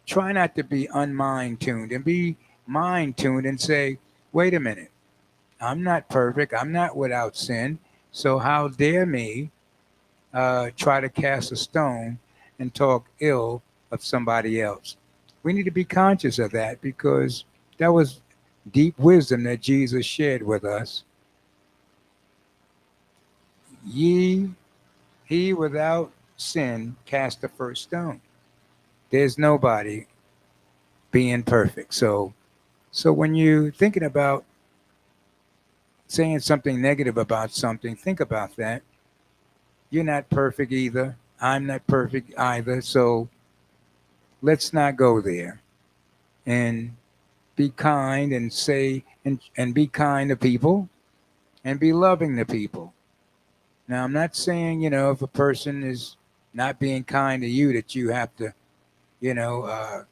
try not to be unmind tuned and be mind tuned and say, wait a minute, I'm not perfect. I'm not without sin. So how dare me try to cast a stone and talk ill of somebody else? We need to be conscious of that, because that was deep wisdom that Jesus shared with us. Ye, he without sin cast the first stone. There's nobody being perfect. So when you're thinking about saying something negative about something, think about that. You're not perfect either. I'm not perfect either. So let's not go there, and be kind and say and be kind to people and be loving to people. Now, I'm not saying, if a person is not being kind to you, that you have to, you know, uh,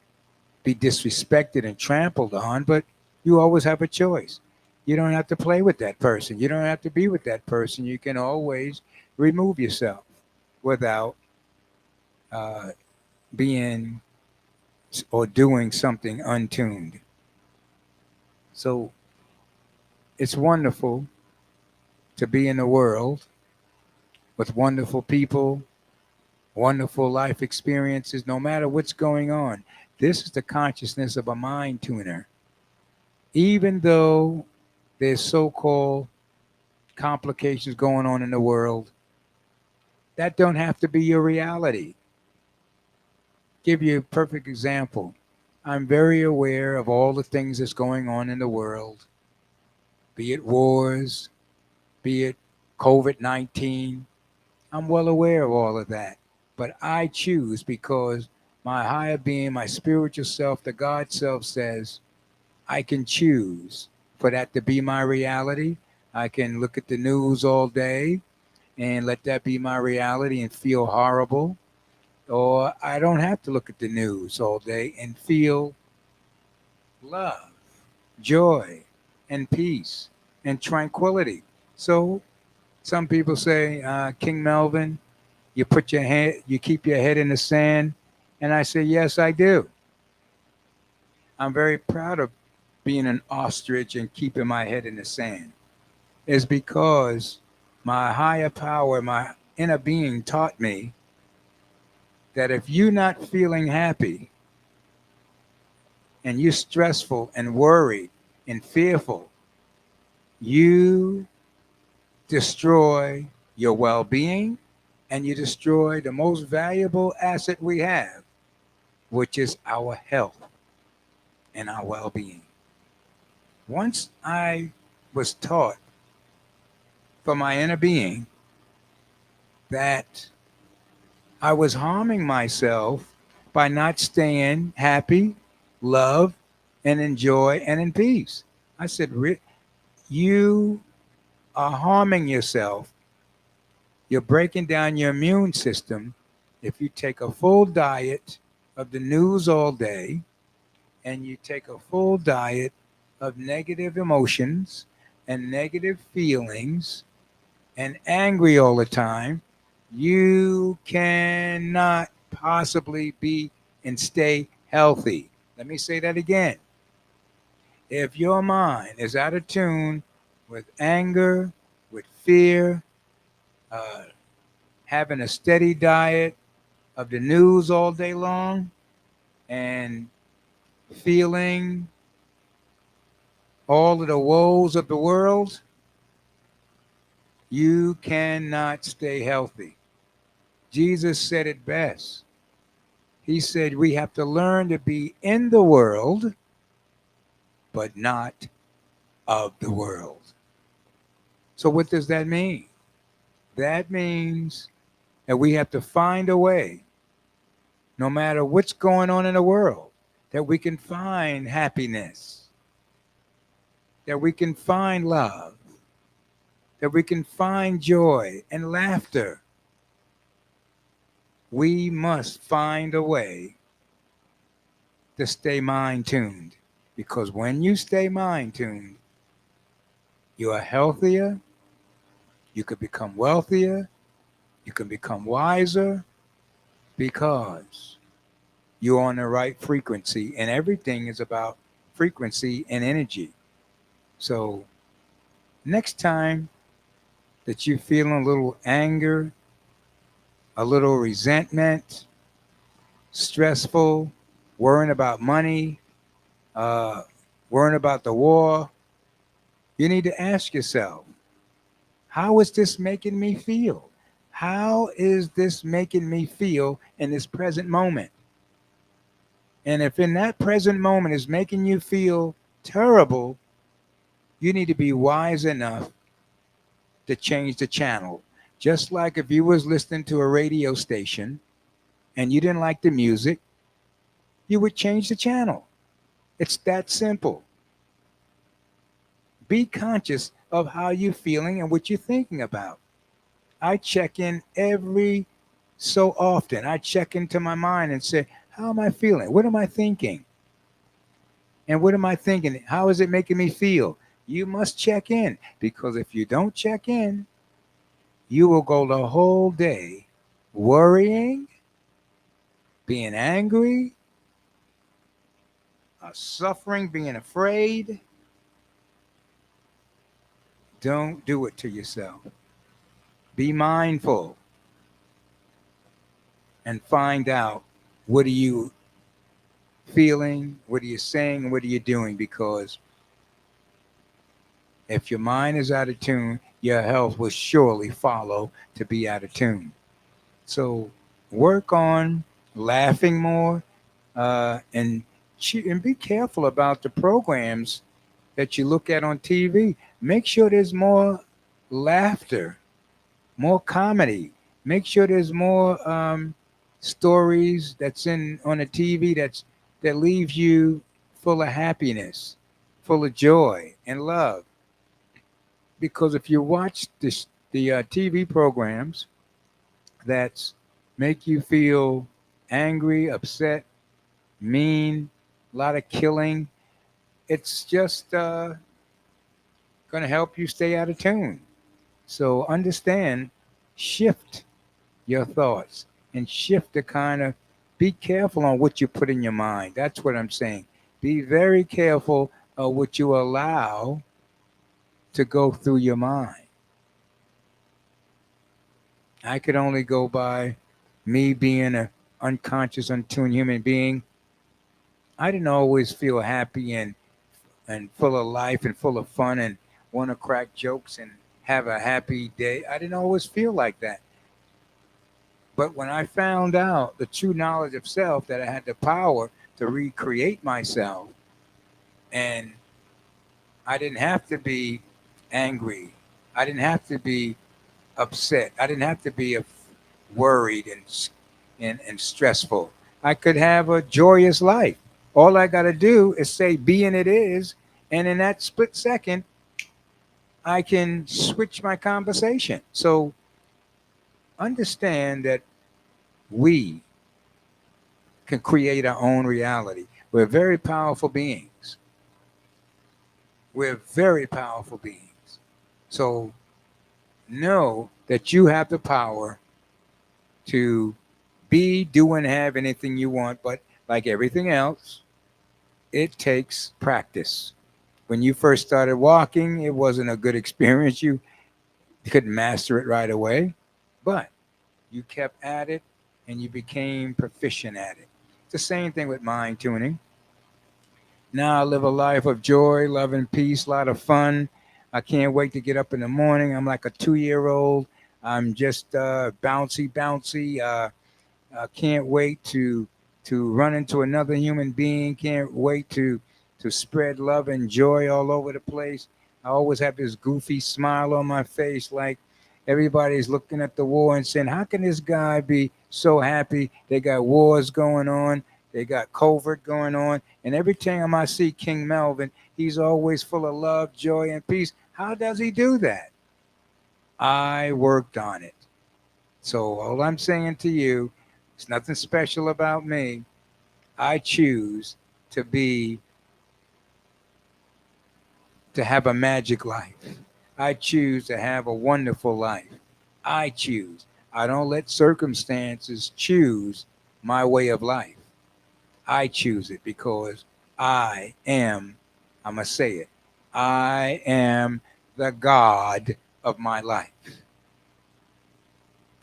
be disrespected and trampled on, but you always have a choice. You don't have to play with that person. You don't have to be with that person. You can always remove yourself without uh, being or doing something untuned. So it's wonderful to be in the world with wonderful people, wonderful life experiences, no matter what's going on. This is the consciousness of a mind tuner. Even though there's so-called complications going on in the world, that don't have to be your reality. Give you a perfect example. I'm very aware of all the things that's going on in the world, be it wars, be it COVID-19. I'm well aware of all of that. But I choose, because my higher being, my spiritual self, the God self says, I can choose for that to be my reality. I can look at the news all day and let that be my reality and feel horrible. Or I don't have to look at the news all day and feel love, joy, and peace and tranquility. So some people say, King Melvin, you keep your head in the sand. And I say, yes, I do. I'm very proud of being an ostrich and keeping my head in the sand. Is because my higher power, my inner being taught me that if you're not feeling happy and you're stressful and worried and fearful, you destroy your well-being and you destroy the most valuable asset we have, which is our health and our well-being. Once I was taught from my inner being that I was harming myself by not staying happy, love, and enjoy and in peace. I said, you are harming yourself. You're breaking down your immune system if you take a full diet of the news all day and you take a full diet of negative emotions and negative feelings and angry all the time. You cannot possibly be and stay healthy. Let me say that again. If your mind is out of tune with anger, with fear, uh, having a steady diet of the news all day long, and feeling all of the woes of the world, you cannot stay healthy. Jesus said it best. He said we have to learn to be in the world, but not of the world. So what does that mean? That means that we have to find a way, no matter what's going on in the world, that we can find happiness, that we can find love, that we can find joy and laughter. We must find a way to stay mind tuned, because when you stay mind tuned, you are healthier, you could become wealthier, you can become wiser, because you're on the right frequency, and everything is about frequency and energy. So next time that you're feeling a little anger, a little resentment, stressful, worrying about money, uh, worrying about the war, you need to ask yourself, how is this making me feel? How is this making me feel in this present moment? And if in that present moment is making you feel terrible, you need to be wise enough to change the channel. Just like if you was listening to a radio station and you didn't like the music, you would change the channel. It's that simple. Be conscious of how you're feeling and what you're thinking about. I check in every so often. I check into my mind and say, how am I feeling? What am I thinking? And what am I thinking? How is it making me feel? You must check in, because if you don't check in, you will go the whole day worrying, being angry, suffering, being afraid. Don't do it to yourself. Be mindful and find out, what are you feeling, what are you saying, what are you doing? Because if your mind is out of tune, your health will surely follow to be out of tune. So work on laughing more, and be careful about the programs that you look at on TV. Make sure there's more laughter, more comedy. Make sure there's more stories that's in on the TV that leaves you full of happiness, full of joy and love. Because if you watch the TV programs that make you feel angry, upset, mean, a lot of killing, it's just going to help you stay out of tune. So understand, shift your thoughts and shift the kind of, be careful on what you put in your mind. That's what I'm saying. Be very careful of what you allow to go through your mind. I could only go by me being a unconscious, untuned human being, I didn't always feel happy and full of life and full of fun and want to crack jokes and have a happy day. I didn't always feel like that. But when I found out the true knowledge of self, that I had the power to recreate myself, and I didn't have to be angry, I didn't have to be upset, I didn't have to be worried and stressful. I could have a joyous life. All I got to do is say, be and it is. And in that split second, I can switch my conversation. So understand that we can create our own reality. We're very powerful beings. We're very powerful beings. So know that you have the power to be, do, and have anything you want. But like everything else, it takes practice. When you first started walking, it wasn't a good experience. You couldn't master it right away, but you kept at it and you became proficient at it. It's the same thing with mind tuning. Now I live a life of joy, love, and peace, a lot of fun. I can't wait to get up in the morning. I'm like a 2-year-old. I'm just bouncy, bouncy. I can't wait to run into another human being. Can't wait to spread love and joy all over the place. I always have this goofy smile on my face, like everybody's looking at the war and saying, "How can this guy be so happy?" They got wars going on, they got covert going on, and every time I see King Melvin, he's always full of love, joy, and peace. How does he do that? I worked on it. So all I'm saying to you, it's nothing special about me. I choose to be to have a magic life. I choose to have a wonderful life. I choose. I don't let circumstances choose my way of life. I choose it because I must say it, I am the God of my life.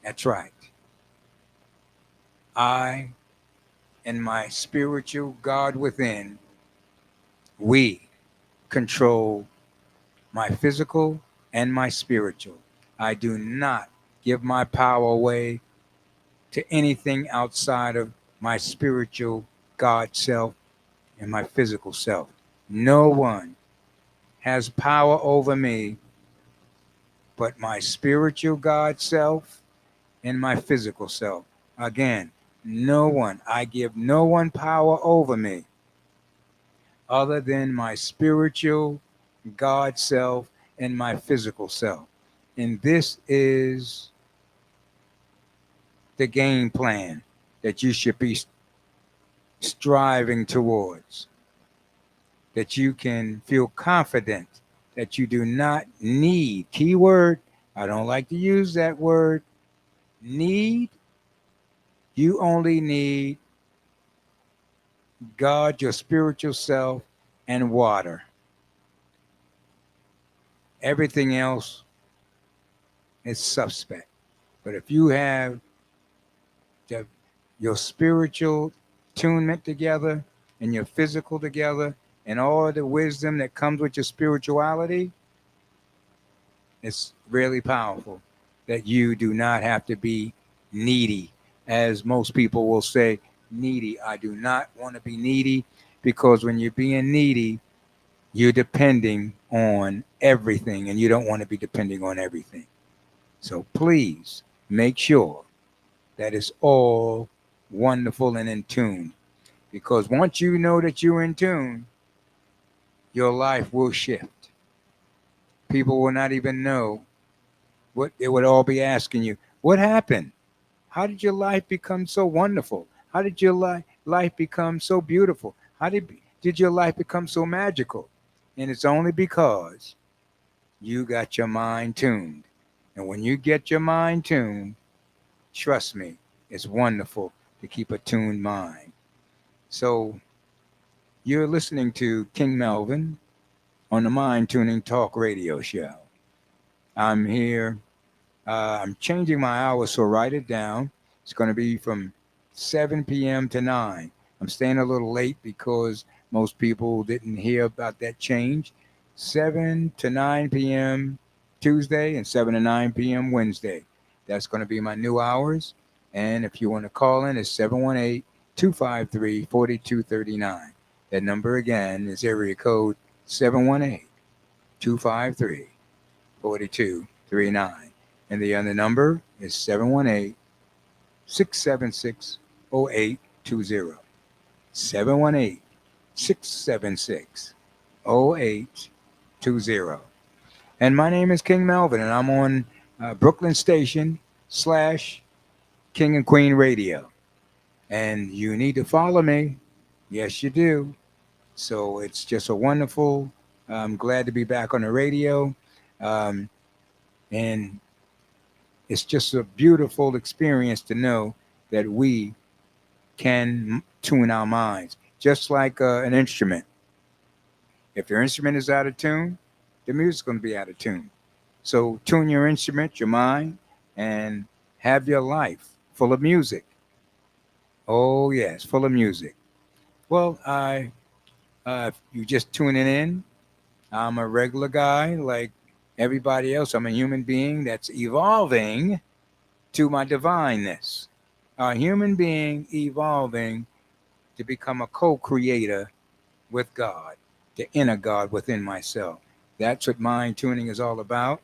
That's right. I and my spiritual God within, we control my physical and my spiritual. I do not give my power away to anything outside of my spiritual God self and my physical self. No one has power over me but my spiritual God self and my physical self. Again, no one. I give no one power over me other than my spiritual God self and my physical self. And this is the game plan that you should be striving towards. That you can feel confident that you do not need, keyword, I don't like to use that word, need. You only need God, your spiritual self, and water. Everything else is suspect. But if you have the, your spiritual tunement together and your physical together and all the wisdom that comes with your spirituality, it's really powerful that you do not have to be needy. As most people will say, needy. I do not want to be needy because when you're being needy, you're depending on everything and you don't want to be depending on everything. So please make sure that it's all wonderful and in tune. Because once you know that you're in tune, your life will shift. People will not even know what they would all be asking you. What happened? How did your life become so wonderful? How did your life become so beautiful? How did your life become so magical? And it's only because you got your mind tuned. And when you get your mind tuned, trust me, it's wonderful to keep a tuned mind. So you're listening to King Melvin on the Mind Tuning Talk Radio Show. I'm here. I'm changing my hours, so write it down. It's going to be from 7 p.m. to 9. I'm staying a little late because most people didn't hear about that change. 7 to 9 p.m. Tuesday and 7 to 9 p.m. Wednesday. That's going to be my new hours. And if you want to call in, it's 718 253 4239. That number again is area code 718 253 4239. And the other number is 718 676 0820. 718 676 0820. And my name is King Melvin, and I'm on Brooklyn Station / King and Queen Radio. And you need to follow me. Yes, you do. So it's just a wonderful, I'm glad to be back on the radio. Um, and it's just a beautiful experience to know that we can tune our minds, just like an instrument. If your instrument is out of tune, the music's going to be out of tune. So tune your instrument, your mind, and have your life full of music. Oh yes, full of music. Well, if you just tuning in, I'm a regular guy like everybody else. I'm a human being that's evolving to my divineness. A human being evolving to become a co-creator with God, the inner God within myself. That's what mind tuning is all about.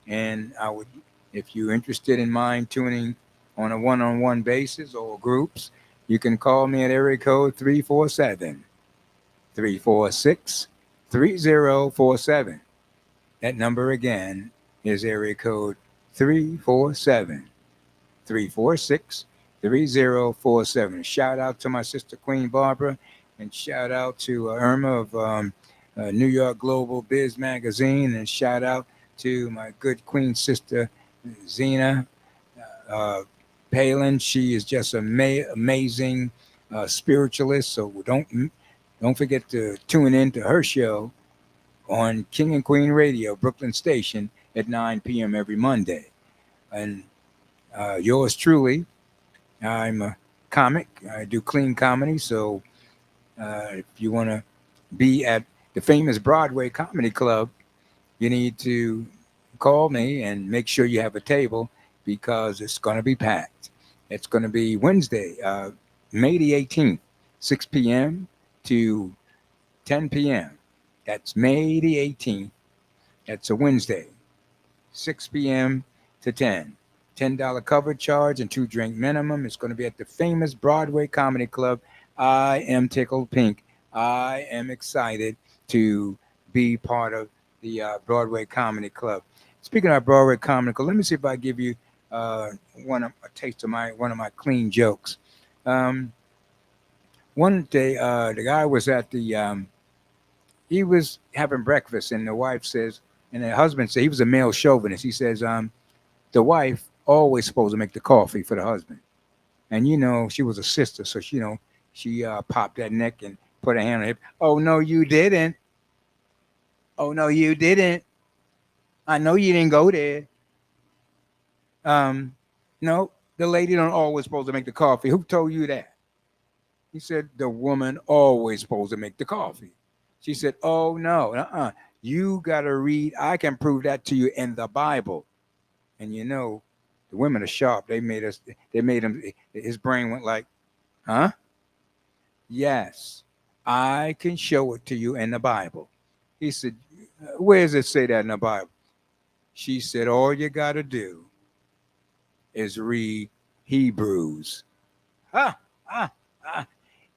And I would, if you're interested in mind tuning on a one-on-one basis or groups, you can call me at area code 347 346 3047. That number again is area code 347 346 3047. Shout out to my sister Queen Barbara, and shout out to Irma of New York Global Biz Magazine, and shout out to my good Queen sister Zena Palin. She is just amazing spiritualist. So don't forget to tune in to her show on King and Queen Radio, Brooklyn Station, at 9 p.m. every Monday. And yours truly, I'm a comic. I do clean comedy. So if you want to be at the famous Broadway Comedy Club, you need to call me and make sure you have a table because it's going to be packed. It's going to be Wednesday, May the 18th, 6 p.m. to 10 p.m. That's May the 18th. That's a Wednesday, 6 p.m. to 10. $10 cover charge and 2-drink minimum. It's going to be at the famous Broadway Comedy Club. I am tickled pink. I am excited to be part of the Broadway Comedy Club. Speaking of Broadway Comedy Club, let me see if I give you a taste of one of my clean jokes. One day, the guy was at he was having breakfast, and the wife says, and the husband said, he was a male chauvinist. He says, the wife always supposed to make the coffee for the husband. And, she was a sister. So, she popped that neck and put her hand on her hip. Oh, no, you didn't. Oh, no, you didn't. I know you didn't go there. No, the lady don't always supposed to make the coffee. Who told you that? He said, the woman always supposed to make the coffee. She said, oh, no, you got to read. I can prove that to you in the Bible. And the women are sharp. They made him, his brain went like, huh? Yes, I can show it to you in the Bible. He said, where does it say that in the Bible? She said, all you got to do is read Hebrews.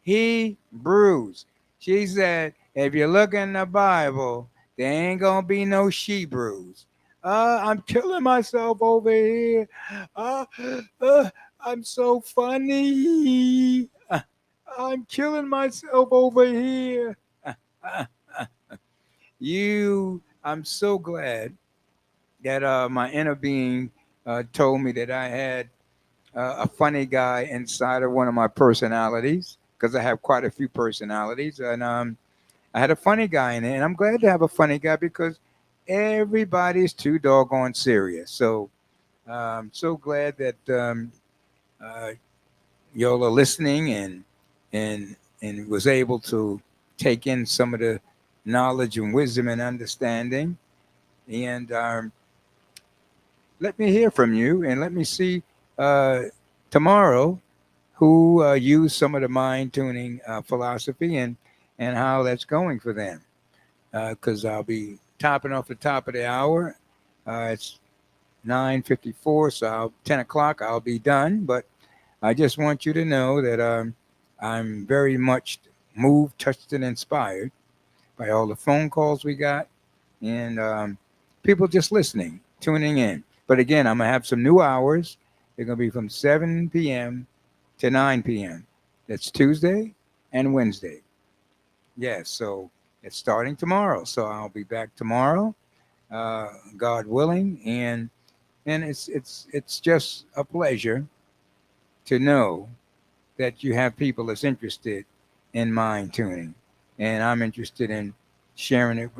Hebrews. She said, if you look in the Bible, there ain't going to be no Shebrews. I'm killing myself over here. I'm so funny. I'm killing myself over here. I'm so glad that my inner being told me that I had a funny guy inside of one of my personalities, because I have quite a few personalities. And I had a funny guy in it, and I'm glad to have a funny guy because everybody's too doggone serious. So I'm so glad that y'all are listening and was able to take in some of the knowledge and wisdom and understanding. And let me hear from you, and let me see uh, tomorrow who used some of the mind tuning philosophy and how that's going for them. Because I'll be topping off the top of the hour. It's 9:54, so 10 o'clock I'll be done. But I just want you to know that I'm very much moved, touched, and inspired by all the phone calls we got and people just listening, tuning in. But again, I'm going to have some new hours. They're going to be from 7 p.m. to 9 p.m. That's Tuesday and Wednesday. Yes, so it's starting tomorrow. So I'll be back tomorrow, God willing, and it's just a pleasure to know that you have people that's interested in mind tuning, and I'm interested in sharing it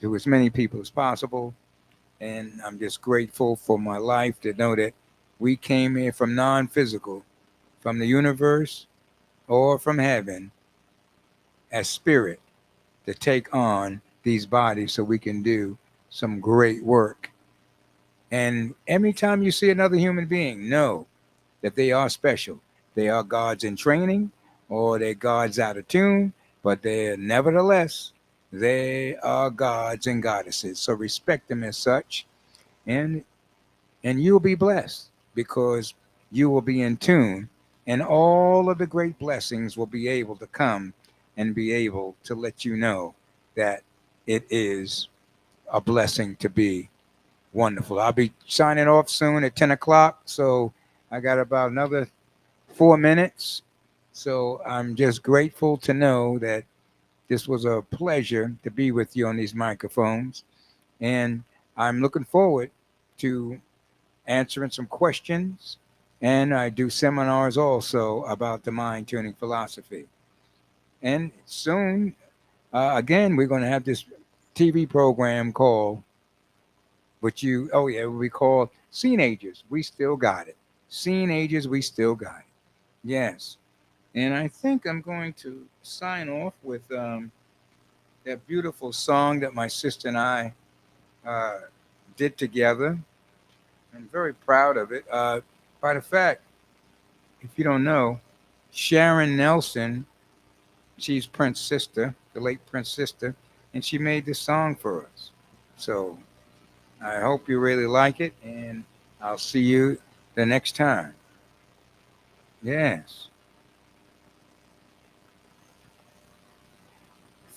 to as many people as possible. And I'm just grateful for my life to know that we came here from non-physical, from the universe or from heaven as spirit to take on these bodies so we can do some great work. And every time you see another human being, know that they are special. They are gods in training or they're gods out of tune, but they're nevertheless, they are gods and goddesses. So respect them as such, and you'll be blessed because you will be in tune, and all of the great blessings will be able to come and be able to let you know that it is a blessing to be wonderful. I'll be signing off soon at 10 o'clock. So I got about another 4 minutes. So I'm just grateful to know that this was a pleasure to be with you on these microphones. And I'm looking forward to answering some questions. And I do seminars also about the mind tuning philosophy. And soon, again, we're going to have this TV program called oh yeah, we call Teenagers. We still got it. Teenagers, we still got it. Yes. And I think I'm going to sign off with that beautiful song that my sister and I uh, did together. I'm very proud of it. By the fact, if you don't know, Sharon Nelson, she's Prince's sister, the late Prince's sister, and she made this song for us. So I hope you really like it, and I'll see you the next time. Yes.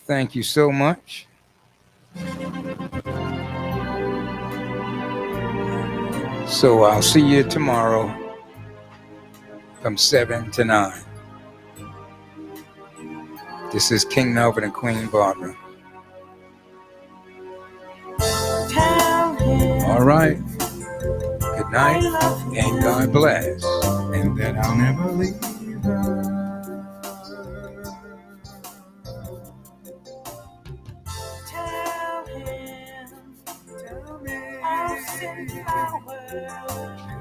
Thank you so much. So I'll see you tomorrow from 7 to 9. This is King Melvin and Queen Barbara. All right. Good night and God bless. And that I'll never leave her. Tell him I'll send flowers.